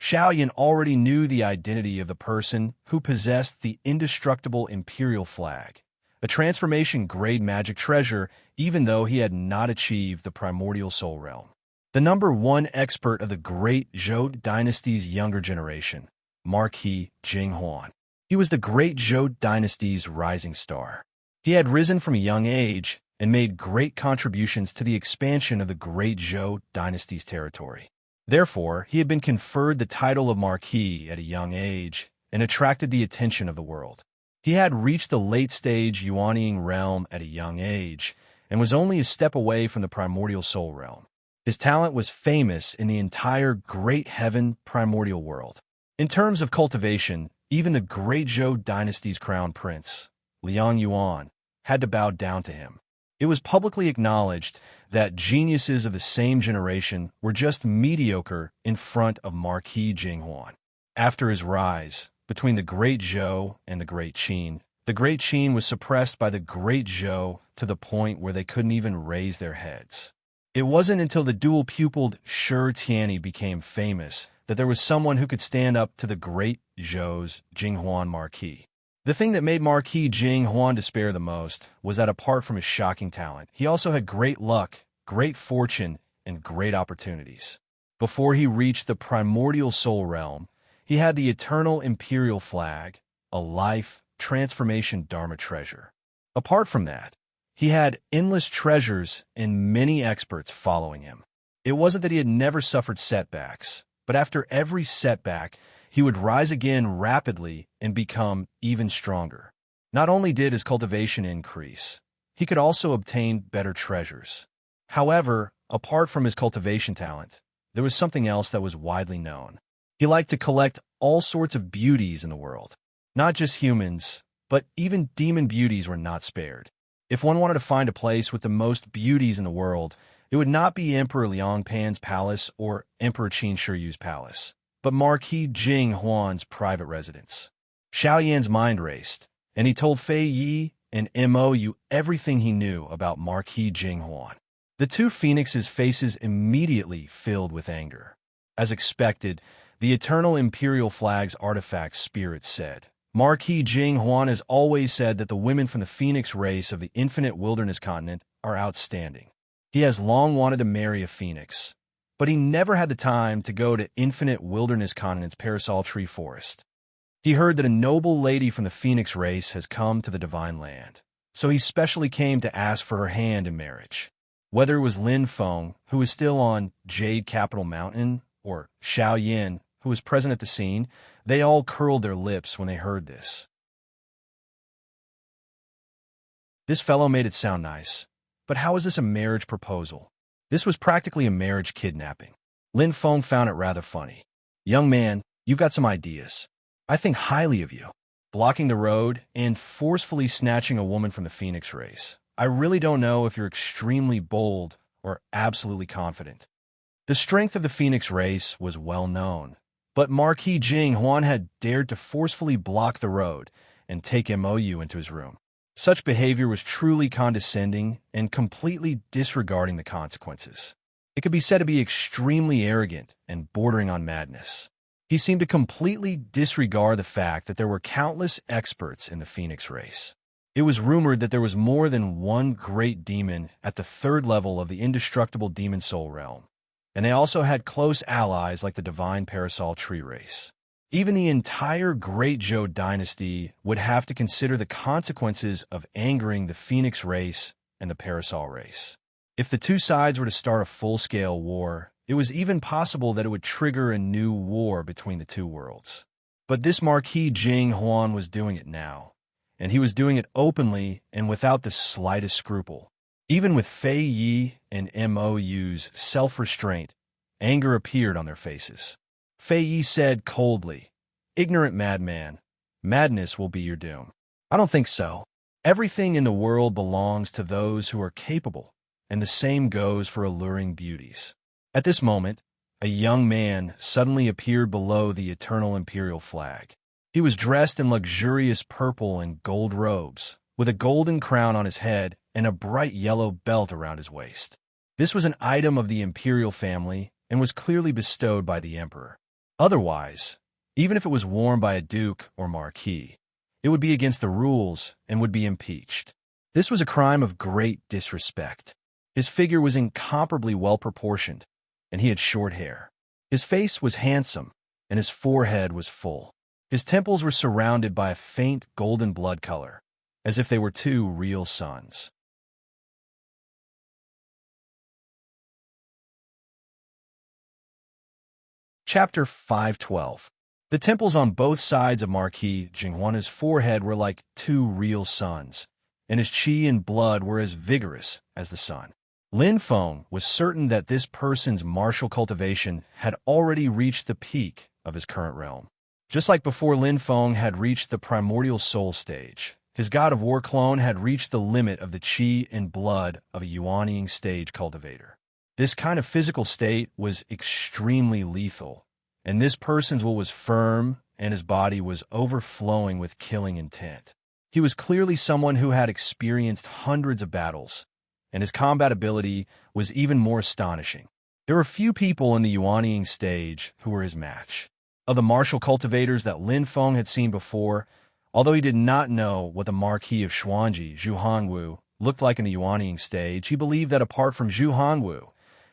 Xiao Yin already knew the identity of the person who possessed the indestructible imperial flag, a transformation-grade magic treasure, even though he had not achieved the primordial soul realm. The number one expert of the great Zhou dynasty's younger generation, Marquis Jing Huan. He was the great Zhou dynasty's rising star. He had risen from a young age and made great contributions to the expansion of the great Zhou dynasty's territory. Therefore, he had been conferred the title of Marquis at a young age and attracted the attention of the world. He had reached the late-stage Yuanying realm at a young age and was only a step away from the primordial soul realm. His talent was famous in the entire Great Heaven primordial world. In terms of cultivation, even the great Zhou dynasty's crown prince, Liang Yuan, had to bow down to him. It was publicly acknowledged that geniuses of the same generation were just mediocre in front of Marquis Jing Huan. After his rise, between the great Zhou and the great Qin, the great Qin was suppressed by the great Zhou to the point where they couldn't even raise their heads. It wasn't until the dual-pupiled Shi Tianyi became famous that there was someone who could stand up to the great Zhou's Jing Huan Marquis. The thing that made Marquis Jing Huan despair the most was that apart from his shocking talent, he also had great luck, great fortune, and great opportunities. Before he reached the primordial soul realm, he had the eternal imperial flag, a life transformation dharma treasure. Apart from that, he had endless treasures and many experts following him. It wasn't that he had never suffered setbacks, but after every setback, he would rise again rapidly and become even stronger. Not only did his cultivation increase, he could also obtain better treasures. However, apart from his cultivation talent, there was something else that was widely known. He liked to collect all sorts of beauties in the world. Not just humans, but even demon beauties were not spared. If one wanted to find a place with the most beauties in the world, it would not be Emperor Liang Pan's palace or Emperor Qin Shiyu's palace, but Marquis Jing Huan's private residence. Xiao Yan's mind raced, and he told Fei Yi and Mou everything he knew about Marquis Jing Huan. The two phoenixes' faces immediately filled with anger. As expected, the eternal imperial flag's artifact spirit said, Marquis Jing Huan has always said that the women from the phoenix race of the infinite wilderness continent are outstanding. He has long wanted to marry a phoenix, but he never had the time to go to infinite wilderness continent's parasol tree forest. He heard that a noble lady from the phoenix race has come to the divine land, so he specially came to ask for her hand in marriage. Whether it was Lin Feng, who was still on Jade Capital Mountain, or Xiao Yin, who was present at the scene, they all curled their lips when they heard this. This fellow made it sound nice, but how is this a marriage proposal? This was practically a marriage kidnapping. Lin Feng found it rather funny. Young man, you've got some ideas. I think highly of you. Blocking the road and forcefully snatching a woman from the phoenix race. I really don't know if you're extremely bold or absolutely confident. The strength of the phoenix race was well known, but Marquis Jing Huan had dared to forcefully block the road and take Mou into his room. Such behavior was truly condescending and completely disregarding the consequences. It could be said to be extremely arrogant and bordering on madness. He seemed to completely disregard the fact that there were countless experts in the phoenix race. It was rumored that there was more than one great demon at the third level of the indestructible demon soul realm, and they also had close allies like the divine parasol tree race. Even the entire Great Zhou dynasty would have to consider the consequences of angering the phoenix race and the parasol race. If the two sides were to start a full-scale war, it was even possible that it would trigger a new war between the two worlds. But this Marquis Jing Huan was doing it now, and he was doing it openly and without the slightest scruple. Even with Fei Yi and Mou's self-restraint, anger appeared on their faces. Fei Yi said coldly, "Ignorant madman, madness will be your doom." "I don't think so. Everything in the world belongs to those who are capable, and the same goes for alluring beauties." At this moment, a young man suddenly appeared below the eternal imperial flag. He was dressed in luxurious purple and gold robes, with a golden crown on his head and a bright yellow belt around his waist. This was an item of the imperial family and was clearly bestowed by the emperor. Otherwise, even if it was worn by a duke or marquis, it would be against the rules and would be impeached. This was a crime of great disrespect. His figure was incomparably well-proportioned, and he had short hair. His face was handsome, and his forehead was full. His temples were surrounded by a faint golden blood color, as if they were two real suns. Chapter 512. The temples on both sides of Marquis Jinghuan's forehead were like two real suns, and his qi and blood were as vigorous as the sun. Lin Feng was certain that this person's martial cultivation had already reached the peak of his current realm. Just like before Lin Feng had reached the primordial soul stage, his god of war clone had reached the limit of the qi and blood of a Yuanying stage cultivator. This kind of physical state was extremely lethal, and this person's will was firm and his body was overflowing with killing intent. He was clearly someone who had experienced hundreds of battles, and his combat ability was even more astonishing. There were few people in the Yuanying stage who were his match. Of the martial cultivators that Lin Feng had seen before, although he did not know what the Marquis of Xuanji, Zhu Hanwu, looked like in the Yuanying stage, he believed that apart from Zhu Hanwu,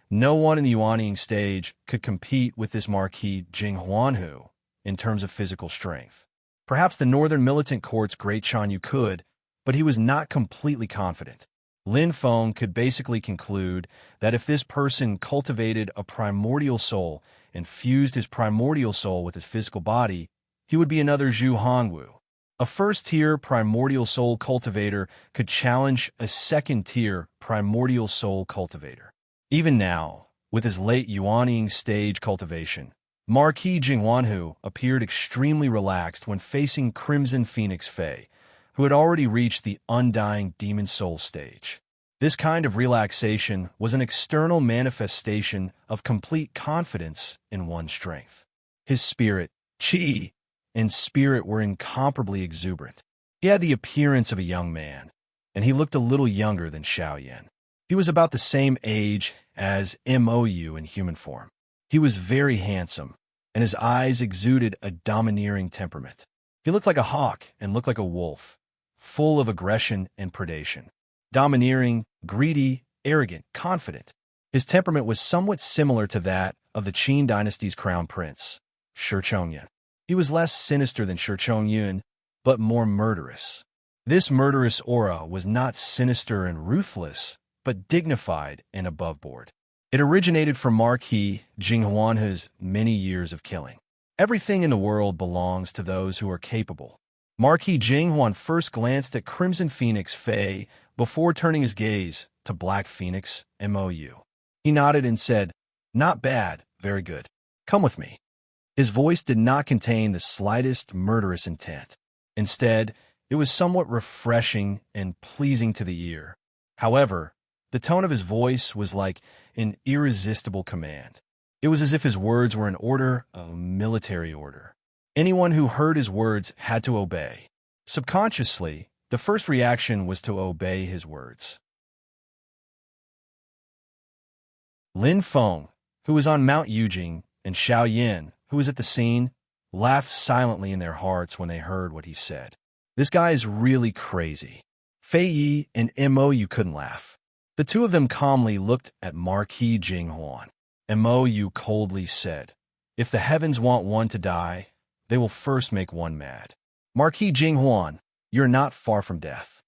no one in the Yuanying stage could compete with this Marquis Jing Huanhu in terms of physical strength. Perhaps the Northern Militant Court's Great Shan Yu could, but he was not completely confident. Lin Feng could basically conclude that if this person cultivated a primordial soul and fused his primordial soul with his physical body, he would be another Zhu Hongwu. A first-tier primordial soul cultivator could challenge a second-tier primordial soul cultivator. Even now, with his late Yuanying stage cultivation, Marquis Jinghuanhu appeared extremely relaxed when facing Crimson Phoenix Fei, who had already reached the undying demon soul stage. This kind of relaxation was an external manifestation of complete confidence in one's strength. His spirit, qi, and spirit were incomparably exuberant. He had the appearance of a young man, and he looked a little younger than Xiaoyan. He was about the same age as Mou in human form. He was very handsome, and his eyes exuded a domineering temperament. He looked like a hawk and looked like a wolf, full of aggression and predation. Domineering, greedy, arrogant, confident. His temperament was somewhat similar to that of the Qin dynasty's crown prince, Shi Chongyun. He was less sinister than Shi Chongyun, but more murderous. This murderous aura was not sinister and ruthless, but dignified and above-board. It originated from Marquis Jinghuan's many years of killing. Everything in the world belongs to those who are capable. Marquis Jinghuan first glanced at Crimson Phoenix Fei before turning his gaze to Black Phoenix Mou. He nodded and said, "Not bad, very good. Come with me." His voice did not contain the slightest murderous intent. Instead, it was somewhat refreshing and pleasing to the ear. However, the tone of his voice was like an irresistible command. It was as if his words were an order, a military order. Anyone who heard his words had to obey. Subconsciously, the first reaction was to obey his words. Lin Feng, who was on Mount Yujing, and Xiao Yin, who was at the scene, laughed silently in their hearts when they heard what he said. This guy is really crazy. Fei Yi and Mou couldn't laugh. The two of them calmly looked at Marquis Jinghuan. Mou coldly said, "If the heavens want one to die, they will first make one mad." "Marquis Jinghuan, you're not far from death."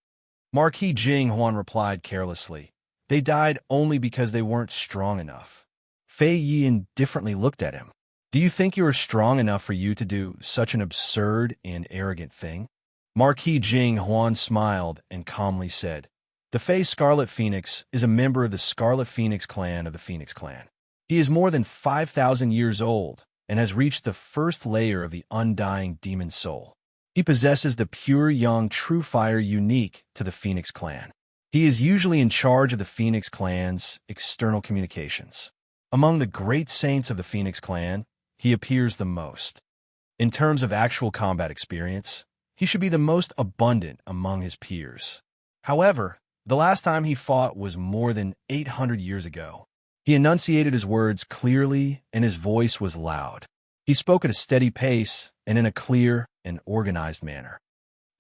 Marquis Jinghuan replied carelessly, "They died only because they weren't strong enough." Fei Yi indifferently looked at him. "Do you think you are strong enough for you to do such an absurd and arrogant thing?" Marquis Jinghuan smiled and calmly said, The Fey Scarlet Phoenix is a member of the Scarlet Phoenix clan of the Phoenix clan. He is more than 5,000 years old and has reached the first layer of the undying demon soul. He possesses the pure young true fire unique to the Phoenix clan. He is usually in charge of the Phoenix clan's external communications. Among the great saints of the Phoenix clan, he appears the most. In terms of actual combat experience, he should be the most abundant among his peers. However, the last time he fought was more than 800 years ago. He enunciated his words clearly, and his voice was loud. He spoke at a steady pace and in a clear and organized manner.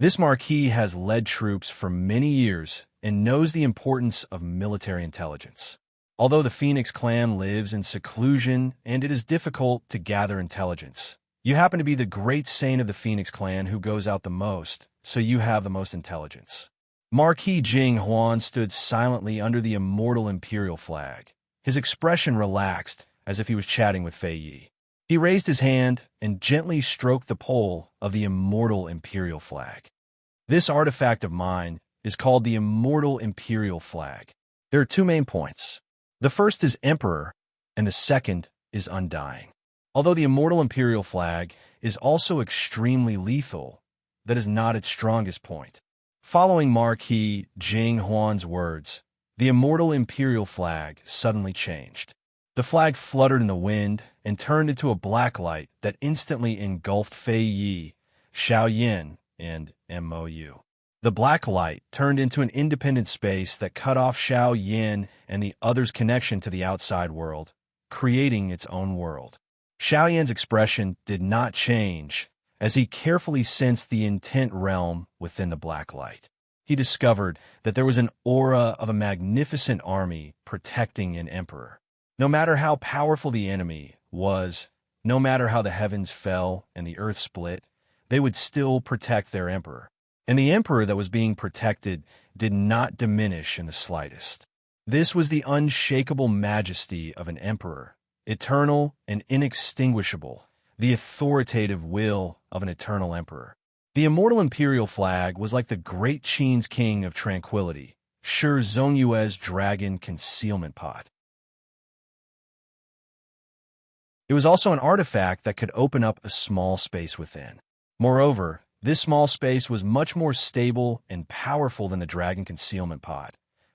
This Marquis has led troops for many years and knows the importance of military intelligence. Although the Phoenix clan lives in seclusion and it is difficult to gather intelligence, you happen to be the great saint of the Phoenix clan who goes out the most, so you have the most intelligence. Marquis Jing Huan stood silently under the immortal imperial flag. His expression relaxed, as if he was chatting with Fei Yi. He raised his hand and gently stroked the pole of the immortal imperial flag. This artifact of mine is called the immortal imperial flag. There are two main points. The first is Emperor, and the second is Undying. Although the immortal imperial flag is also extremely lethal, that is not its strongest point. Following Marquis Jing Huan's words, the immortal imperial flag suddenly changed. The flag fluttered in the wind and turned into a black light that instantly engulfed Fei Yi, Xiao Yin, and Mou. The black light turned into an independent space that cut off Xiao Yin and the other's connection to the outside world, creating its own world. Xiao Yin's expression did not change as he carefully sensed the intent realm within the black light. He discovered that there was an aura of a magnificent army protecting an emperor. No matter how powerful the enemy was, no matter how the heavens fell and the earth split, they would still protect their emperor. And the emperor that was being protected did not diminish in the slightest. This was the unshakable majesty of an emperor, eternal and inextinguishable, the authoritative will of an eternal emperor. The immortal imperial flag was like the great Qin's king of tranquility, Shi Zongyue's dragon concealment pod. It was also an artifact that could open up a small space within. Moreover, this small space was much more stable and powerful than the dragon concealment pod,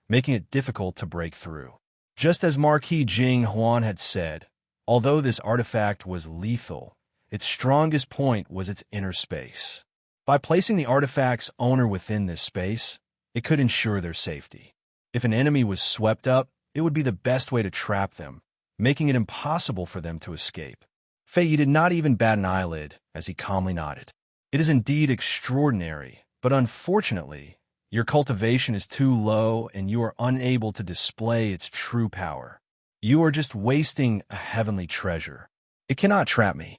making it difficult to break through. Just as Marquis Jing Huan had said, although this artifact was lethal, its strongest point was its inner space. By placing the artifact's owner within this space, it could ensure their safety. If an enemy was swept up, it would be the best way to trap them, making it impossible for them to escape. Fei Yi did not even bat an eyelid as he calmly nodded. It is indeed extraordinary, but unfortunately, your cultivation is too low and you are unable to display its true power. You are just wasting a heavenly treasure. It cannot trap me.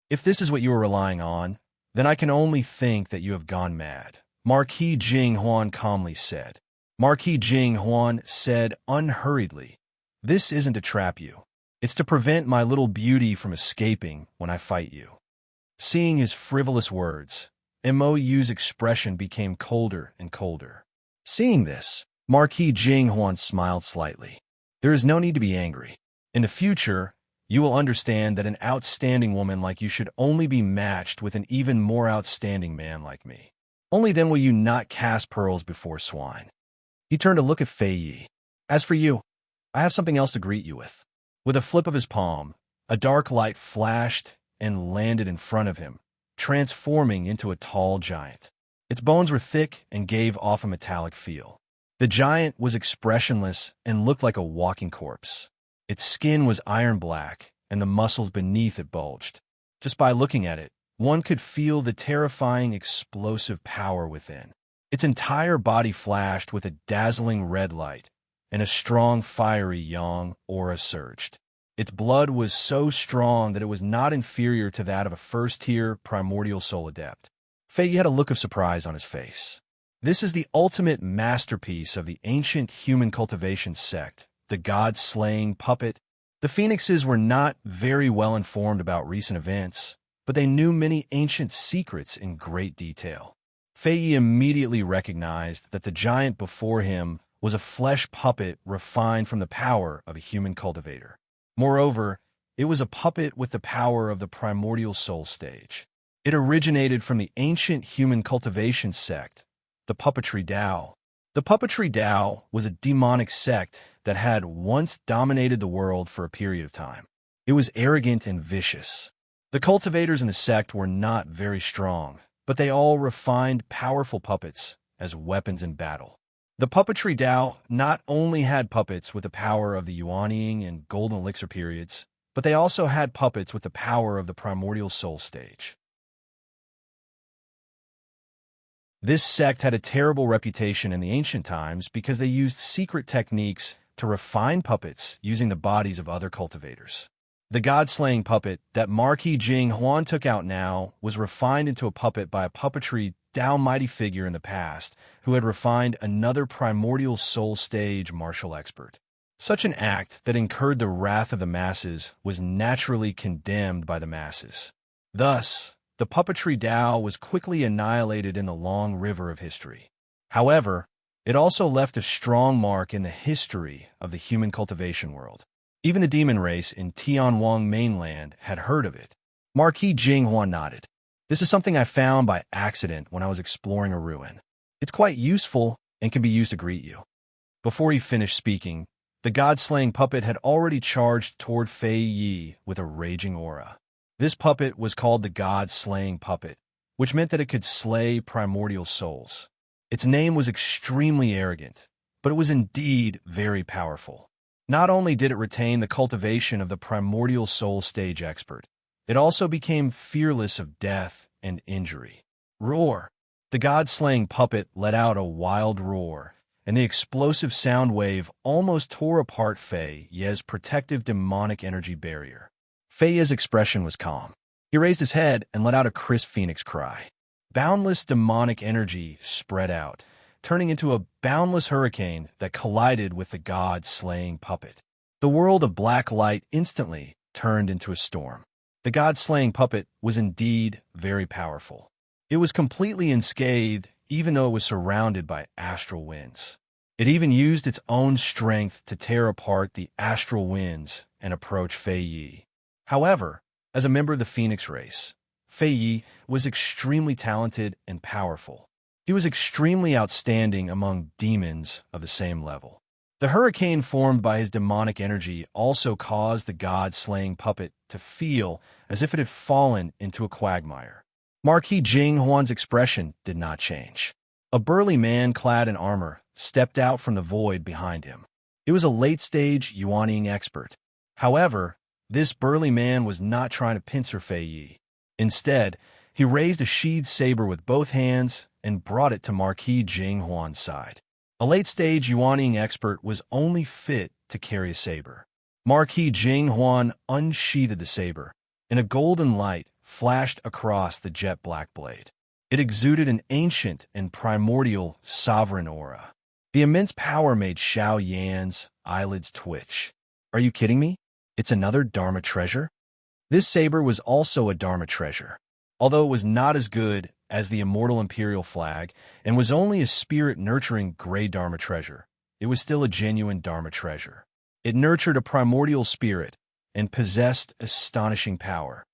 If this is what you are relying on, then I can only think that you have gone mad, Marquis Jing Huan calmly said. Marquis Jing Huan said unhurriedly, "This isn't to trap you. It's to prevent my little beauty from escaping when I fight you." Seeing his frivolous words, Mou's expression became colder and colder. Seeing this, Marquis Jing Huan smiled slightly. There is no need to be angry. In the future, you will understand that an outstanding woman like you should only be matched with an even more outstanding man like me. Only then will you not cast pearls before swine. He turned to look at Fei Yi. As for you, I have something else to greet you with. With a flip of his palm, a dark light flashed and landed in front of him, transforming into a tall giant. Its bones were thick and gave off a metallic feel. The giant was expressionless and looked like a walking corpse. Its skin was iron black, and the muscles beneath it bulged. Just by looking at it, one could feel the terrifying explosive power within. Its entire body flashed with a dazzling red light, and a strong fiery yang aura surged. Its blood was so strong that it was not inferior to that of a first-tier primordial soul adept. Fei Yi had a look of surprise on his face. This is the ultimate masterpiece of the ancient human cultivation sect, the god-slaying puppet. The Phoenixes were not very well informed about recent events, but they knew many ancient secrets in great detail. Fei Yi immediately recognized that the giant before him was a flesh puppet refined from the power of a human cultivator. Moreover, it was a puppet with the power of the primordial soul stage. It originated from the ancient human cultivation sect, the puppetry Tao. The puppetry Tao was a demonic sect that had once dominated the world for a period of time. It was arrogant and vicious. The cultivators in the sect were not very strong, but they all refined powerful puppets as weapons in battle. The puppetry Tao not only had puppets with the power of the Yuanying and Golden Elixir periods, but they also had puppets with the power of the primordial soul stage. This sect had a terrible reputation in the ancient times because they used secret techniques to refine puppets using the bodies of other cultivators. The god-slaying puppet that Marquis Jing Huan took out now was refined into a puppet by a puppetry Tao mighty figure in the past who had refined another primordial soul stage martial expert. Such an act that incurred the wrath of the masses was naturally condemned by the masses. Thus, the puppetry Tao was quickly annihilated in the long river of history. However, it also left a strong mark in the history of the human cultivation world. Even the demon race in Tianwang mainland had heard of it. Marquis Jing Huan nodded. This is something I found by accident when I was exploring a ruin. It's quite useful and can be used to greet you. Before he finished speaking, the god-slaying puppet had already charged toward Fei Yi with a raging aura. This puppet was called the god-slaying puppet, which meant that it could slay primordial souls. Its name was extremely arrogant, but it was indeed very powerful. Not only did it retain the cultivation of the primordial soul stage expert, it also became fearless of death and injury. Roar! The god-slaying puppet let out a wild roar, and the explosive sound wave almost tore apart Fei Ye's protective demonic energy barrier. Fei Ye's expression was calm. He raised his head and let out a crisp phoenix cry. Boundless demonic energy spread out, turning into a boundless hurricane that collided with the god-slaying puppet. The world of black light instantly turned into a storm. The god-slaying puppet was indeed very powerful. It was completely unscathed, even though it was surrounded by astral winds. It even used its own strength to tear apart the astral winds and approach Fei Yi. However, as a member of the Phoenix race, Fei Yi was extremely talented and powerful. He was extremely outstanding among demons of the same level. The hurricane formed by his demonic energy also caused the god-slaying puppet to feel as if it had fallen into a quagmire. Marquis Jing Huan's expression did not change. A burly man clad in armor stepped out from the void behind him. It was a late-stage Yuanying expert. However, this burly man was not trying to pincer Fei Yi. Instead, he raised a sheathed saber with both hands and brought it to Marquis Jing Huan's side. A late-stage Yuanying expert was only fit to carry a saber. Marquis Jing Huan unsheathed the saber, and a golden light flashed across the jet-black blade. It exuded an ancient and primordial sovereign aura. The immense power made Xiao Yan's eyelids twitch. Are you kidding me? It's another Dharma treasure? This saber was also a Dharma treasure. Although it was not as good as the immortal imperial flag and was only a spirit-nurturing gray Dharma treasure, it was still a genuine Dharma treasure. It nurtured a primordial spirit and possessed astonishing power.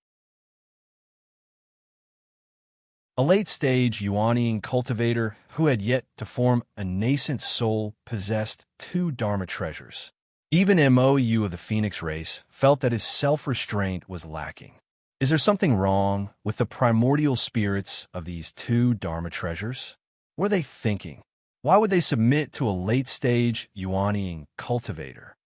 A late-stage Yuanying cultivator who had yet to form a nascent soul possessed two Dharma treasures. Even Mou of the Phoenix race felt that his self-restraint was lacking. Is there something wrong with the primordial spirits of these two Dharma treasures? What are they thinking? Why would they submit to a late-stage Yuanying cultivator?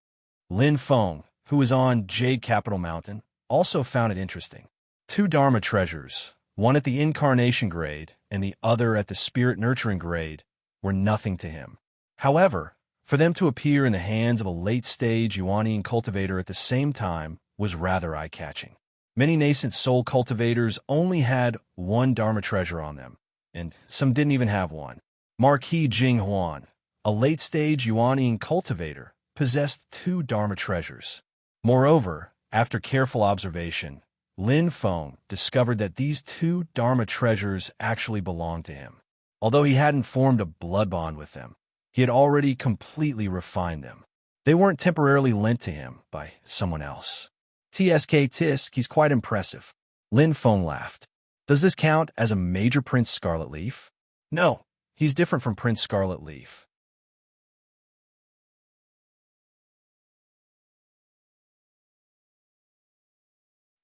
Lin Feng, who was on Jade Capital Mountain, also found it interesting. Two Dharma treasures, one at the incarnation grade and the other at the spirit nurturing grade, were nothing to him. However, for them to appear in the hands of a late-stage Yuanying cultivator at the same time was rather eye-catching. Many nascent soul cultivators only had one Dharma treasure on them, and some didn't even have one. Marquis Jing Huan, a late-stage Yuanying cultivator, possessed two Dharma treasures. Moreover, after careful observation, Lin Feng discovered that these two Dharma treasures actually belonged to him. Although he hadn't formed a blood bond with them, He had already completely refined them. They weren't temporarily lent to him by someone else. Tisk, he's quite impressive. Lin Feng laughed. Does this count as a major Prince Scarlet Leaf? No, he's different from Prince Scarlet Leaf.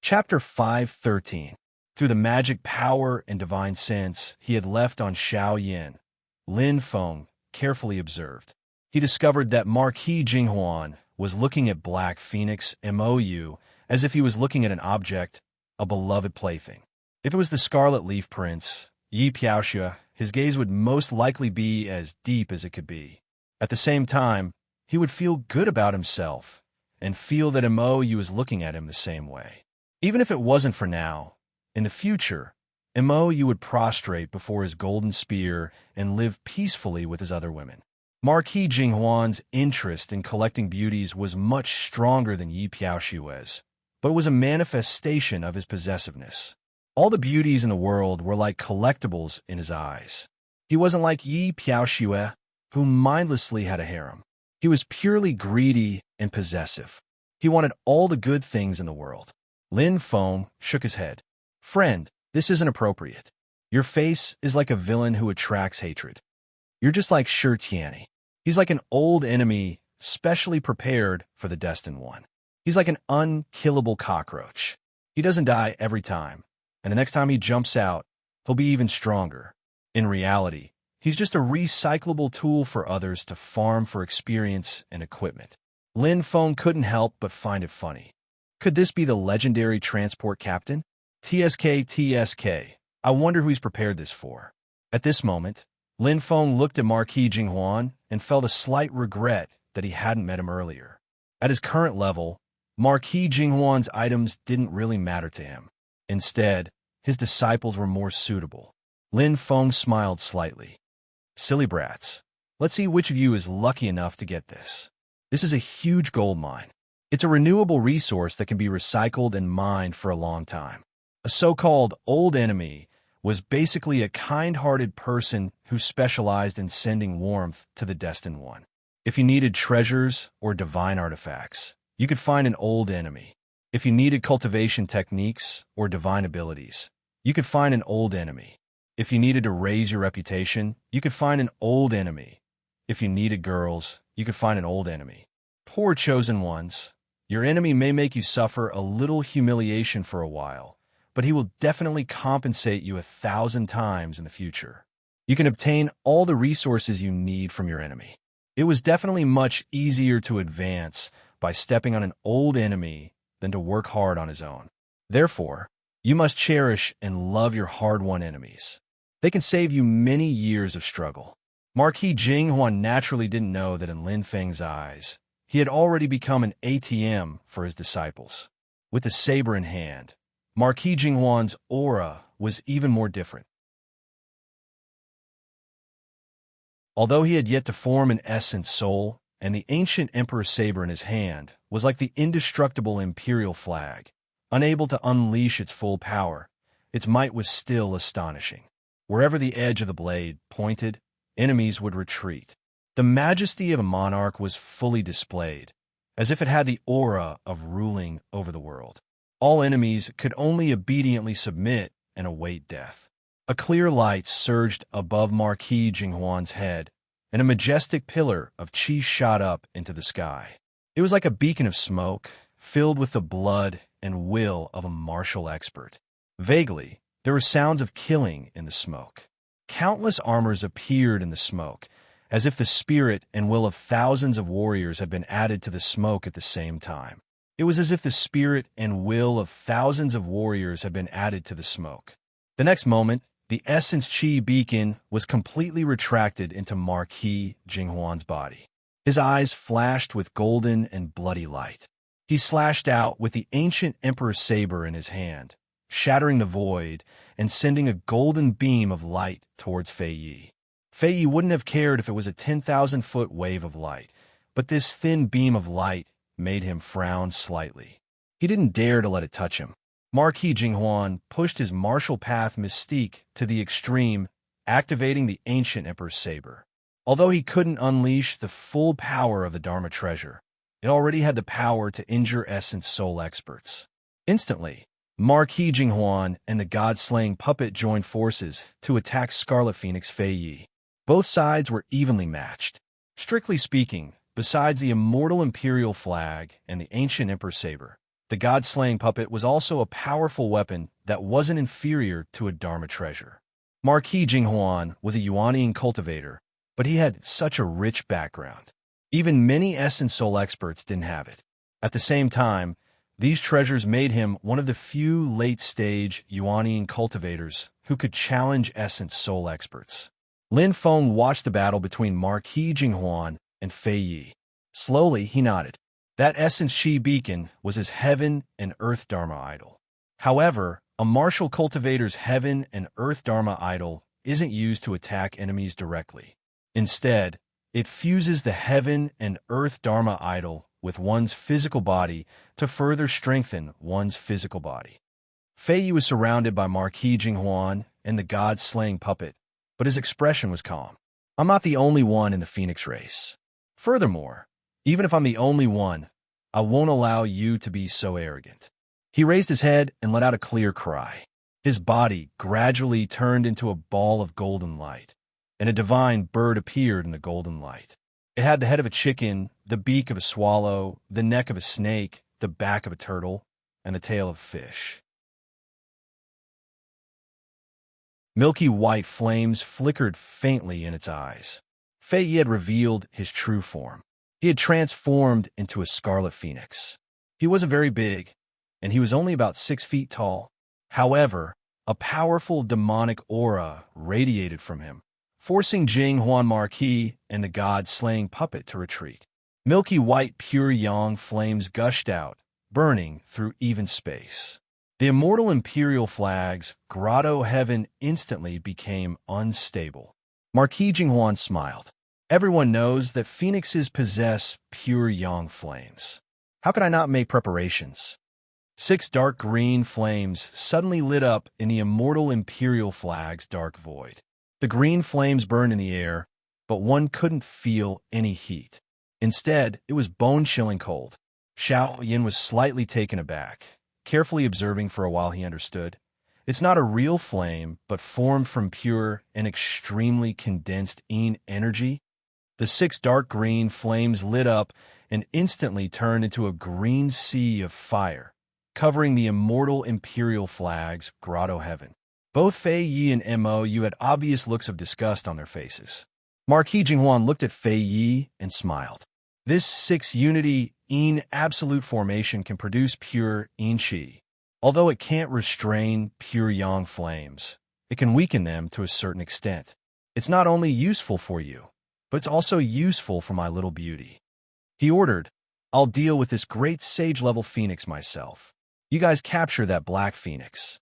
Chapter 5:13. Through the magic power and divine sense he had left on Xiao Yin, Lin Feng carefully observed. He discovered that Marquis Jinghuan was looking at Black Phoenix Mou as if he was looking at an object, a beloved plaything. If it was the Scarlet Leaf Prince, Yi Piaoxue, his gaze would most likely be as deep as it could be. At the same time, he would feel good about himself and feel that Mou was looking at him the same way. Even if it wasn't for now, in the future, Mou would prostrate before his golden spear and live peacefully with his other women. Marquis Jinghuan's interest in collecting beauties was much stronger than Yi Piaoxue's, but it was a manifestation of his possessiveness. All the beauties in the world were like collectibles in his eyes. He wasn't like Yi Piaoxue, who mindlessly had a harem. He was purely greedy and possessive. He wanted all the good things in the world. Lin Feng shook his head. Friend, this isn't appropriate. Your face is like a villain who attracts hatred. You're just like Shi Tianyi. He's like an old enemy, specially prepared for the destined one. He's like an unkillable cockroach. He doesn't die every time, and the next time he jumps out, he'll be even stronger. In reality, he's just a recyclable tool for others to farm for experience and equipment. Lin Feng couldn't help but find it funny. Could this be the legendary transport captain? Tsk, I wonder who he's prepared this for. At this moment, Lin Feng looked at Marquis Jinghuan and felt a slight regret that he hadn't met him earlier. At his current level, Marquis Jinghuan's items didn't really matter to him. Instead, his disciples were more suitable. Lin Feng smiled slightly. Silly brats. Let's see which of you is lucky enough to get this. This is a huge gold mine. It's a renewable resource that can be recycled and mined for a long time. A so-called old enemy was basically a kind-hearted person who specialized in sending warmth to the destined one. If you needed treasures or divine artifacts, you could find an old enemy. If you needed cultivation techniques or divine abilities, you could find an old enemy. If you needed to raise your reputation, you could find an old enemy. If you needed girls, you could find an old enemy. Poor chosen ones, your enemy may make you suffer a little humiliation for a while, but he will definitely compensate you 1,000 times in the future. You can obtain all the resources you need from your enemy. It was definitely much easier to advance by stepping on an old enemy than to work hard on his own. Therefore, you must cherish and love your hard-won enemies. They can save you many years of struggle. Marquis Jinghuan naturally didn't know that in Lin Feng's eyes, he had already become an ATM for his disciples. With the saber in hand, Marquis Jinghuan's aura was even more different. Although he had yet to form an essence soul, and the ancient Emperor's saber in his hand was like the indestructible imperial flag, unable to unleash its full power, its might was still astonishing. Wherever the edge of the blade pointed, enemies would retreat. The majesty of a monarch was fully displayed, as if it had the aura of ruling over the world. All enemies could only obediently submit and await death. A clear light surged above Marquis Jinghuan's head, and a majestic pillar of qi shot up into the sky. It was like a beacon of smoke, filled with the blood and will of a martial expert. Vaguely, there were sounds of killing in the smoke. Countless armors appeared in the smoke, as if the spirit and will of thousands of warriors had been added to the smoke at the same time. It was as if the spirit and will of thousands of warriors had been added to the smoke. The next moment, the essence qi beacon was completely retracted into Marquis Jinghuan's body. His eyes flashed with golden and bloody light. He slashed out with the ancient emperor's saber in his hand, shattering the void and sending a golden beam of light towards Fei Yi. Fei Yi wouldn't have cared if it was a 10,000-foot wave of light, but this thin beam of light made him frown slightly. He didn't dare to let it touch him. Marquis Jinghuan pushed his martial path mystique to the extreme, activating the ancient emperor's saber. Although he couldn't unleash the full power of the Dharma treasure, it already had the power to injure Essence Soul experts. Instantly, Marquis Jinghuan and the god-slaying puppet joined forces to attack Scarlet Phoenix Fei Yi. Both sides were evenly matched. Strictly speaking, besides the immortal imperial flag and the ancient emperor saber, the god-slaying puppet was also a powerful weapon that wasn't inferior to a Dharma treasure. Marquis Jinghuan was a Yuanian cultivator, but he had such a rich background. Even many Essence Soul experts didn't have it. At the same time, these treasures made him one of the few late-stage Yuanian cultivators who could challenge Essence Soul experts. Lin Feng watched the battle between Marquis Jinghuan and Fei Yi. Slowly, he nodded. That Essence Chi beacon was his heaven and earth Dharma idol. However, a martial cultivator's heaven and earth Dharma idol isn't used to attack enemies directly. Instead, it fuses the heaven and earth Dharma idol with one's physical body to further strengthen one's physical body. Fei Yi was surrounded by Marquis Jinghuan and the god-slaying puppet, but his expression was calm. I'm not the only one in the Phoenix race. Furthermore, even if I'm the only one, I won't allow you to be so arrogant. He raised his head and let out a clear cry. His body gradually turned into a ball of golden light, and a divine bird appeared in the golden light. It had the head of a chicken, the beak of a swallow, the neck of a snake, the back of a turtle, and the tail of a fish. Milky white flames flickered faintly in its eyes. Fei Yi had revealed his true form. He had transformed into a scarlet phoenix. He wasn't very big, and he was only about 6 feet tall. However, a powerful demonic aura radiated from him, forcing Jinghuan Marquis and the god-slaying puppet to retreat. Milky white pure yang flames gushed out, burning through even space. The immortal imperial flag's grotto heaven instantly became unstable. Marquis Jinghuan smiled. Everyone knows that phoenixes possess pure yang flames. How could I not make preparations? 6 dark green flames suddenly lit up in the immortal imperial flag's dark void. The green flames burned in the air, but one couldn't feel any heat. Instead, it was bone-chilling cold. Xiao Yin was slightly taken aback. Carefully observing for a while, he understood. It's not a real flame, but formed from pure and extremely condensed yin energy. The 6 dark green flames lit up and instantly turned into a green sea of fire, covering the immortal imperial flag's grotto heaven. Both Fei Yi and Mo Yu had obvious looks of disgust on their faces. Marquis Jinghuan looked at Fei Yi and smiled. This 6-unity yin absolute formation can produce pure yin qi. Although it can't restrain pure yang flames, it can weaken them to a certain extent. It's not only useful for you, but it's also useful for my little beauty. He ordered, I'll deal with this great sage-level phoenix myself. You guys capture that black phoenix.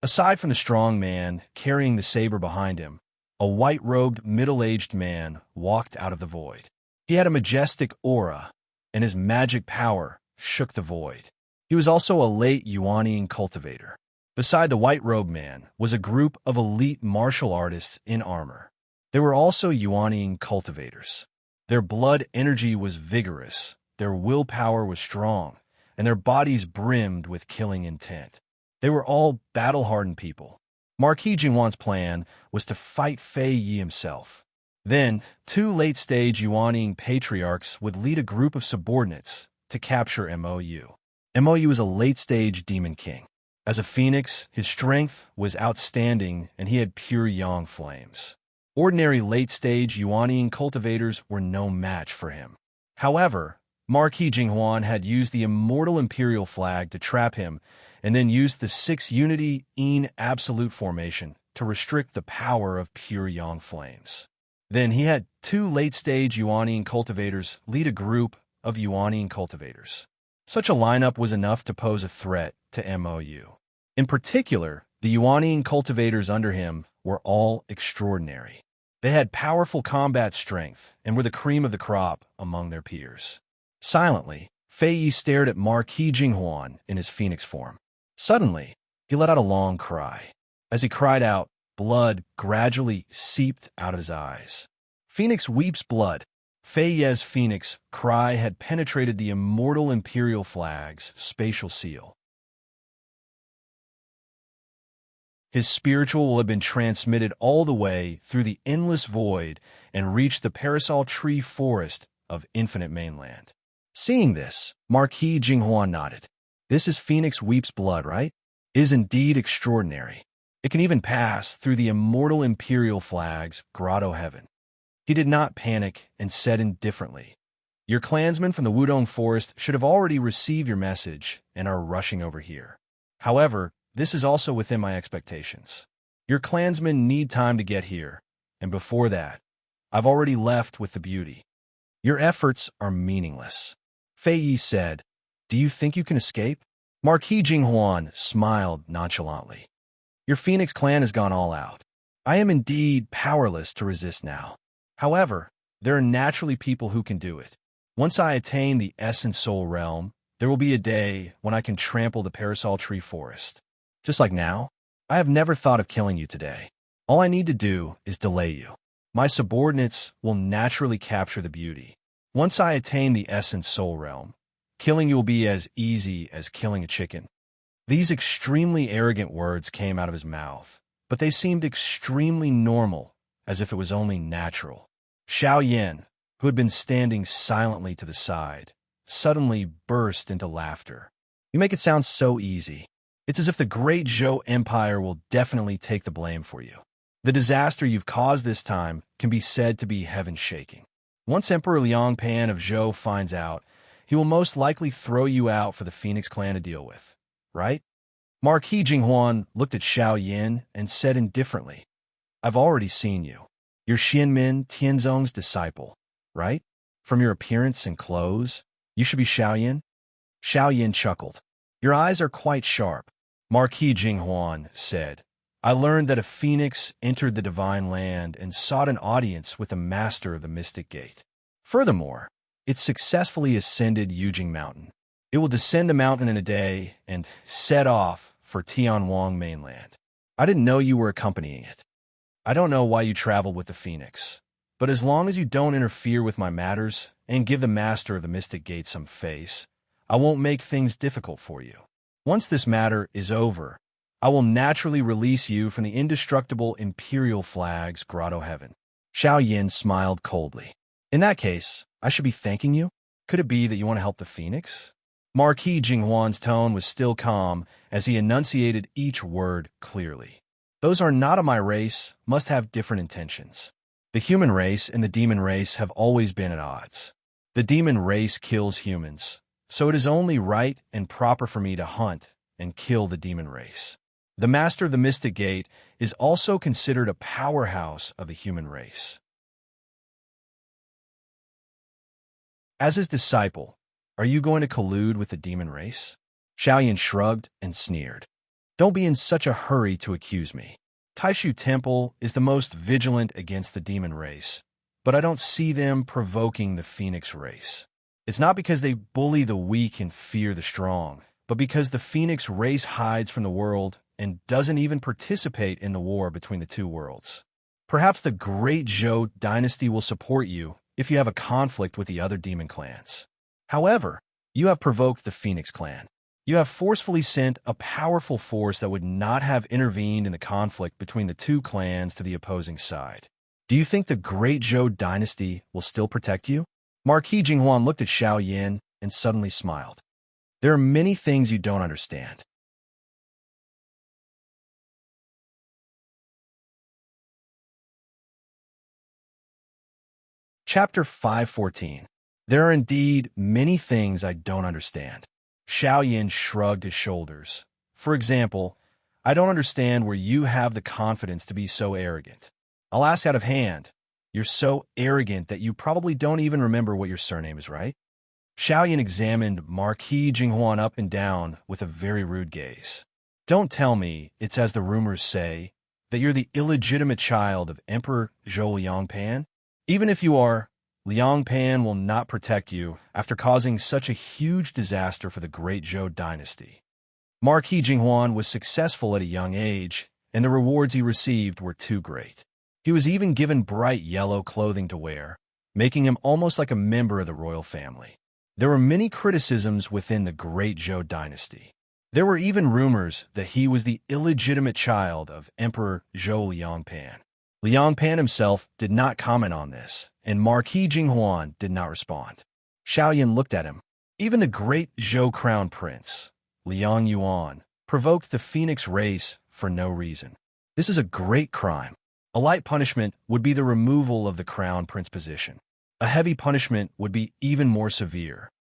Aside from the strong man carrying the saber behind him, a white-robed, middle-aged man walked out of the void. He had a majestic aura, and his magic power shook the void. He was also a late Yuanian cultivator. Beside the white-robed man was a group of elite martial artists in armor. They were also Yuanian cultivators. Their blood energy was vigorous, their willpower was strong, and their bodies brimmed with killing intent. They were all battle-hardened people. Marquis Jinghuan's plan was to fight Fei Yi himself. Then, 2 late-stage Yuanian patriarchs would lead a group of subordinates to capture Mo Yu. Mo Yu was a late-stage demon king. As a phoenix, his strength was outstanding and he had pure yang flames. Ordinary late-stage Yuanian cultivators were no match for him. However, Marquis Jinghuan had used the immortal imperial flag to trap him and then used the 6-unity yin absolute formation to restrict the power of pure yang flames. Then he had 2 late-stage Yuanian cultivators lead a group of Yuanian cultivators. Such a lineup was enough to pose a threat to Mo Yu. In particular, the Yuanian cultivators under him were all extraordinary. They had powerful combat strength and were the cream of the crop among their peers. Silently, Fei Yi stared at Marquis Jinghuan in his phoenix form. Suddenly, he let out a long cry. As he cried out, blood gradually seeped out of his eyes. Phoenix weeps blood. Fei Ye's phoenix cry had penetrated the immortal imperial flag's spatial seal. His spiritual will have been transmitted all the way through the endless void and reached the parasol tree forest of infinite mainland. Seeing this, Marquis Jinghuan nodded. This is Phoenix Weeps Blood, right? It is indeed extraordinary. It can even pass through the immortal imperial flag's grotto heaven. He did not panic and said indifferently, Your clansmen from the Wudong forest should have already received your message and are rushing over here. However, this is also within my expectations. Your clansmen need time to get here, and before that, I've already left with the beauty. Your efforts are meaningless. Fei Yi said, Do you think you can escape? Marquis Jinghuan smiled nonchalantly. Your Phoenix clan has gone all out. I am indeed powerless to resist now. However, there are naturally people who can do it. Once I attain the Essence Soul realm, there will be a day when I can trample the Parasol Tree Forest. Just like now, I have never thought of killing you today. All I need to do is delay you. My subordinates will naturally capture the beauty. Once I attain the Essence Soul realm, killing you will be as easy as killing a chicken. These extremely arrogant words came out of his mouth, but they seemed extremely normal, as if it was only natural. Xiao Yin, who had been standing silently to the side, suddenly burst into laughter. You make it sound so easy. It's as if the great Zhou Empire will definitely take the blame for you. The disaster you've caused this time can be said to be heaven-shaking. Once Emperor Liang Pan of Zhou finds out, he will most likely throw you out for the Phoenix clan to deal with, right? Marquis Jinghuan looked at Xiao Yin and said indifferently, I've already seen you. You're Xianmin Tianzong's disciple, right? From your appearance and clothes, you should be Xiao Yin. Xiao Yin chuckled. Your eyes are quite sharp. Marquis Jinghuan said, I learned that a phoenix entered the divine land and sought an audience with the master of the mystic gate. Furthermore, it successfully ascended Yujing Mountain. It will descend the mountain in a day and set off for Tianwang mainland. I didn't know you were accompanying it. I don't know why you traveled with the phoenix, but as long as you don't interfere with my matters and give the master of the mystic gate some face, I won't make things difficult for you. Once this matter is over, I will naturally release you from the indestructible imperial flag's grotto heaven. Xiao Yin smiled coldly. In that case, I should be thanking you? Could it be that you want to help the phoenix? Marquis Jinghuan's tone was still calm as he enunciated each word clearly. Those who are not of my race must have different intentions. The human race and the demon race have always been at odds. The demon race kills humans, so it is only right and proper for me to hunt and kill the demon race. The master of the mystic gate is also considered a powerhouse of the human race. As his disciple, are you going to collude with the demon race? Xiao Yin shrugged and sneered. Don't be in such a hurry to accuse me. Taishu Temple is the most vigilant against the demon race, but I don't see them provoking the phoenix race. It's not because they bully the weak and fear the strong, but because the phoenix race hides from the world and doesn't even participate in the war between the two worlds. Perhaps the great Zhou dynasty will support you if you have a conflict with the other demon clans. However, you have provoked the Phoenix clan. You have forcefully sent a powerful force that would not have intervened in the conflict between the two clans to the opposing side. Do you think the great Zhou dynasty will still protect you? Marquis Jinghuan looked at Xiao Yin and suddenly smiled. There are many things you don't understand. Chapter 514. There are indeed many things I don't understand. Xiao Yin shrugged his shoulders. For example, I don't understand where you have the confidence to be so arrogant. I'll ask out of hand. You're so arrogant that you probably don't even remember what your surname is, right? Xiao Yin examined Marquis Jinghuan up and down with a very rude gaze. Don't tell me it's as the rumors say, that you're the illegitimate child of Emperor Zhou Liangpan? Even if you are, Liangpan will not protect you after causing such a huge disaster for the great Zhou dynasty. Marquis Jinghuan was successful at a young age, and the rewards he received were too great. He was even given bright yellow clothing to wear, making him almost like a member of the royal family. There were many criticisms within the Great Zhou dynasty. There were even rumors that he was the illegitimate child of Emperor Zhou Liangpan. Liangpan himself did not comment on this, and Marquis Jinghuan did not respond. Xiaoyan looked at him. Even the great Zhou crown prince, Liang Yuan, provoked the phoenix race for no reason. This is a great crime. A light punishment would be the removal of the crown prince position. A heavy punishment would be even more severe.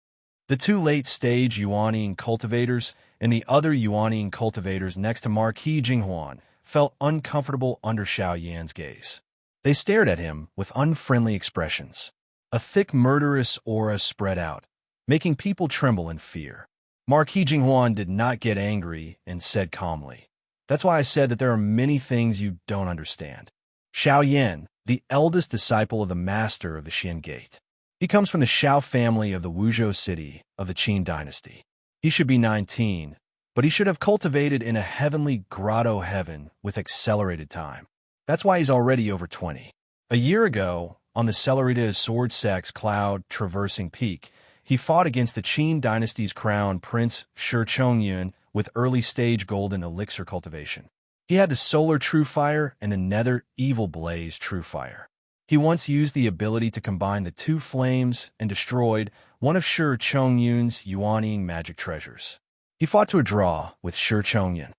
The two late-stage Yuanian cultivators and the other Yuanian cultivators next to Marquis Jinghuan felt uncomfortable under Xiaoyan's gaze. They stared at him with unfriendly expressions. A thick murderous aura spread out, making people tremble in fear. Marquis Jinghuan did not get angry and said calmly, "That's why I said that there are many things you don't understand." Xiaoyan, the eldest disciple of the master of the Xian Gate. He comes from the Xiao family of the Wuzhou city of the Qin dynasty. He should be 19, but he should have cultivated in a heavenly grotto heaven with accelerated time. That's why he's already over 20. A year ago, on the Celerita Sword Sex Cloud Traversing Peak, he fought against the Qin dynasty's crown prince Shi Chongyun with early-stage golden elixir cultivation. He had the solar true fire and the nether evil blaze true fire. He once used the ability to combine the two flames and destroyed one of Shi Chongyun's Yuanian magic treasures. He fought to a draw with Shi Chongyun.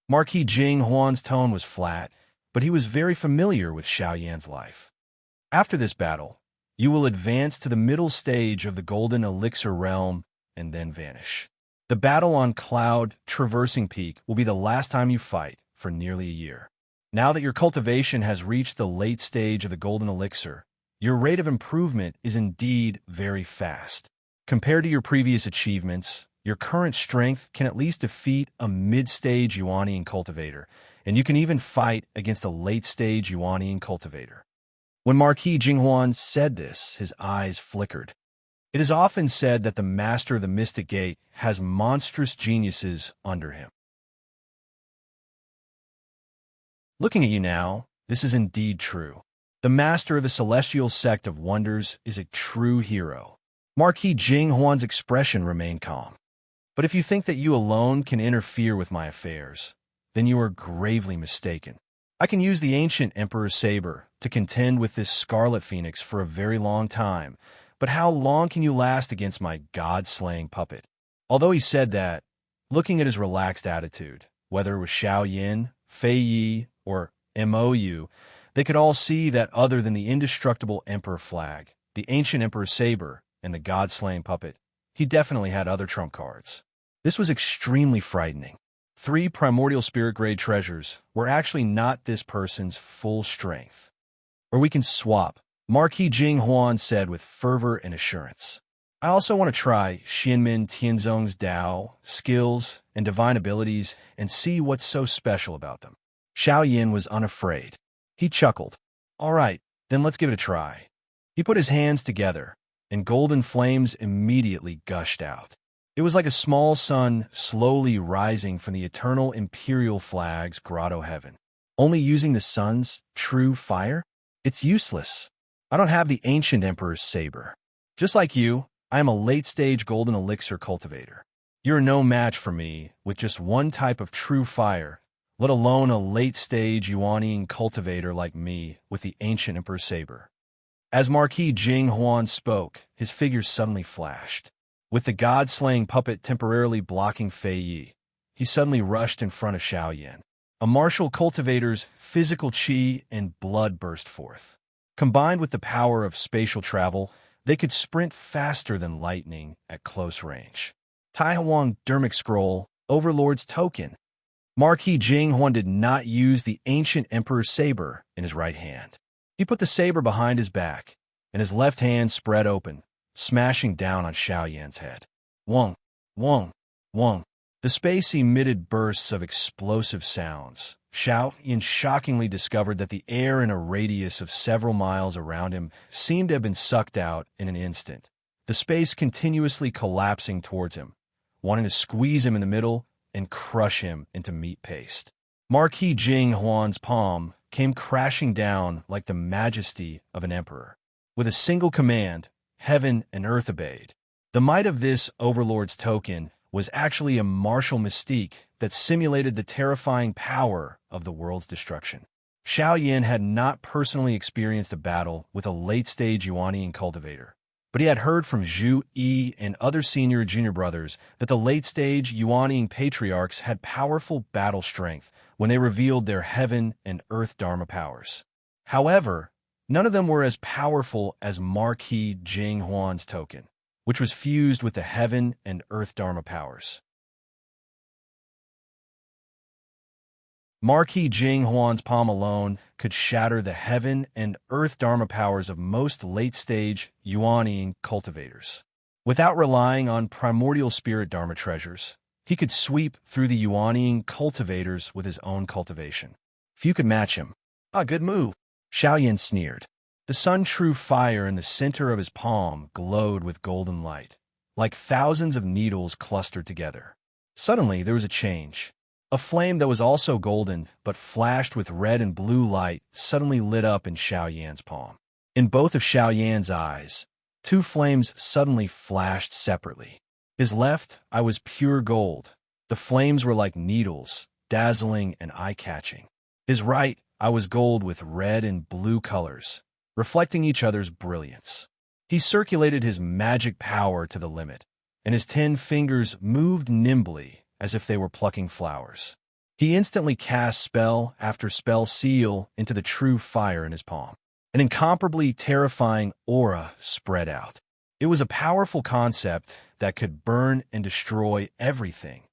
Marquis Jinghuan's tone was flat, but he was very familiar with Xiaoyan's life. After this battle, you will advance to the middle stage of the golden elixir realm and then vanish. The battle on Cloud Traversing Peak will be the last time you fight for nearly a year. Now that your cultivation has reached the late stage of the golden elixir, your rate of improvement is indeed very fast. Compared to your previous achievements, your current strength can at least defeat a mid-stage Yuanian cultivator, and you can even fight against a late-stage Yuanian cultivator. When Marquis Jinghuan said this, his eyes flickered. It is often said that the master of the Mystic Gate has monstrous geniuses under him. Looking at you now, this is indeed true. The master of the celestial sect of wonders is a true hero. Marquis Jinghuan's expression remained calm. But if you think that you alone can interfere with my affairs, then you are gravely mistaken. I can use the ancient Emperor's saber to contend with this scarlet phoenix for a very long time, but how long can you last against my god-slaying puppet? Although he said that, looking at his relaxed attitude, whether it was Xiao Yin, Fei Yi, or Mou, they could all see that other than the indestructible Emperor flag, the ancient Emperor's saber, and the god-slaying puppet, he definitely had other trump cards. This was extremely frightening. 3 primordial spirit-grade treasures were actually not this person's full strength. Or we can swap, Marquis Jinghuan said with fervor and assurance. I also want to try Xianmin Tianzong's Dao, skills, and divine abilities and see what's so special about them. Xiaoyan was unafraid. He chuckled. All right, then let's give it a try. He put his hands together, and golden flames immediately gushed out. It was like a small sun slowly rising from the eternal imperial flag's grotto heaven. Only using the sun's true fire? It's useless. I don't have the ancient emperor's saber. Just like you, I am a late-stage golden elixir cultivator. You're no match for me with just one type of true fire, let alone a late-stage Yuanian cultivator like me with the ancient emperor's saber. As Marquis Jinghuan spoke, his figure suddenly flashed. With the god-slaying puppet temporarily blocking Fei Yi, he suddenly rushed in front of Xiaoyan. A martial cultivator's physical chi and blood burst forth. Combined with the power of spatial travel, they could sprint faster than lightning at close range. Tai Huang Dermic Scroll, Overlord's Token. Marquis Jinghuan did not use the ancient emperor's saber in his right hand. He put the saber behind his back, and his left hand spread open, smashing down on Xiaoyan's head. Wong, wong, wong. The space emitted bursts of explosive sounds. Xiaoyan shockingly discovered that the air in a radius of several miles around him seemed to have been sucked out in an instant, the space continuously collapsing towards him, wanting to squeeze him in the middle and crush him into meat paste. Marquis Jinghuan's palm came crashing down like the majesty of an emperor. With a single command, heaven and earth obeyed. The might of this overlord's token was actually a martial mystique that simulated the terrifying power of the world's destruction. Xiao Yin had not personally experienced a battle with a late-stage Yuanian cultivator, but he had heard from Zhu Yi and other senior and junior brothers that the late-stage Yuanian patriarchs had powerful battle strength when they revealed their heaven and earth dharma powers. However, none of them were as powerful as Marquis Jing Huan's token, which was fused with the heaven and earth dharma powers. Marquis Jing Huan's palm alone could shatter the heaven and earth dharma powers of most late-stage Yuanian cultivators. Without relying on primordial spirit dharma treasures, he could sweep through the Yuanian cultivators with his own cultivation. Few could match him. Ah, good move, Xiao Yin sneered. The sun-true fire in the center of his palm glowed with golden light, like thousands of needles clustered together. Suddenly, there was a change. A flame that was also golden, but flashed with red and blue light, suddenly lit up in Xiao Yan's palm. In both of Xiao Yan's eyes, two flames suddenly flashed separately. His left eye was pure gold. The flames were like needles, dazzling and eye-catching. His right eye was gold with red and blue colors, reflecting each other's brilliance. He circulated his magic power to the limit, and his 10 fingers moved nimbly as if they were plucking flowers. He instantly cast spell after spell seal into the true fire in his palm. An incomparably terrifying aura spread out. It was a powerful concept that could burn and destroy everything.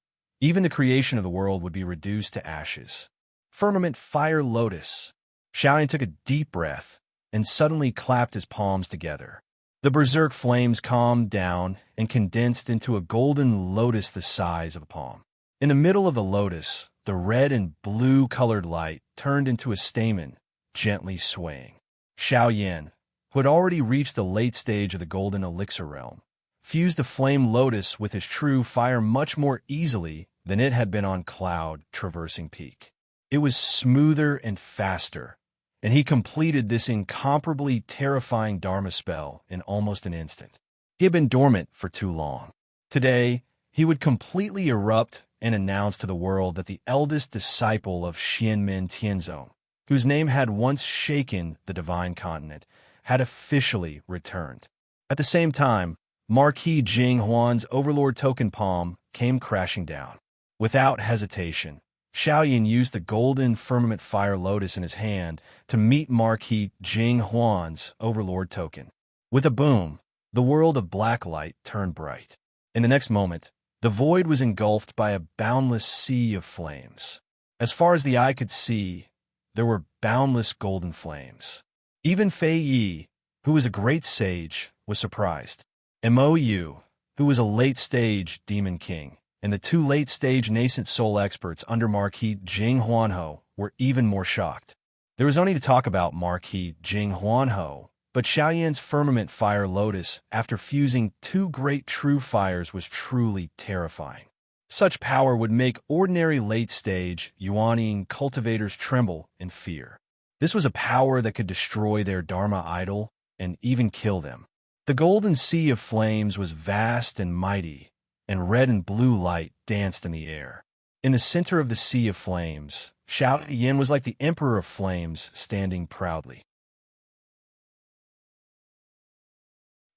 Even the creation of the world would be reduced to ashes. Firmament Fire Lotus. Xiaoyan took a deep breath and suddenly clapped his palms together. The berserk flames calmed down and condensed into a golden lotus the size of a palm. In the middle of the lotus, the red and blue-colored light turned into a stamen, gently swaying. Xiao Yan, who had already reached the late stage of the golden elixir realm, fused the flame lotus with his true fire much more easily than it had been on Cloud traversing peak. It was smoother and faster, and he completed this incomparably terrifying Dharma spell in almost an instant. He had been dormant for too long. Today, he would completely erupt and announce to the world that the eldest disciple of Xianmin Tianzong, whose name had once shaken the divine continent, had officially returned. At the same time, Marquis Jing Huan's overlord token palm came crashing down. Without hesitation, Xiao Yin used the golden firmament fire lotus in his hand to meet Marquis Jing Huan's overlord token. With a boom, the world of black light turned bright. In the next moment, the void was engulfed by a boundless sea of flames. As far as the eye could see, there were boundless golden flames. Even Fei Yi, who was a great sage, was surprised. Mo Yu, who was a late-stage demon king, and the 2 late-stage nascent soul experts under Marquis Jing Huanho were even more shocked. There was no need to talk about Marquis Jing Huanho, but Xiao Yan's firmament fire lotus, after fusing 2 great true fires, was truly terrifying. Such power would make ordinary late-stage Yuanian cultivators tremble in fear. This was a power that could destroy their Dharma idol and even kill them. The golden sea of flames was vast and mighty, and red and blue light danced in the air. In the center of the sea of flames, Xiao Yin was like the Emperor of Flames, standing proudly.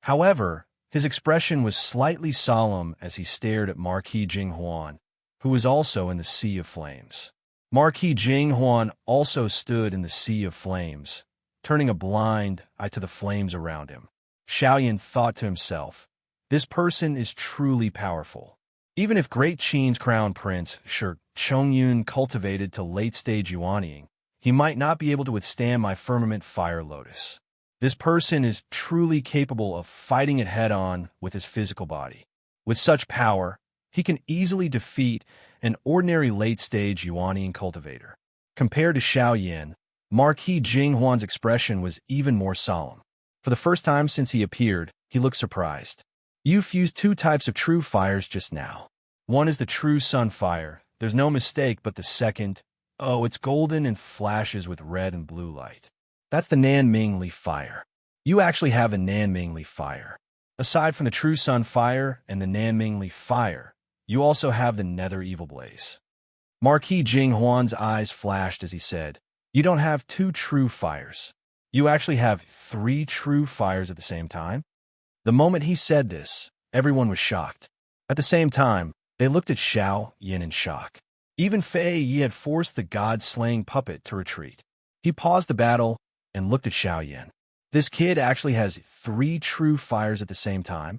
However, his expression was slightly solemn as he stared at Marquis Jing Huan, who was also in the sea of flames. Marquis Jing Huan also stood in the sea of flames, turning a blind eye to the flames around him. Xiao Yin thought to himself, this person is truly powerful. Even if Great Qin's crown prince, Shi Chongyun, cultivated to late-stage Yuaniing, he might not be able to withstand my firmament fire lotus. This person is truly capable of fighting it head-on with his physical body. With such power, he can easily defeat an ordinary late-stage Yuanian cultivator. Compared to Xiao Yin, Marquis Jing Huan's expression was even more solemn. For the first time since he appeared, he looked surprised. You fused 2 types of true fires just now. One is the true sun fire. There's no mistake, but the second Oh, it's golden and flashes with red and blue light. That's the Nanmingli fire. You actually have a Nanmingli fire. Aside from the true sun fire and the Nanmingli fire, you also have the nether evil blaze. Marquis Jinghuan's eyes flashed as he said, "You don't have two true fires. You actually have three true fires at the same time?" The moment he said this, everyone was shocked. At the same time, they looked at Xiao Yin in shock. Even Fei Yi had forced the god-slaying puppet to retreat. He paused the battle and looked at Xiao Yin. This kid actually has three true fires at the same time?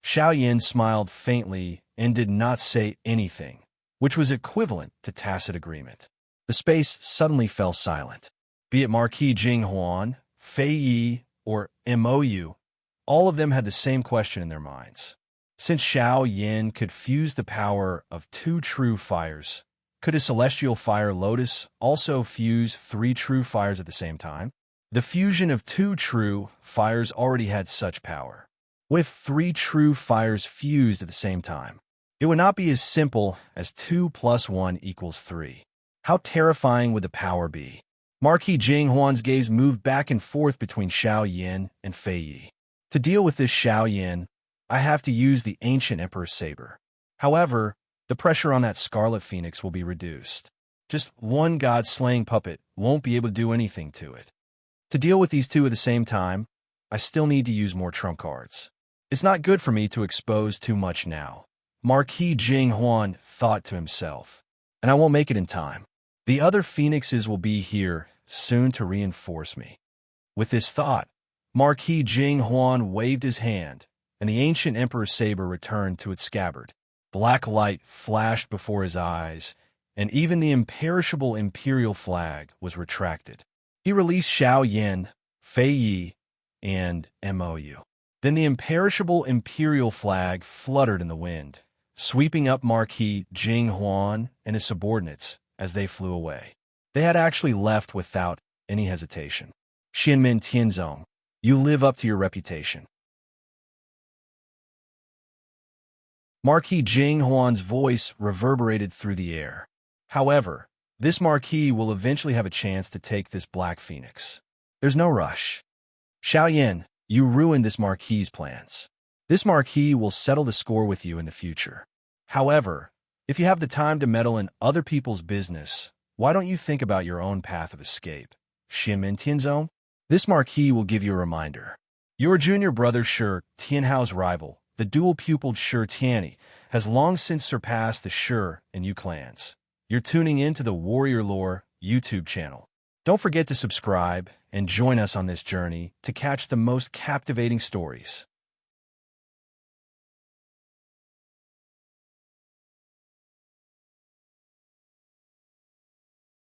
Xiao Yin smiled faintly and did not say anything, which was equivalent to tacit agreement. The space suddenly fell silent. Be it Marquis Jinghuan, Fei Yi, or MOU, all of them had the same question in their minds. Since Xiao Yin could fuse the power of two true fires, could a celestial fire lotus also fuse three true fires at the same time? The fusion of two true fires already had such power. With three true fires fused at the same time, it would not be as simple as 2 + 1 = 3. How terrifying would the power be? Marquis Jinghuan's gaze moved back and forth between Xiao Yin and Fei Yi. To deal with this Xiao Yin, I have to use the ancient Emperor's saber. However, the pressure on that Scarlet Phoenix will be reduced. Just one god-slaying puppet won't be able to do anything to it. To deal with these two at the same time, I still need to use more trump cards. It's not good for me to expose too much now, Marquis Jinghuan thought to himself, and I won't make it in time. The other phoenixes will be here soon to reinforce me. With this thought, Marquis Jinghuan waved his hand, and the ancient Emperor's saber returned to its scabbard. Black light flashed before his eyes, and even the imperishable imperial flag was retracted. He released Xiao Yin, Fei Yi, and MOU. Then the imperishable imperial flag fluttered in the wind, sweeping up Marquis Jinghuan and his subordinates as they flew away. They had actually left without any hesitation. Xianmin Tianzong, you live up to your reputation. Marquis Jinghuan's voice reverberated through the air. However, this Marquis will eventually have a chance to take this Black Phoenix. There's no rush. Xiao Yin, you ruined this Marquis's plans. This Marquis will settle the score with you in the future. However, if you have the time to meddle in other people's business, why don't you think about your own path of escape? Xianmin Tianzong, this Marquis will give you a reminder. Your junior brother Shi Tianhao's rival, the dual-pupiled Shi Tianyi, has long since surpassed the Shi and Yu clans. You're tuning in to the Warrior Lore YouTube channel. Don't forget to subscribe and join us on this journey to catch the most captivating stories.